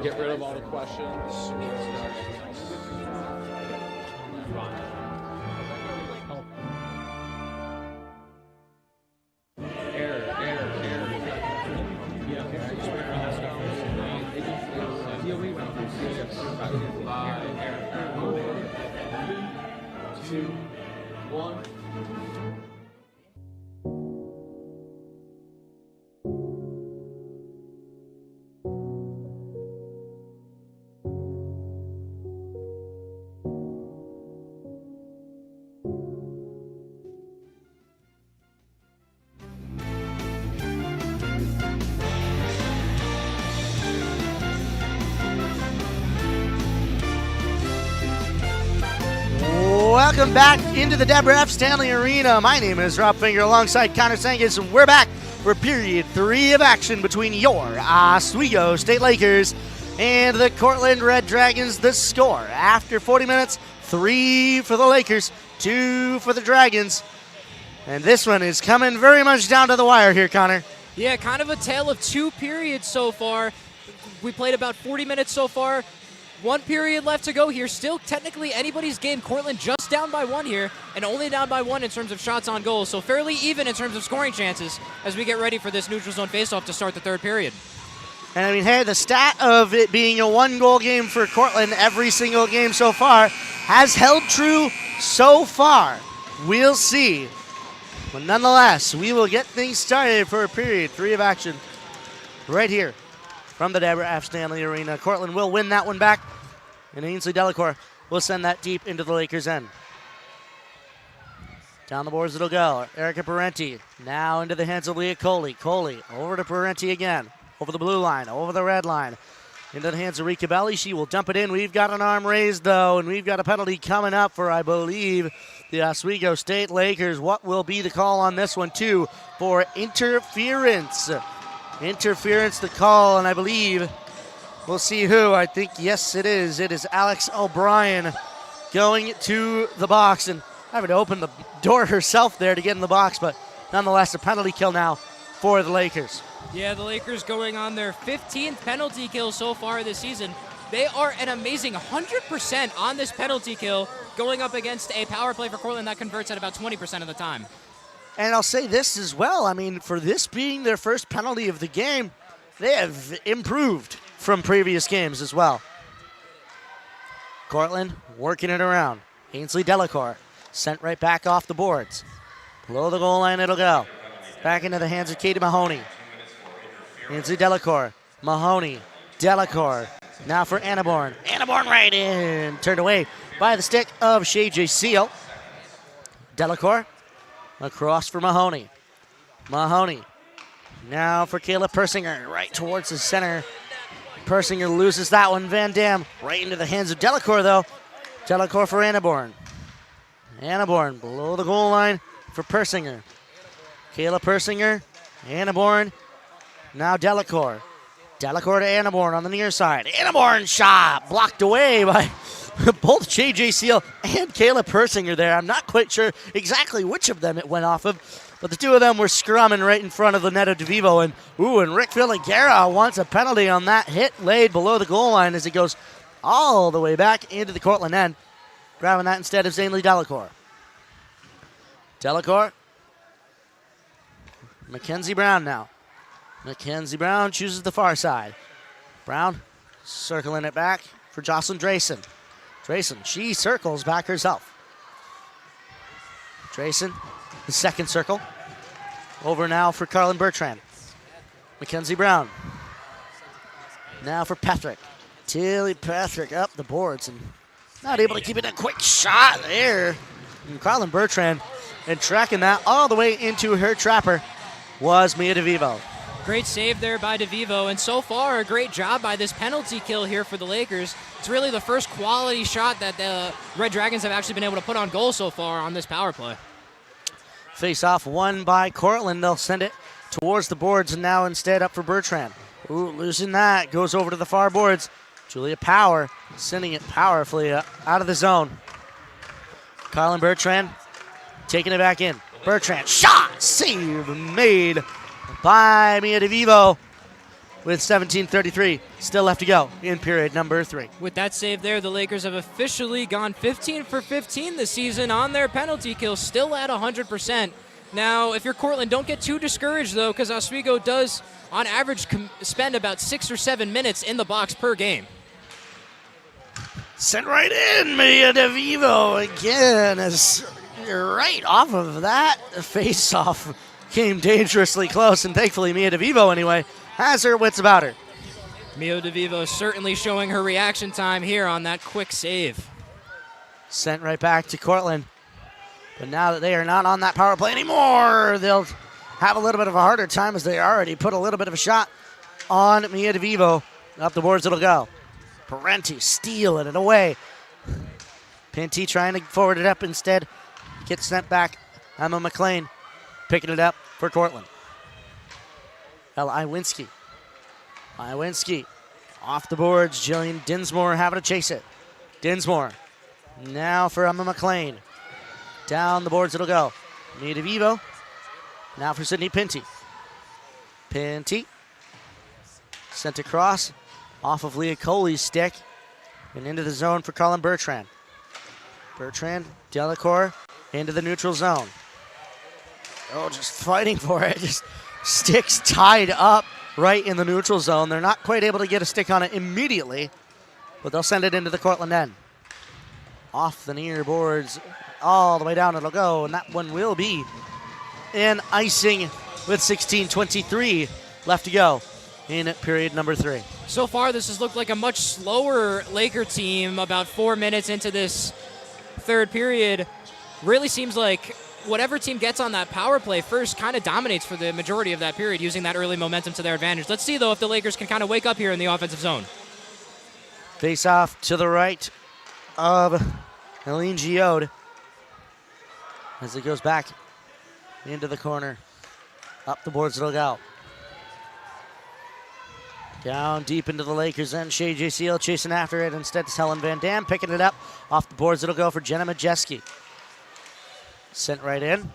get rid of all the questions. Welcome back into the Deborah F. Stanley Arena. My name is Rob Finger alongside Connor Sangus, and we're back for period 3 of action between your Oswego State Lakers and the Cortland Red Dragons. The score after 40 minutes, 3 for the Lakers, 2 for the Dragons. And this one is coming very much down to the wire here, Connor. Yeah, kind of a tale of 2 periods so far. We played about 40 minutes so far. 1 period left to go here. Still technically anybody's game. Cortland just down by 1 here, and only down by 1 in terms of shots on goal. So fairly even in terms of scoring chances as we get ready for this neutral zone faceoff to start the 3rd period. And I mean, hey, the stat of it being a 1-goal game for Cortland every single game so far has held true so far. We'll see. But nonetheless, we will get things started for period 3 of action right here from the Deborah F. Stanley Arena. Cortland will win that one back, and Ainsley Delacour will send that deep into the Lakers' end. Down the boards it'll go. Erica Parenti now into the hands of Leah Coley. Coley over to Parenti again. Over the blue line, over the red line. Into the hands of Rika Belli. She will dump it in. We've got an arm raised, though, and we've got a penalty coming up for, I believe, the Oswego State Lakers. What will be the call on this one, too, for interference? Interference the call, and I believe we'll see who. I think, yes, it is. It is Alex O'Brien going to the box and having to open the door herself there to get in the box, but nonetheless, a penalty kill now for the Lakers. Yeah, the Lakers going on their 15th penalty kill so far this season. They are an amazing 100% on this penalty kill, going up against a power play for Cortland that converts at about 20% of the time. And I'll say this as well. I mean, for this being their first penalty of the game, they have improved from previous games as well. Cortland working it around. Ainsley Delacour sent right back off the boards. Below the goal line it'll go. Back into the hands of Katie Mahoney. Ainsley Delacour. Mahoney. Delacour. Now for Anna Bourne. Anna Bourne right in. Turned away by the stick of Shay J. Seal. Delacour. Across for Mahoney. Mahoney. Now for Kayla Persinger. Right towards the center. Persinger loses that one. Van Dam right into the hands of Delacour, though. Delacour for Anna Bourne. Anna Bourne below the goal line for Persinger. Kayla Persinger. Anna Bourne. Now Delacour. Delacour to Anna Bourne on the near side. Anna Bourne shot blocked away by both J.J. Seal and Kayla Persinger there. I'm not quite sure exactly which of them it went off of, but the two of them were scrumming right in front of the net of DeVivo. And Rick Filiguera wants a penalty on that hit laid below the goal line as it goes all the way back into the Cortland end. Grabbing that instead of Ainsley Delacour. Delacour. Mackenzie Brown now. Mackenzie Brown chooses the far side. Brown circling it back for Jocelyn Drayson. Drayson, she circles back herself. Drayson, the second circle. Over now for Carlin Bertrand. Mackenzie Brown. Now for Patrick. Tilly Patrick up the boards and not able to keep it a quick shot there. And Carlin Bertrand, and tracking that all the way into her trapper was Mia DeVivo. Great save there by DeVivo, and so far a great job by this penalty kill here for the Lakers. It's really the first quality shot that the Red Dragons have actually been able to put on goal so far on this power play. Face off won by Cortland. They'll send it towards the boards, and now instead up for Bertrand. Ooh, losing that. Goes over to the far boards. Julia Power sending it powerfully out of the zone. Carlin Bertrand taking it back in. Bertrand shot, save made by Mia DeVivo. with 17:33 still left to go in period number 3. With that save there, the Lakers have officially gone 15 for 15 this season on their penalty kills, still at 100%. Now, if you're Cortland, don't get too discouraged, though, because Oswego does, on average, spend about 6 or 7 minutes in the box per game. Sent right in, Mia DeVivo again, as right off of that face-off came dangerously close, and thankfully Mia DeVivo, anyway, has her wits about her. Mia DeVivo certainly showing her reaction time here on that quick save. Sent right back to Cortland. But now that they are not on that power play anymore, they'll have a little bit of a harder time as they already put a little bit of a shot on Mia DeVivo. Up the boards it'll go. Parenti stealing it away. Pinty trying to forward it up instead. Gets sent back. Emma McLean picking it up for Cortland. Iwinski. Iwinski off the boards. Jillian Dinsmore having to chase it. Dinsmore now for Emma McLean. Down the boards it'll go. Mia DeVivo. Now for Sydney Pinty. Pinty. Sent across. Off of Leah Coley's stick. And into the zone for Colin Bertrand. Bertrand, Delacour, into the neutral zone. Oh, just fighting for it. Just sticks tied up right in the neutral zone. They're not quite able to get a stick on it immediately, but they'll send it into the Cortland end. Off the near boards, all the way down it'll go, and that one will be an icing with 16:23 left to go in period number 3. So far, this has looked like a much slower Laker team about 4 minutes into this third period. Really seems like whatever team gets on that power play first kind of dominates for the majority of that period, using that early momentum to their advantage. Let's see, though, if the Lakers can kind of wake up here in the offensive zone. Face off to the right of Helene Giode as it goes back into the corner. Up the boards it'll go. Down deep into the Lakers end. Shay J. Seal chasing after it. Instead, it's Helen Van Dam picking it up. Off the boards it'll go for Jenna Majeski. Sent right in.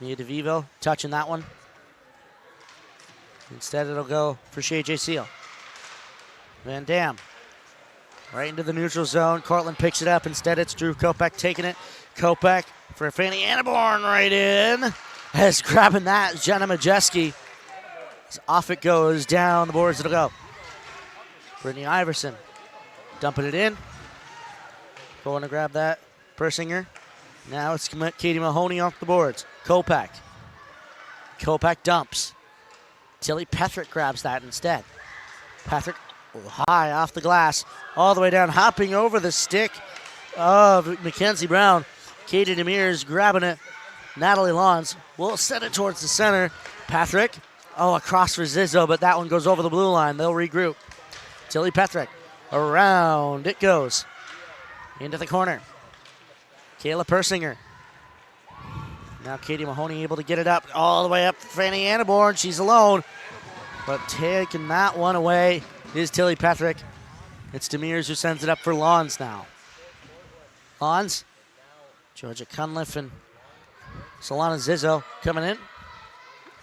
Mia DeVivo touching that one. Instead, it'll go for Shay J. Seal. Van Dam right into the neutral zone. Cortland picks it up. Instead, it's Drew Kopech taking it. Kopech for Fanny Annaborn right in. As grabbing that, Jenna Majeski. Off it goes, down the boards it'll go. Brittany Iverson dumping it in. Going to grab that, Persinger. Now it's Katie Mahoney off the boards. Kopech. Kopech dumps. Tilly Pethrick grabs that instead. Pethrick high off the glass, all the way down, hopping over the stick of Mackenzie Brown. Katie Demers grabbing it. Natalie Lawns will send it towards the center. Pethrick. Oh, across for Zizzo, but that one goes over the blue line. They'll regroup. Tilly Pethrick. Around it goes. Into the corner. Kayla Persinger. Now Katie Mahoney able to get it up all the way up for Fanny Annaborn. She's alone. But taking that one away is Tilly Pethrick. It's Demers who sends it up for Lawns now. Lawns. Georgia Cunliffe and Solana Zizzo coming in.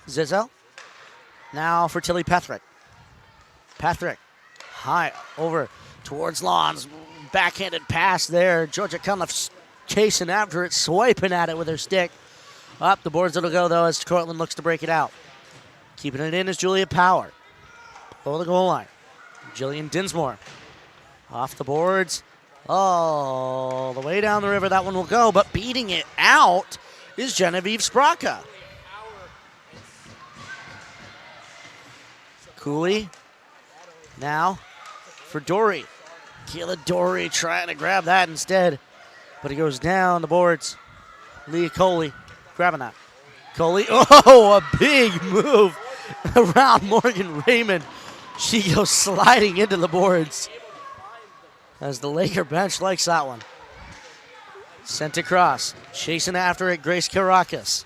Zizzo. Now for Tilly Pethrick. Pethrick high over towards Lawns. Backhanded pass there. Georgia Cunliffe chasing after it, swiping at it with her stick. Up the boards it'll go, though, as Cortland looks to break it out. Keeping it in is Julia Power. Below the goal line. Jillian Dinsmore. Off the boards. All the way down the river that one will go, but beating it out is Genevieve Spraka. Cooley now for Dory. Keila Dory trying to grab that instead, but he goes down the boards. Leah Coley grabbing that. Coley, oh, a big move around Morgan Raymond. She goes sliding into the boards as the Laker bench likes that one. Sent across, chasing after it, Grace Caracas.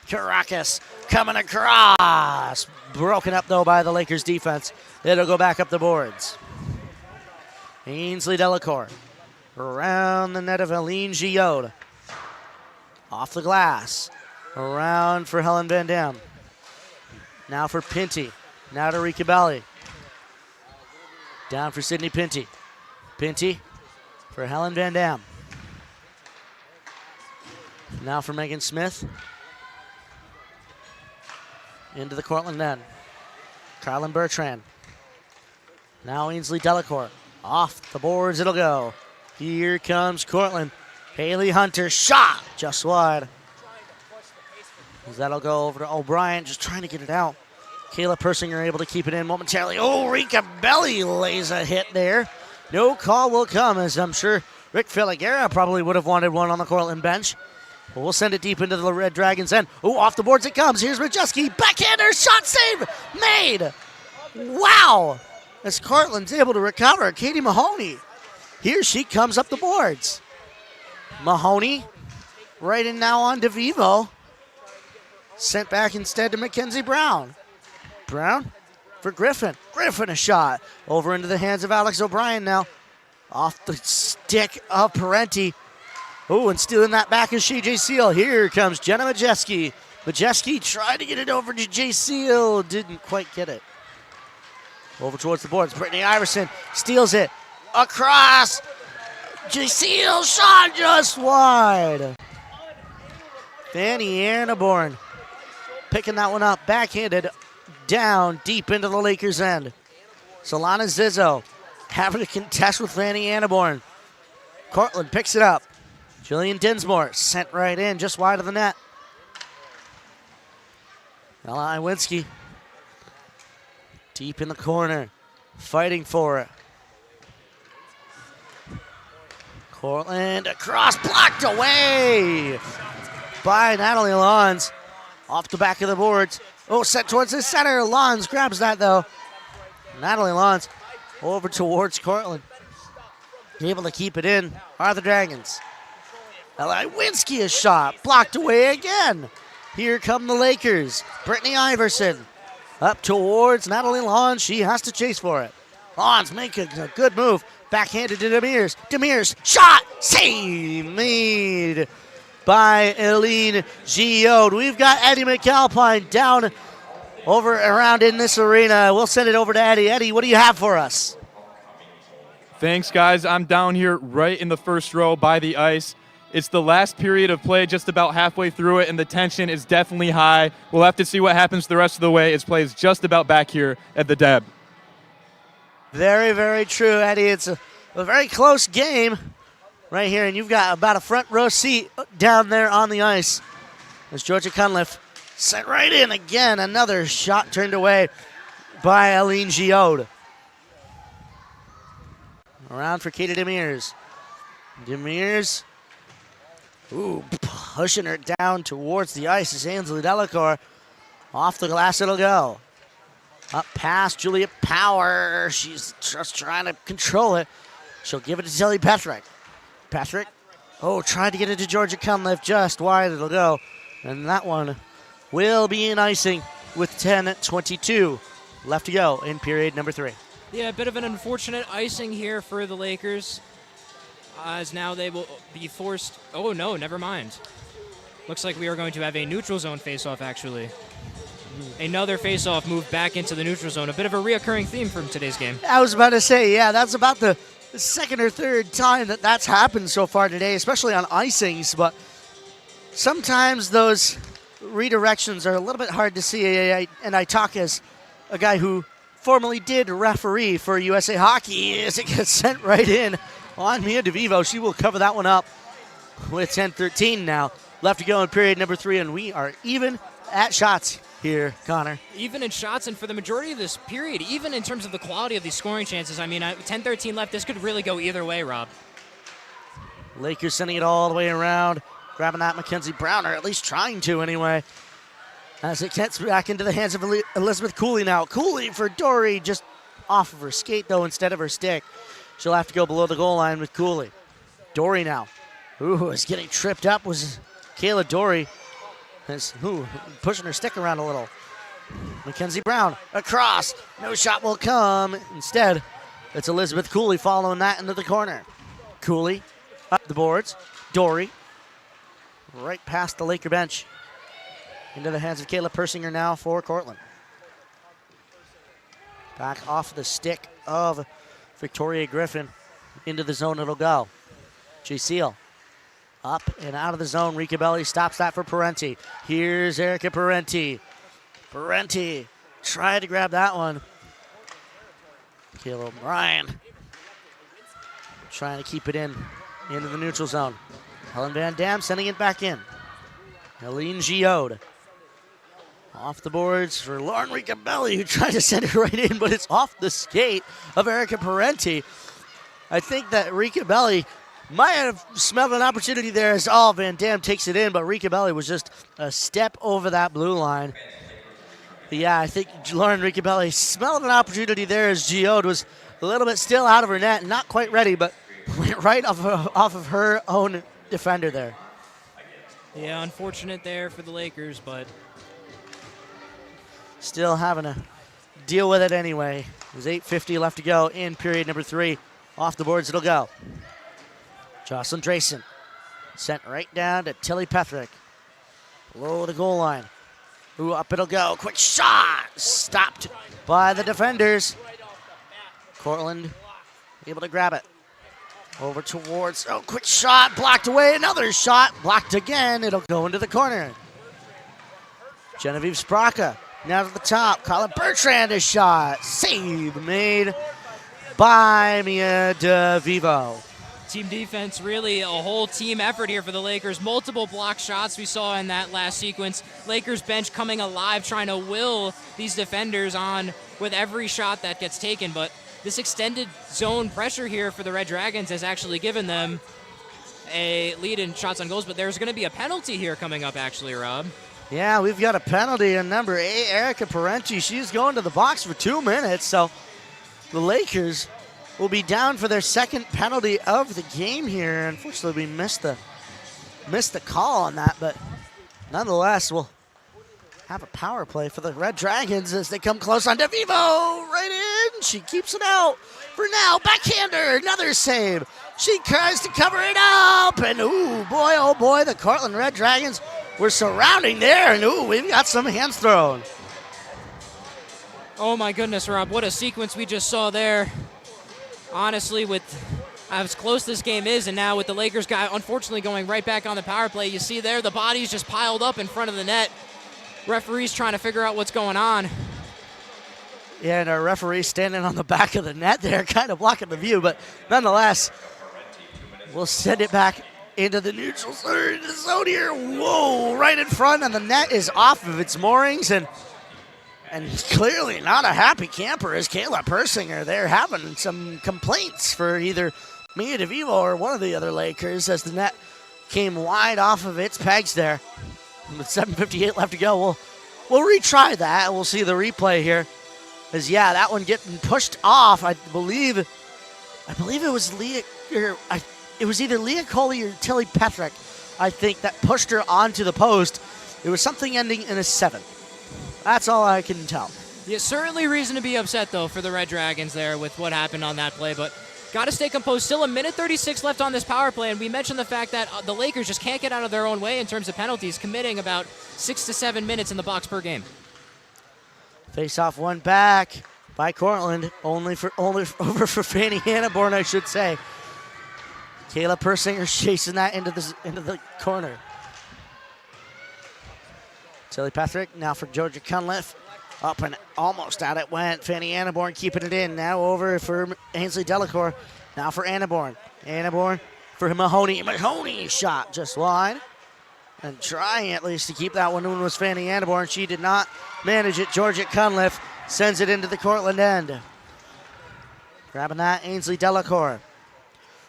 Caracas coming across. Broken up, though, by the Lakers defense. It'll go back up the boards. Ainsley Delacour around the net of Helene Giode. Off the glass. Around for Helen Van Dam. Now for Pinty. Now to Rika Belli. Down for Sydney Pinty. Pinty for Helen Van Dam. Now for Megan Smith. Into the Cortland end. Carlin Bertrand. Now Ainsley Delacour. Off the boards it'll go. Here comes Cortland. Haley Hunter, shot just wide. That'll go over to O'Brien, just trying to get it out. Kayla Persinger able to keep it in momentarily. Oh, Rika Belli lays a hit there. No call will come, as I'm sure Rick Filiguera probably would have wanted one on the Cortland bench. But we'll send it deep into the Red Dragons' end. Oh, off the boards it comes. Here's Majeski. Backhander, shot save, made. Wow. As Cortland's able to recover, Katie Mahoney. Here she comes up the boards. Mahoney right in now on DeVivo. Sent back instead to Mackenzie Brown. Brown for Griffin. Griffin a shot. Over into the hands of Alex O'Brien now. Off the stick of Parenti. Oh, and stealing that back is J. Seal. Here comes Jenna Majeski. Majeski tried to get it over to J. Seal. Didn't quite get it. Over towards the boards. Brittany Iverson steals it. Across. J. Seal shot just wide. Fanny Annaborn picking that one up. Backhanded down deep into the Lakers' end. Solana Zizzo having to contest with Fanny Annaborn. Cortland picks it up. Jillian Dinsmore sent right in, just wide of the net. Ella Iwinski deep in the corner, fighting for it. Cortland across, blocked away by Natalie Lons. Off the back of the boards. Oh, set towards the center. Lons grabs that though. Natalie Lons over towards Cortland. Able to keep it in are the Dragons. Ella Iwinski a shot, blocked away again. Here come the Lakers. Brittany Iverson up towards Natalie Lons. She has to chase for it. Lons making a good move. Backhanded to Demirs. Demirs, shot, save made by Eileen Giode. We've got Eddie McAlpine down over around in this arena. We'll send it over to Eddie. Eddie, what do you have for us? Thanks, guys. I'm down here right in the first row by the ice. It's the last period of play, just about halfway through it, and the tension is definitely high. We'll have to see what happens the rest of the way. It's plays just about back here at the Deb. Very, very true, Eddie. It's a very close game right here, and you've got about a front row seat down there on the ice. As Georgia Cunliffe sent right in again. Another shot turned away by Eileen Giode. Around for Katie Demirs. Demirs, pushing her down towards the ice is Ainsley Delacour. Off the glass it'll go. Up past Julia Power. She's just trying to control it. She'll give it to Tilly Patrick. Patrick, tried to get it to Georgia Cunliffe. Just wide it'll go. And that one will be an icing with 10:22 left to go in period number 3. Yeah, a bit of an unfortunate icing here for the Lakers, as now they will be forced. Oh, no, never mind. Looks like we are going to have a neutral zone face-off, actually. Another face-off move back into the neutral zone. A bit of a reoccurring theme from today's game. I was about to say, yeah, that's about the second or third time that's happened so far today, especially on icings. But sometimes those redirections are a little bit hard to see. And I talk as a guy who formerly did referee for USA Hockey as it gets sent right in on Mia DeVivo. She will cover that one up with 10:13 now left to go in period number 3, and we are even at shots here, Connor. Even in shots, and for the majority of this period, even in terms of the quality of these scoring chances, I mean, 10-13 left, this could really go either way, Rob. Lakers sending it all the way around, grabbing that Mackenzie Brown, or at least trying to anyway. As it gets back into the hands of Elizabeth Cooley now. Cooley for Dory, just off of her skate, though, instead of her stick. She'll have to go below the goal line with Cooley. Dory now. Is getting tripped up was Kayla Dory. Pushing her stick around a little. Mackenzie Brown across. No shot will come. Instead, it's Elizabeth Cooley following that into the corner. Cooley up the boards. Dory right past the Laker bench. Into the hands of Kayla Persinger now for Cortland. Back off the stick of Victoria Griffin. Into the zone it'll go. J-Seal. Up and out of the zone. Rika Belli stops that for Parenti. Here's Erica Parenti. Parenti tried to grab that one. Kayla O'Brien trying to keep it into the neutral zone. Helen Van Dam sending it back in. Helene Giode. Off the boards for Lauren Ricabelli, who tried to send it right in, but it's off the skate of Erica Parenti. I think that Ricabelli might have smelled an opportunity there as Van Dam takes it in, but Ricabelli was just a step over that blue line. But yeah, I think Lauren Ricabelli smelled an opportunity there as Giode was a little bit still out of her net, not quite ready, but went right off of her own defender there. Yeah, unfortunate there for the Lakers, but still having to deal with it anyway. There's 8:50 left to go in period number 3. Off the boards it'll go. Jocelyn Drayson sent right down to Tilly Pethrick. Below the goal line. Ooh, up it'll go. Quick shot! Stopped by the defenders. Cortland able to grab it. Over towards, quick shot, blocked away. Another shot, blocked again. It'll go into the corner. Genevieve Spraka now to the top. Colin Bertrand a shot. Save made by Mia DeVivo. Team defense, really a whole team effort here for the Lakers. Multiple block shots we saw in that last sequence. Lakers bench coming alive, trying to will these defenders on with every shot that gets taken. But this extended zone pressure here for the Red Dragons has actually given them a lead in shots on goals. But there's going to be a penalty here coming up, actually, Rob. Yeah, we've got a penalty on number 8, Erica Parenti. She's going to the box for 2 minutes. So the Lakers will be down for their second penalty of the game here. Unfortunately, we missed the call on that, but nonetheless, we'll have a power play for the Red Dragons as they come close on DeVivo. Right in. She keeps it out for now. Backhander. Another save. She tries to cover it up. And oh boy, the Cortland Red Dragons were surrounding there. And we've got some hands thrown. Oh my goodness, Rob. What a sequence we just saw there. Honestly, with as close this game is, and now with the Lakers guy unfortunately going right back on the power play, you see there the bodies just piled up in front of the net. Referees trying to figure out what's going on. Yeah, and our referee standing on the back of the net there, kind of blocking the view, but nonetheless, we'll send it back into the neutral zone here. Whoa, right in front, and the net is off of its moorings, and clearly not a happy camper is Kayla Persinger. They're having some complaints for either Mia DeVivo or one of the other Lakers as the net came wide off of its pegs there. With 7:58 left to go, we'll retry that. We'll see the replay here. As that one getting pushed off. I believe it was Leah. It was either Leah Coley or Tilly Pethrick, I think, that pushed her onto the post. It was something ending in a 7. That's all I can tell. Yeah, certainly reason to be upset, though, for the Red Dragons there with what happened on that play, but got to stay composed. Still a minute 36 left on this power play, and we mentioned the fact that the Lakers just can't get out of their own way in terms of penalties, committing about 6 to 7 minutes in the box per game. Face-off one back by Cortland, over for Fanny Hannaborn, I should say. Kayla Persinger chasing that into the corner. Tilly Patrick now for Georgia Cunliffe. Up and almost at it went. Fanny Annaborn keeping it in. Now over for Ainsley Delacour. Now for Annaborn. Annaborn for Mahoney. Mahoney shot just wide. And trying at least to keep that one in was Fanny Annaborn. She did not manage it. Georgia Cunliffe sends it into the Cortland end. Grabbing that, Ainsley Delacour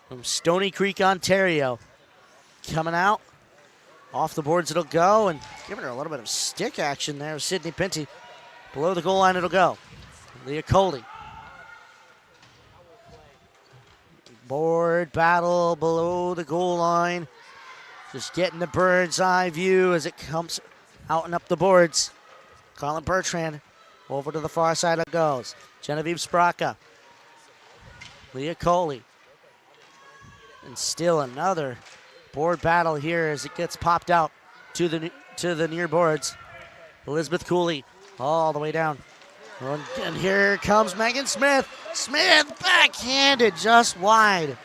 from Stony Creek, Ontario. Coming out. Off the boards it'll go, and giving her a little bit of stick action there. Sydney Pinty. Below the goal line it'll go. Leah Coley. Board battle below the goal line. Just getting the bird's eye view as it comes out and up the boards. Colin Bertrand over to the far side it goes. Genevieve Spraka. Leah Coley. And still another board battle here as it gets popped out to the near boards. Elizabeth Cooley all the way down And here comes Megan Smith. Smith backhanded just wide.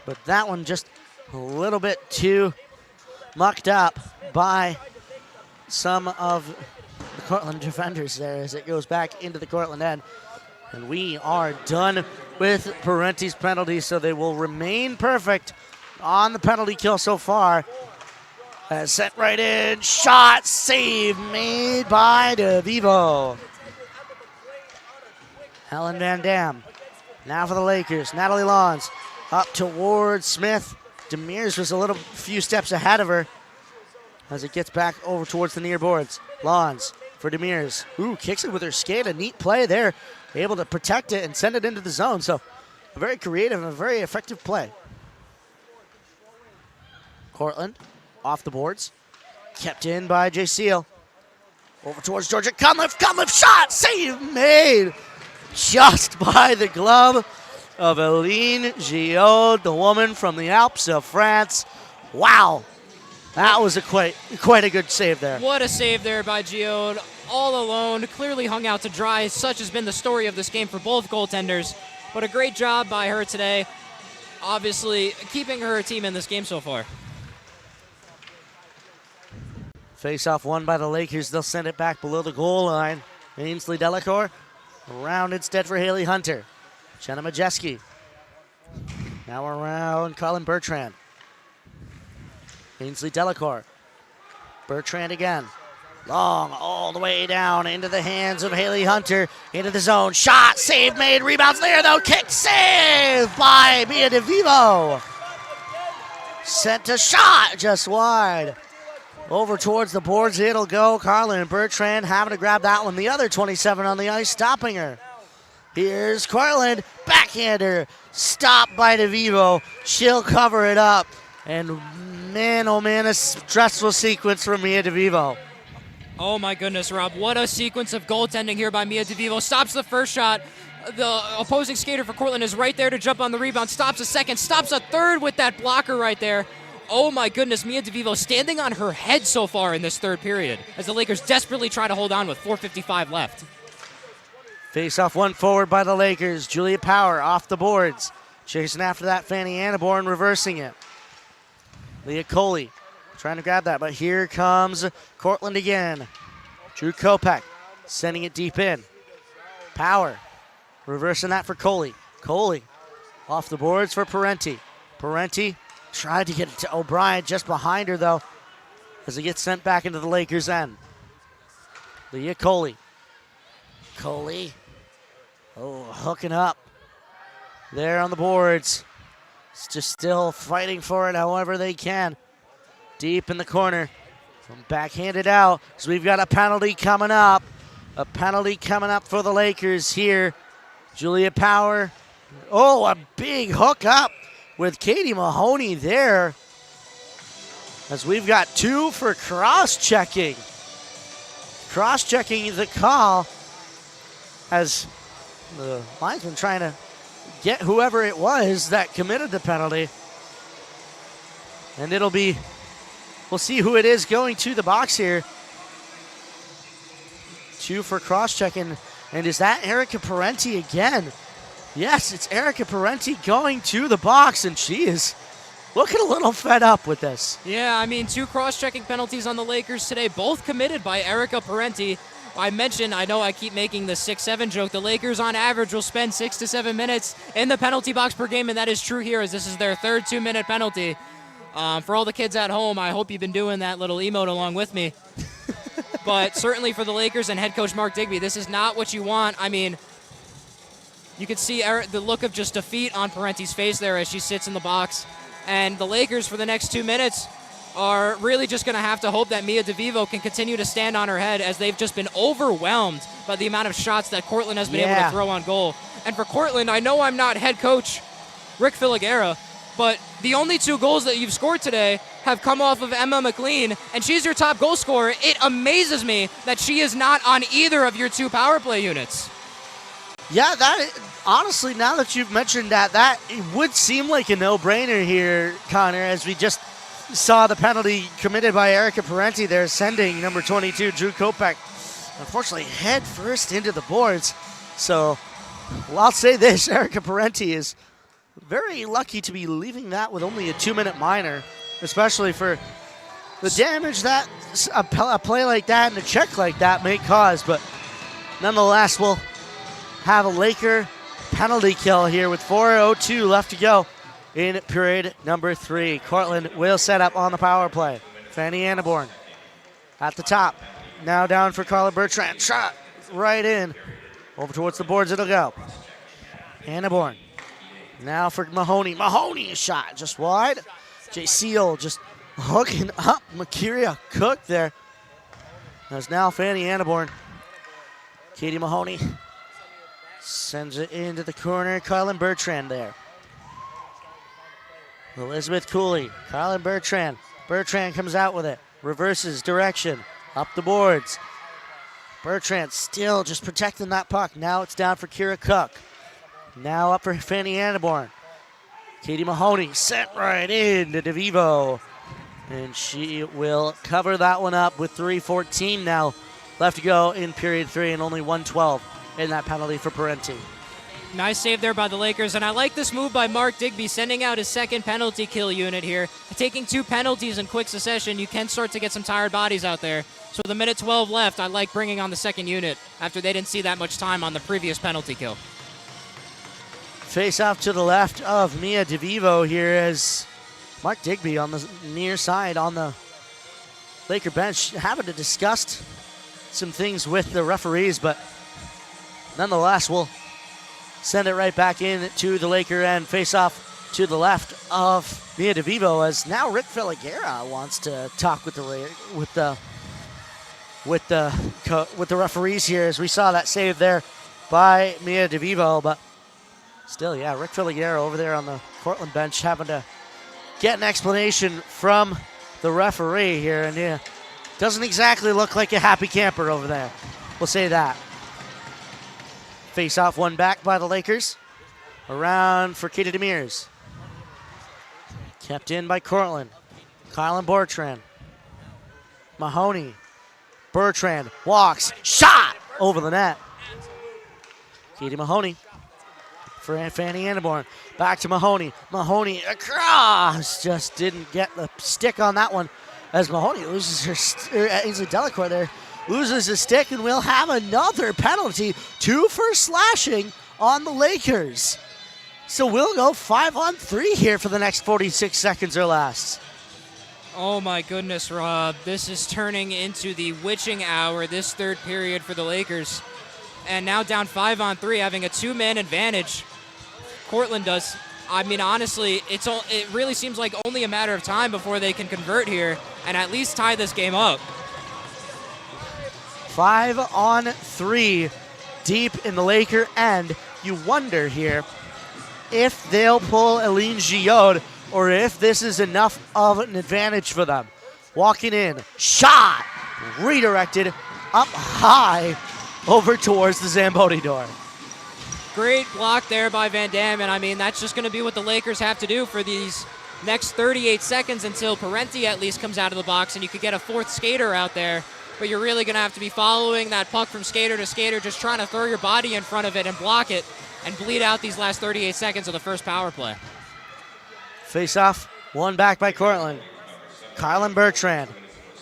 But that one just a little bit too mucked up by some of the Cortland defenders there as it goes back into the Cortland end. And we are done with Parenti's penalties, so they will remain perfect on the penalty kill so far. Sent right in, shot, save made by DeVivo. Helen Van Dam, now for the Lakers. Natalie Lawns up towards Smith. Demers was a few steps ahead of her as it gets back over towards the near boards. Lawns for Demers. Ooh, kicks it with her skate. A neat play there. Able to protect it and send it into the zone. So a very creative and a very effective play. Cortland off the boards. Kept in by Jay Seal. Over towards Georgia. Cunliffe, shot, save made. Just by the glove of Eline Gioud, the woman from the Alps of France. Wow, that was quite a good save there. What a save there by Gioud. All alone, clearly hung out to dry. Such has been the story of this game for both goaltenders. But a great job by her today. Obviously, keeping her team in this game so far. Face-off won by the Lakers. They'll send it back below the goal line. Ainsley Delacour. Around instead for Haley Hunter. Jenna Majeski. Now around Colin Bertrand. Ainsley Delacour. Bertrand again. Long all the way down into the hands of Haley Hunter. Into the zone. Shot, save made. Rebounds there though. Kick, save by Mia DeVivo. Sent a shot just wide. Over towards the boards, it'll go. Carlin Bertrand having to grab that one. The other 27 on the ice, stopping her. Here's Cortland, backhander, stopped by DeVivo. She'll cover it up. And man, oh man, a stressful sequence from Mia DeVivo. Oh my goodness, Rob, what a sequence of goaltending here by Mia DeVivo. Stops the first shot. The opposing skater for Cortland is right there to jump on the rebound. Stops a second, stops a third with that blocker right there. Oh my goodness, Mia DeVivo standing on her head so far in this third period as the Lakers desperately try to hold on with 4:55 left. Face-off one forward by the Lakers. Julia Power off the boards. Chasing after that, Fanny Anneborn reversing it. Leah Coley trying to grab that, but here comes Cortland again. Drew Kopech sending it deep in. Power reversing that for Coley. Coley off the boards for Parenti. Parenti tried to get it to O'Brien just behind her, though, as it gets sent back into the Lakers' end. Leah Coley. Coley. Oh, hooking up there on the boards. It's just still fighting for it however they can. Deep in the corner. Backhanded out. So we've got a penalty coming up. A penalty coming up for the Lakers here. Julia Power. Oh, a big hook up with Katie Mahoney there, as we've got two for cross-checking. Cross-checking the call as the linesman trying to get whoever it was that committed the penalty. And we'll see who it is going to the box here. Two for cross-checking. And is that Erica Parenti again? Yes, it's Erica Parenti going to the box, and she is looking a little fed up with this. Yeah, I mean, two cross-checking penalties on the Lakers today, both committed by Erica Parenti. I know I keep making the 6-7 joke. The Lakers, on average, will spend 6 to 7 minutes in the penalty box per game, and that is true here, as this is their third 2-minute penalty. For all the kids at home, I hope you've been doing that little emote along with me. But certainly for the Lakers and head coach Mark Digby, this is not what you want. I mean, you can see the look of just defeat on Parenti's face there as she sits in the box. And the Lakers, for the next 2 minutes, are really just going to have to hope that Mia DeVivo can continue to stand on her head, as they've just been overwhelmed by the amount of shots that Cortland has been able to throw on goal. And for Cortland, I know I'm not head coach Rick Filigera, but the only 2 goals that you've scored today have come off of Emma McLean, and she's your top goal scorer. It amazes me that she is not on either of your 2 power play units. Yeah, honestly, now that you've mentioned that it would seem like a no-brainer here, Connor, as we just saw the penalty committed by Erica Parenti there, sending number 22, Drew Kopech, unfortunately head first into the boards. So, well, I'll say this, Erica Parenti is very lucky to be leaving that with only a 2-minute minor, especially for the damage that a play like that and a check like that may cause. But nonetheless, we'll have a Laker penalty kill here with 4:02 left to go in period number 3. Cortland will set up on the power play. Fanny Anneborn at the top. Now down for Carla Bertrand. Shot right in. Over towards the boards it'll go. Anneborn. Now for Mahoney. Mahoney shot just wide. Jay Seal just hooking up Makiria Cook there. There's now Fanny Anneborn. Katie Mahoney sends it into the corner. Carlin Bertrand there. Elizabeth Cooley. Carlin Bertrand. Bertrand comes out with it. Reverses direction. Up the boards. Bertrand still just protecting that puck. Now it's down for Kira Cook. Now up for Fanny Anneborn. Katie Mahoney sent right in to DeVivo. And she will cover that one up with 3:14 now left to go in period 3 and only 1:12 in that penalty for Parenti. Nice save there by the Lakers, and I like this move by Mark Digby, sending out his second penalty kill unit here. Taking 2 penalties in quick succession, you can start to get some tired bodies out there. So with a minute 12 left, I like bringing on the second unit after they didn't see that much time on the previous penalty kill. Face off to the left of Mia DeVivo here as Mark Digby on the near side on the Laker bench, having to discuss some things with the referees, but nonetheless, we'll send it right back in to the Laker end. Face off to the left of Mia DeVivo as now Rick Filiguera wants to talk with the referees here, as we saw that save there by Mia DeVivo. But still, yeah, Rick Filiguera over there on the Cortland bench having to get an explanation from the referee here, and yeah, doesn't exactly look like a happy camper over there. We'll say that. Face off one back by the Lakers. Around for Katie Demers. Kept in by Cortland. Kylan Bertrand. Mahoney. Bertrand walks. Shot over the net. Katie Mahoney for Fanny Anneborn. Back to Mahoney. Mahoney across. Just didn't get the stick on that one as Mahoney loses her, Ainsley Delacour there loses a stick, and we'll have another penalty. 2 for slashing on the Lakers. So we'll go 5-on-3 here for the next 46 seconds or less. Oh my goodness, Rob. This is turning into the witching hour, this third period for the Lakers. And now down 5-on-3, having a 2-man advantage. Cortland does. I mean, honestly, it really seems like only a matter of time before they can convert here and at least tie this game up. 5-on-3 deep in the Laker end. You wonder here if they'll pull Eileen Gioud or if this is enough of an advantage for them. Walking in, shot, redirected up high over towards the Zamboni door. Great block there by Van Dam, and I mean, that's just going to be what the Lakers have to do for these next 38 seconds until Parenti at least comes out of the box and you could get a 4th skater out there. But you're really going to have to be following that puck from skater to skater, just trying to throw your body in front of it and block it and bleed out these last 38 seconds of the first power play. Face off, one back by Cortland. Kylan Bertrand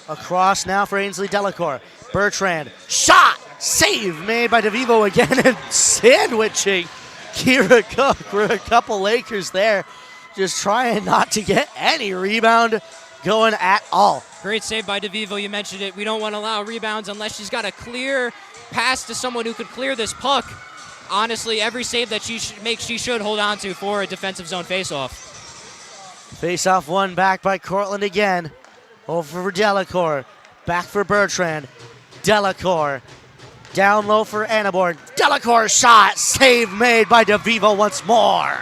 across now for Ainsley Delacour. Bertrand, shot, save made by DeVivo again, and sandwiching Kira Cook for a couple Lakers there, just trying not to get any rebound going at all. Great save by DeVivo. You mentioned it. We don't want to allow rebounds unless she's got a clear pass to someone who could clear this puck. Honestly, every save that she makes, she should hold on to for a defensive zone faceoff. Face-off one back by Cortland again. Over for Delacour. Back for Bertrand. Delacour. Down low for Anneborn. Delacour shot. Save made by DeVivo once more.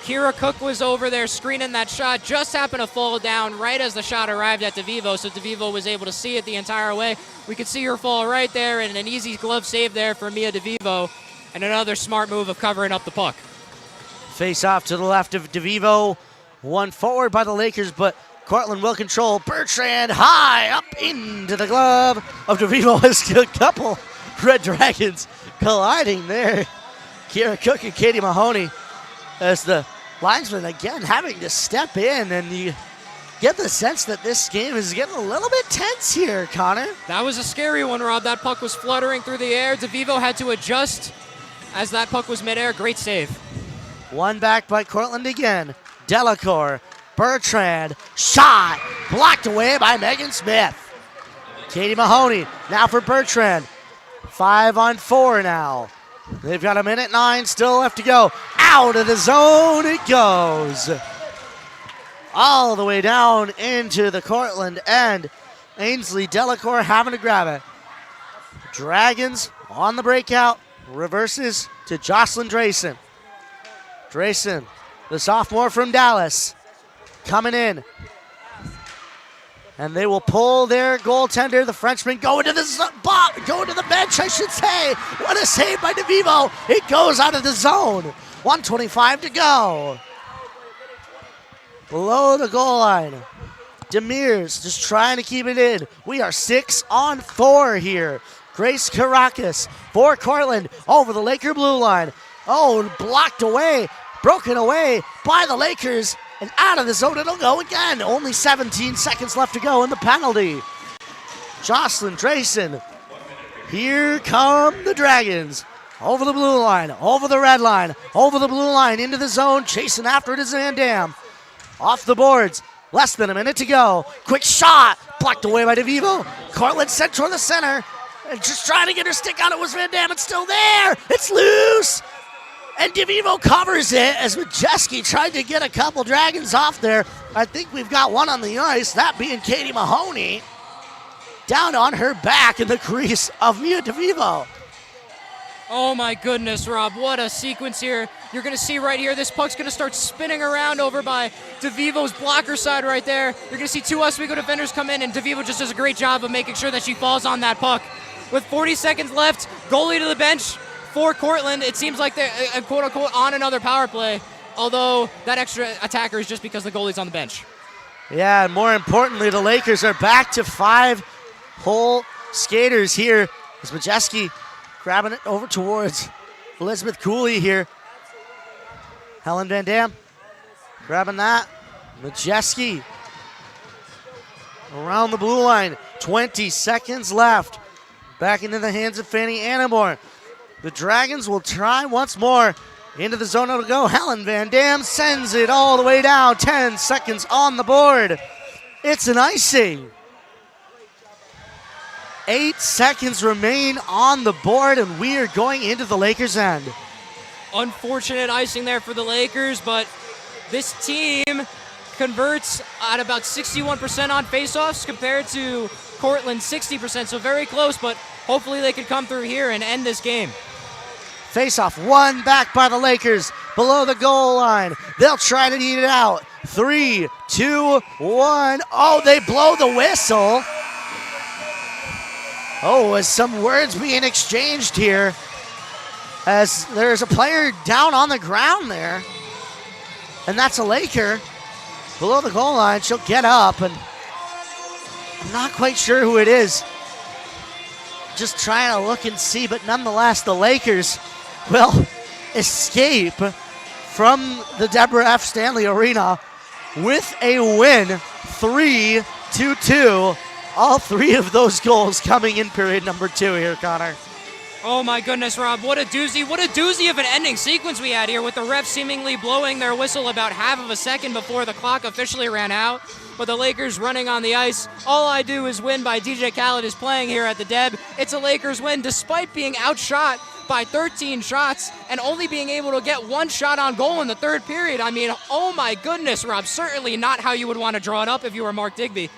Kira Cook was over there screening that shot, just happened to fall down right as the shot arrived at DeVivo, so DeVivo was able to see it the entire way. We could see her fall right there, and an easy glove save there for Mia DeVivo, and another smart move of covering up the puck. Face off to the left of DeVivo. One forward by the Lakers, but Cortland will control. Bertrand high up into the glove of DeVivo. Has a couple Red Dragons colliding there. Kira Cook and Katie Mahoney as the linesman again having to step in, and you get the sense that this game is getting a little bit tense here, Connor. That was a scary one, Rob. That puck was fluttering through the air. DeVivo had to adjust as that puck was midair. Great save. One back by Cortland again. Delacour, Bertrand, shot, blocked away by Megan Smith. Katie Mahoney now for Bertrand. 5-on-4 now. They've got 1:09 still left to go. Out of the zone it goes. All the way down into the Cortland end. Ainsley Delacour having to grab it. Dragons on the breakout. Reverses to Jocelyn Drayson. Drayson, the sophomore from Dallas, coming in. And they will pull their goaltender, the Frenchman, going to the bench, I should say. What a save by DeVivo. It goes out of the zone. 1:25 to go. Below the goal line. Demirs just trying to keep it in. We are 6-on-4 here. Grace Caracas for Cortland over the Laker blue line. Oh, blocked away, broken away by the Lakers. And out of the zone it'll go again. Only 17 seconds left to go in the penalty. Jocelyn Drayson. Here come the Dragons. Over the blue line, over the red line, over the blue line, into the zone. Chasing after it is Van Dam. Off the boards. Less than a minute to go. Quick shot. Blocked away by DeVivo. Cortland sent toward the center. And just trying to get her stick on it was Van Dam. It's still there. It's loose. And DeVivo covers it as Majeski tried to get a couple Dragons off there. I think we've got one on the ice, that being Katie Mahoney. Down on her back in the crease of Mia DeVivo. Oh my goodness, Rob, what a sequence here. You're gonna see right here, this puck's gonna start spinning around over by DeVivo's blocker side right there. You're gonna see two Oswego defenders come in, and DeVivo just does a great job of making sure that she falls on that puck. With 40 seconds left, goalie to the bench for Cortland. It seems like they're quote-unquote on another power play, although that extra attacker is just because the goalie's on the bench. Yeah, and more importantly, the Lakers are back to 5 whole skaters here as Majeski grabbing it over towards Elizabeth Cooley here. Helen Van Dam grabbing that. Majeski around the blue line. 20 seconds left. Back into the hands of Fanny Annamore. The Dragons will try once more. Into the zone it'll go. Helen Van Dam sends it all the way down. 10 seconds on the board. It's an icing. 8 seconds remain on the board, and we are going into the Lakers' end. Unfortunate icing there for the Lakers, but this team converts at about 61% on faceoffs compared to Cortland 60%, so very close, but hopefully they can come through here and end this game. Face-off, one back by the Lakers below the goal line. They'll try to eat it out. 3, 2, 1. Oh, they blow the whistle. Oh, as some words being exchanged here, as there's a player down on the ground there, and that's a Laker below the goal line. She'll get up, and I'm not quite sure who it is. Just trying to look and see, but nonetheless, the Lakers will escape from the Deborah F. Stanley Arena with a win, 3-2. All 3 of those goals coming in period number 2 here, Connor. Oh my goodness, Rob, what a doozy of an ending sequence we had here, with the refs seemingly blowing their whistle about half of a second before the clock officially ran out. But the Lakers running on the ice. All I Do Is Win by DJ Khaled is playing here at the Deb. It's a Lakers win despite being outshot by 13 shots and only being able to get 1 shot on goal in the third period. I mean, oh my goodness, Rob, certainly not how you would want to draw it up if you were Mark Digby.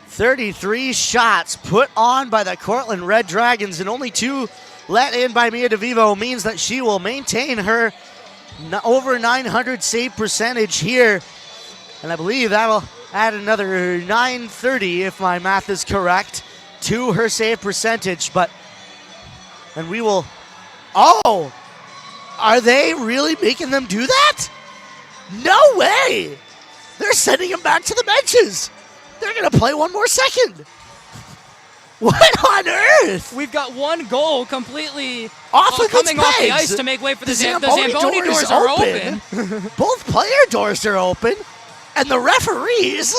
33 shots put on by the Cortland Red Dragons, and only 2 let in by Mia DeVivo means that she will maintain her over 900 save percentage here. And I believe that'll add another 930, if my math is correct, to her save percentage. And we will, oh, are they really making them do that? No way. They're sending him back to the benches. They're going to play one more second. What on earth? We've got one goal completely coming off the ice to make way for the Zamboni doors are open. Both player doors are open. And the referees,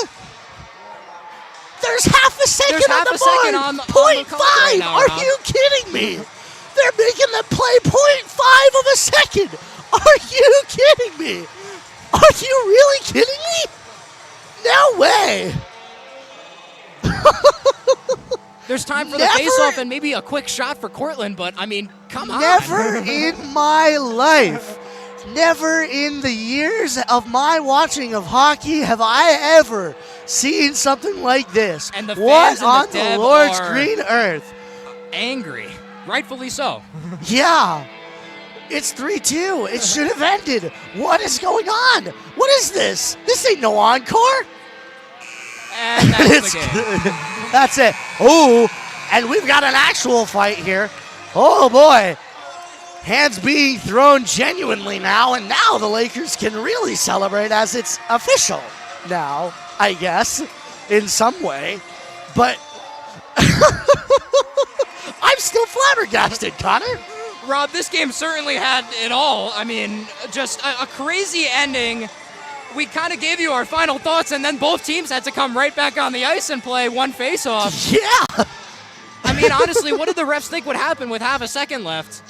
there's half a second on the board. On the 0.5. right now, Are Rob. you kidding me? They're making them play 0.5 of a second. Are you kidding me? Are you really kidding me? No way. There's time for the face-off and maybe a quick shot for Cortland, but, I mean, come on. Never in my life, never in the years of my watching of hockey have I ever seen something like this. And the what fans on in the Deb Lord's are green earth? Angry. Rightfully so. Yeah. It's 3-2. It should have ended. What is going on? What is this? This ain't no encore. And that's the game. That's it. Ooh, and we've got an actual fight here. Oh, boy. Hands being thrown genuinely now, and now the Lakers can really celebrate as it's official now, I guess, in some way. But I'm still flabbergasted, Connor. Rob, this game certainly had it all. I mean, just a crazy ending. We kind of gave you our final thoughts, and then both teams had to come right back on the ice and play one face-off. Yeah. I mean, honestly, what did the refs think would happen with half a second left?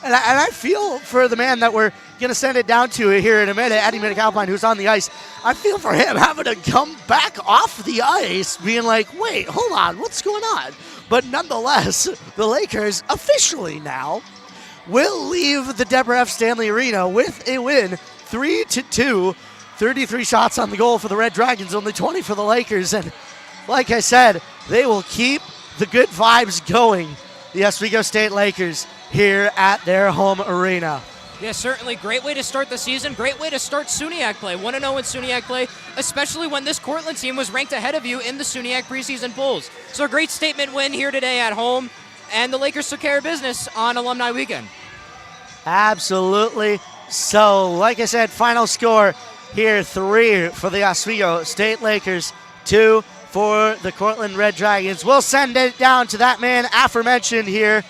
And I feel for the man that we're going to send it down to here in a minute, Eddie McAlpine, who's on the ice. I feel for him having to come back off the ice, being like, wait, hold on, what's going on? But nonetheless, the Lakers officially now will leave the Deborah F. Stanley Arena with a win, 3-2. 33 shots on the goal for the Red Dragons, only 20 for the Lakers. And like I said, they will keep the good vibes going, the Oswego State Lakers, here at their home arena. Yeah, certainly. Great way to start the season. Great way to start SUNYAC play. 1-0 in SUNYAC play, especially when this Cortland team was ranked ahead of you in the SUNYAC preseason polls. So a great statement win here today at home, and the Lakers took care of business on Alumni Weekend. Absolutely. So, like I said, final score here, 3 for the Oswego State Lakers, 2 for the Cortland Red Dragons. We'll send it down to that man aforementioned here.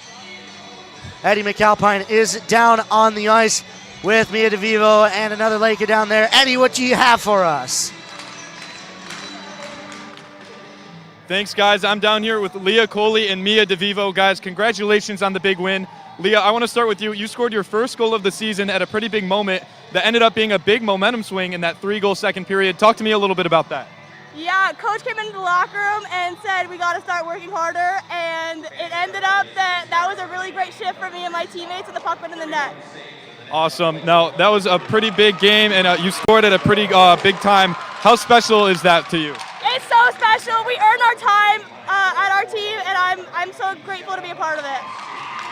Eddie McAlpine is down on the ice with Mia DeVivo and another Laker down there. Eddie, what do you have for us? Thanks, guys. I'm down here with Leah Coley and Mia DeVivo. Guys, congratulations on the big win. Leah, I want to start with you. You scored your first goal of the season at a pretty big moment that ended up being a big momentum swing in that 3-goal second period. Talk to me a little bit about that. Yeah, coach came into the locker room and said we got to start working harder, and it ended up that was a really great shift for me and my teammates, and the puck went in the net. Awesome. Now, that was a pretty big game, and you scored at a pretty big time. How special is that to you? It's so special. We earned our time at our team, and I'm so grateful to be a part of it.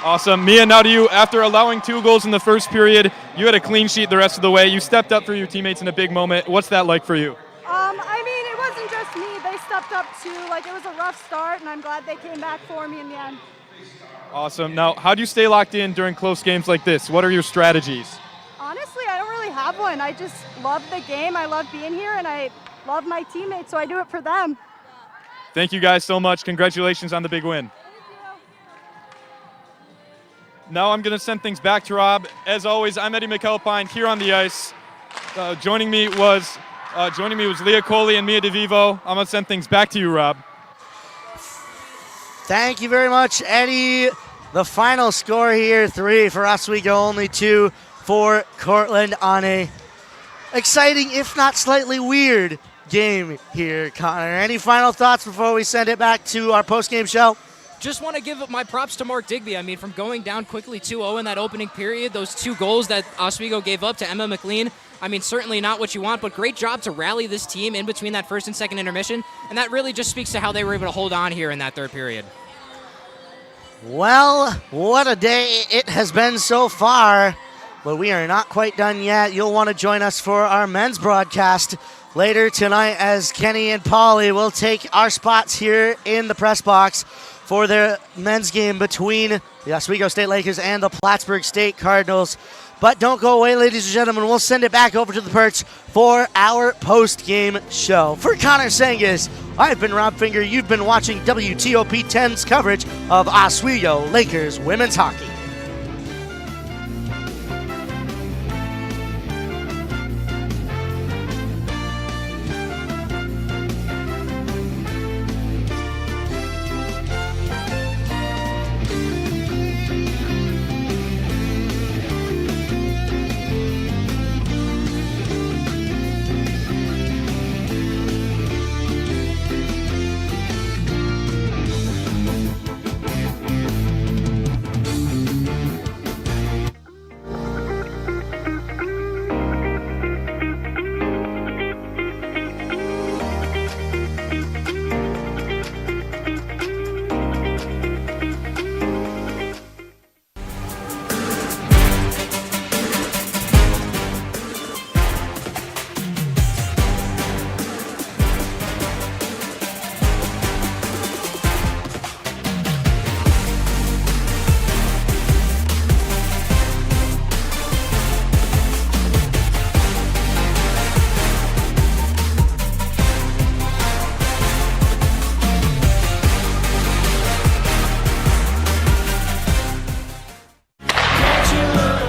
Awesome. Mia, now to you. After allowing 2 goals in the first period, you had a clean sheet the rest of the way. You stepped up for your teammates in a big moment. What's that like for you? I mean, it wasn't just me. They stepped up too. Like, it was a rough start, and I'm glad they came back for me in the end. Awesome. Now, how do you stay locked in during close games like this? What are your strategies? Honestly, I don't really have one. I just love the game. I love being here, and I love my teammates, so I do it for them. Thank you guys so much. Congratulations on the big win. Now I'm going to send things back to Rob. As always, I'm Eddie McAlpine here on the ice. Joining me was Leah Coley and Mia DeVivo. I'm going to send things back to you, Rob. Thank you very much, Eddie. The final score here, 3 for Oswego, only 2 for Cortland on a exciting, if not slightly weird, game here, Connor. Any final thoughts before we send it back to our post-game show? Just want to give my props to Mark Digby. I mean, from going down quickly 2-0 in that opening period, those 2 goals that Oswego gave up to Emma McLean, I mean, certainly not what you want, but great job to rally this team in between that first and second intermission, and that really just speaks to how they were able to hold on here in that third period. Well, what a day it has been so far, but we are not quite done yet. You'll want to join us for our men's broadcast later tonight as Kenny and Polly will take our spots here in the press box for their men's game between the Oswego State Lakers and the Plattsburgh State Cardinals. But don't go away, ladies and gentlemen. We'll send it back over to the perch for our post-game show. For Connor Sangis, I've been Rob Finger. You've been watching WTOP 10's coverage of Oswego Lakers women's hockey.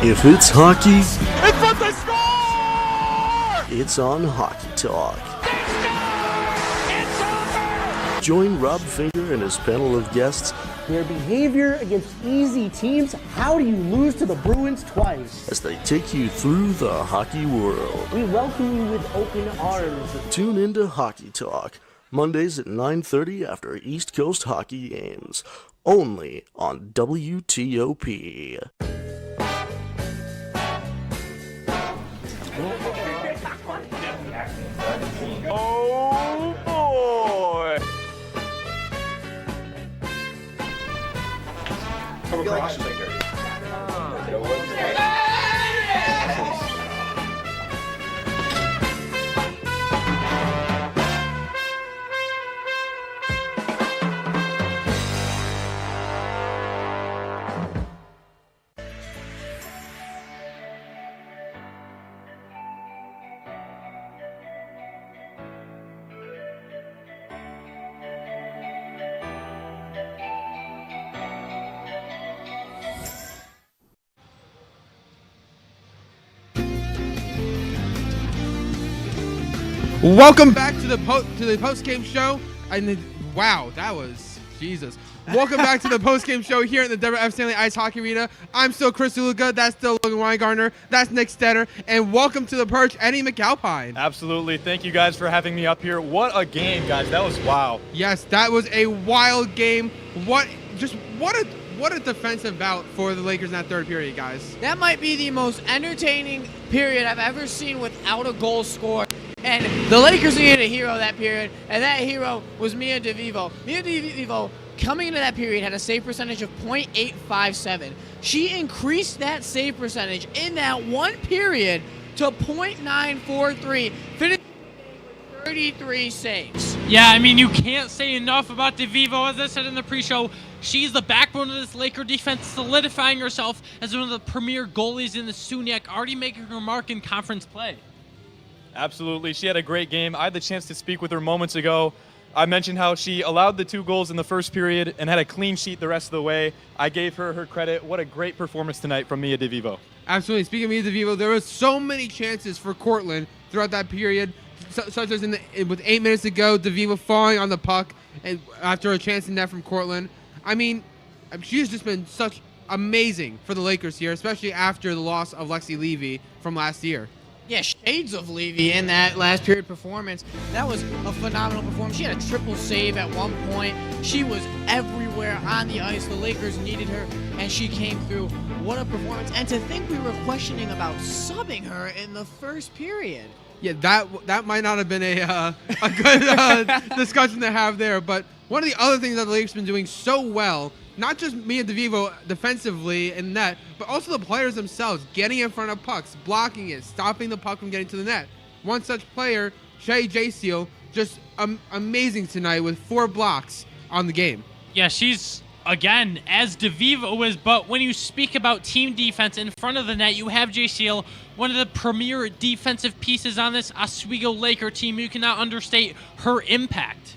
If it's hockey, It's what they score! it's on Hockey Talk. Join Rob Finger and his panel of guests Their behavior against easy teams. How do you lose to the Bruins twice? as they take you through the hockey world. We welcome you with open arms. Tune into Hockey Talk, Mondays at 9:30 after East Coast hockey games, only on WTOP. Oh boy! Welcome back to the post game show. And wow, that was Jesus. Welcome back to the post game show here at the Deborah F. Stanley Ice Hockey Arena. I'm still Chris Luca. That's still Logan Weingartner. That's Nick Stetter. And welcome to the perch, Eddie McAlpine. Absolutely. Thank you guys for having me up here. What a game, guys. That was wow. Yes, that was a wild game. What a defensive bout for the Lakers in that third period, guys. That might be the most entertaining period I've ever seen without a goal scored. And the Lakers needed a hero that period, and that hero was Mia DeVivo. Mia DeVivo, coming into that period, had a save percentage of .857. She increased that save percentage in that one period to .943, finishing with 33 saves. Yeah, I mean, you can't say enough about DeVivo. As I said in the pre-show, she's the backbone of this Laker defense, solidifying herself as one of the premier goalies in the SUNY, already making her mark in conference play. Absolutely. She had a great game. I had the chance to speak with her moments ago. I mentioned how she allowed the 2 goals in the first period and had a clean sheet the rest of the way. I gave her her credit. What a great performance tonight from Mia DeVivo. Absolutely. Speaking of Mia DeVivo, there was so many chances for Cortland throughout that period, such as with 8 minutes to go, DeVivo falling on the puck and after a chance in net from Cortland. I mean, she's just been such amazing for the Lakers here, especially after the loss of Lexi Levy from last year. Yeah, shades of Levy in that last period performance. That was a phenomenal performance. She had a triple save at one point. She was everywhere on the ice. The Lakers needed her, and she came through. What a performance. And to think we were questioning about subbing her in the first period. Yeah, that might not have been a good discussion to have there. But one of the other things that the Lakers have been doing so well, not just Mia DeVivo defensively in net, but also the players themselves, getting in front of pucks, blocking it, stopping the puck from getting to the net. One such player, Shay J-Seal, just amazing tonight with 4 blocks on the game. Yeah, she's again, as DeVivo is, but when you speak about team defense in front of the net, you have JCL, one of the premier defensive pieces on this Oswego Laker team. You cannot understate her impact.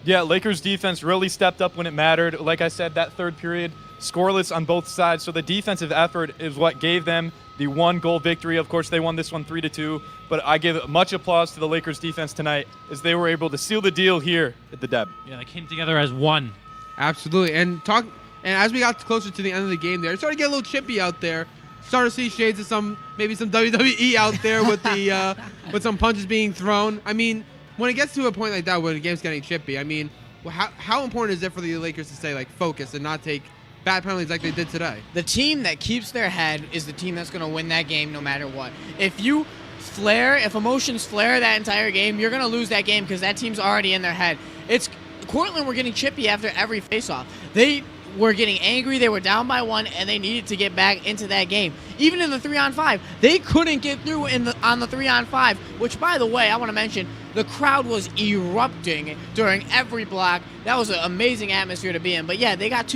Yeah, Lakers defense really stepped up when it mattered. Like I said, that third period, scoreless on both sides. So the defensive effort is what gave them the 1-goal victory. Of course, they won this one 3-2. But I give much applause to the Lakers defense tonight as they were able to seal the deal here at the Deb. Yeah, they came together as one. Absolutely. And as we got closer to the end of the game there, it started to get a little chippy out there. Started to see shades of maybe some WWE out there with the with some punches being thrown. I mean, when it gets to a point like that, when the game's getting chippy, I mean, how important is it for the Lakers to stay focused and not take bad penalties like they did today? The team that keeps their head is the team that's going to win that game no matter what. If emotions flare that entire game, you're going to lose that game because that team's already in their head. Cortland were getting chippy after every faceoff. They were getting angry. They were down by 1, and they needed to get back into that game. Even in the 3-on-5, they couldn't get through on the 3-on-5, which, by the way, I want to mention, the crowd was erupting during every block. That was an amazing atmosphere to be in. But, yeah, they got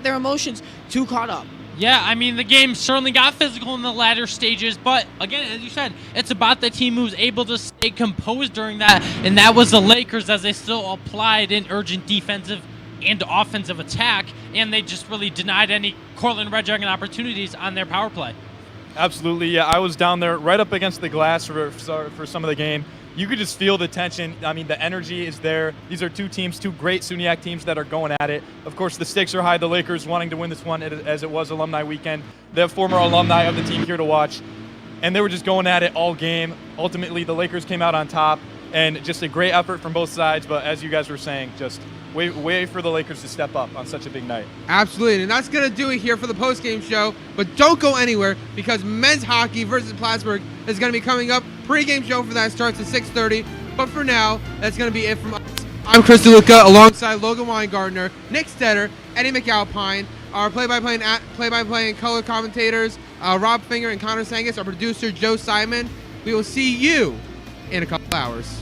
their emotions too caught up. Yeah, I mean, the game certainly got physical in the latter stages, but again, as you said, it's about the team who's able to stay composed during that, and that was the Lakers as they still applied an urgent defensive and offensive attack, and they just really denied any Cortland Red Dragon opportunities on their power play. Absolutely, yeah. I was down there right up against the glass for some of the game. You could just feel the tension. I mean, the energy is there. These are two great SUNY teams that are going at it. Of course, the stakes are high. The Lakers wanting to win this one as it was alumni weekend. They have former alumni of the team here to watch, and they were just going at it all game. Ultimately, the Lakers came out on top, and just a great effort from both sides. But as you guys were saying, just wait for the Lakers to step up on such a big night. Absolutely, and that's going to do it here for the post-game show. But don't go anywhere because men's hockey versus Plattsburgh is going to be coming up. Pre-game show for that starts at 6:30. But for now, that's going to be it from us. I'm Chris DeLuca alongside Logan Weingartner, Nick Stetter, Eddie McAlpine, our play-by-play and color commentators, Rob Finger and Connor Sangus, our producer Joe Simon. We will see you in a couple hours.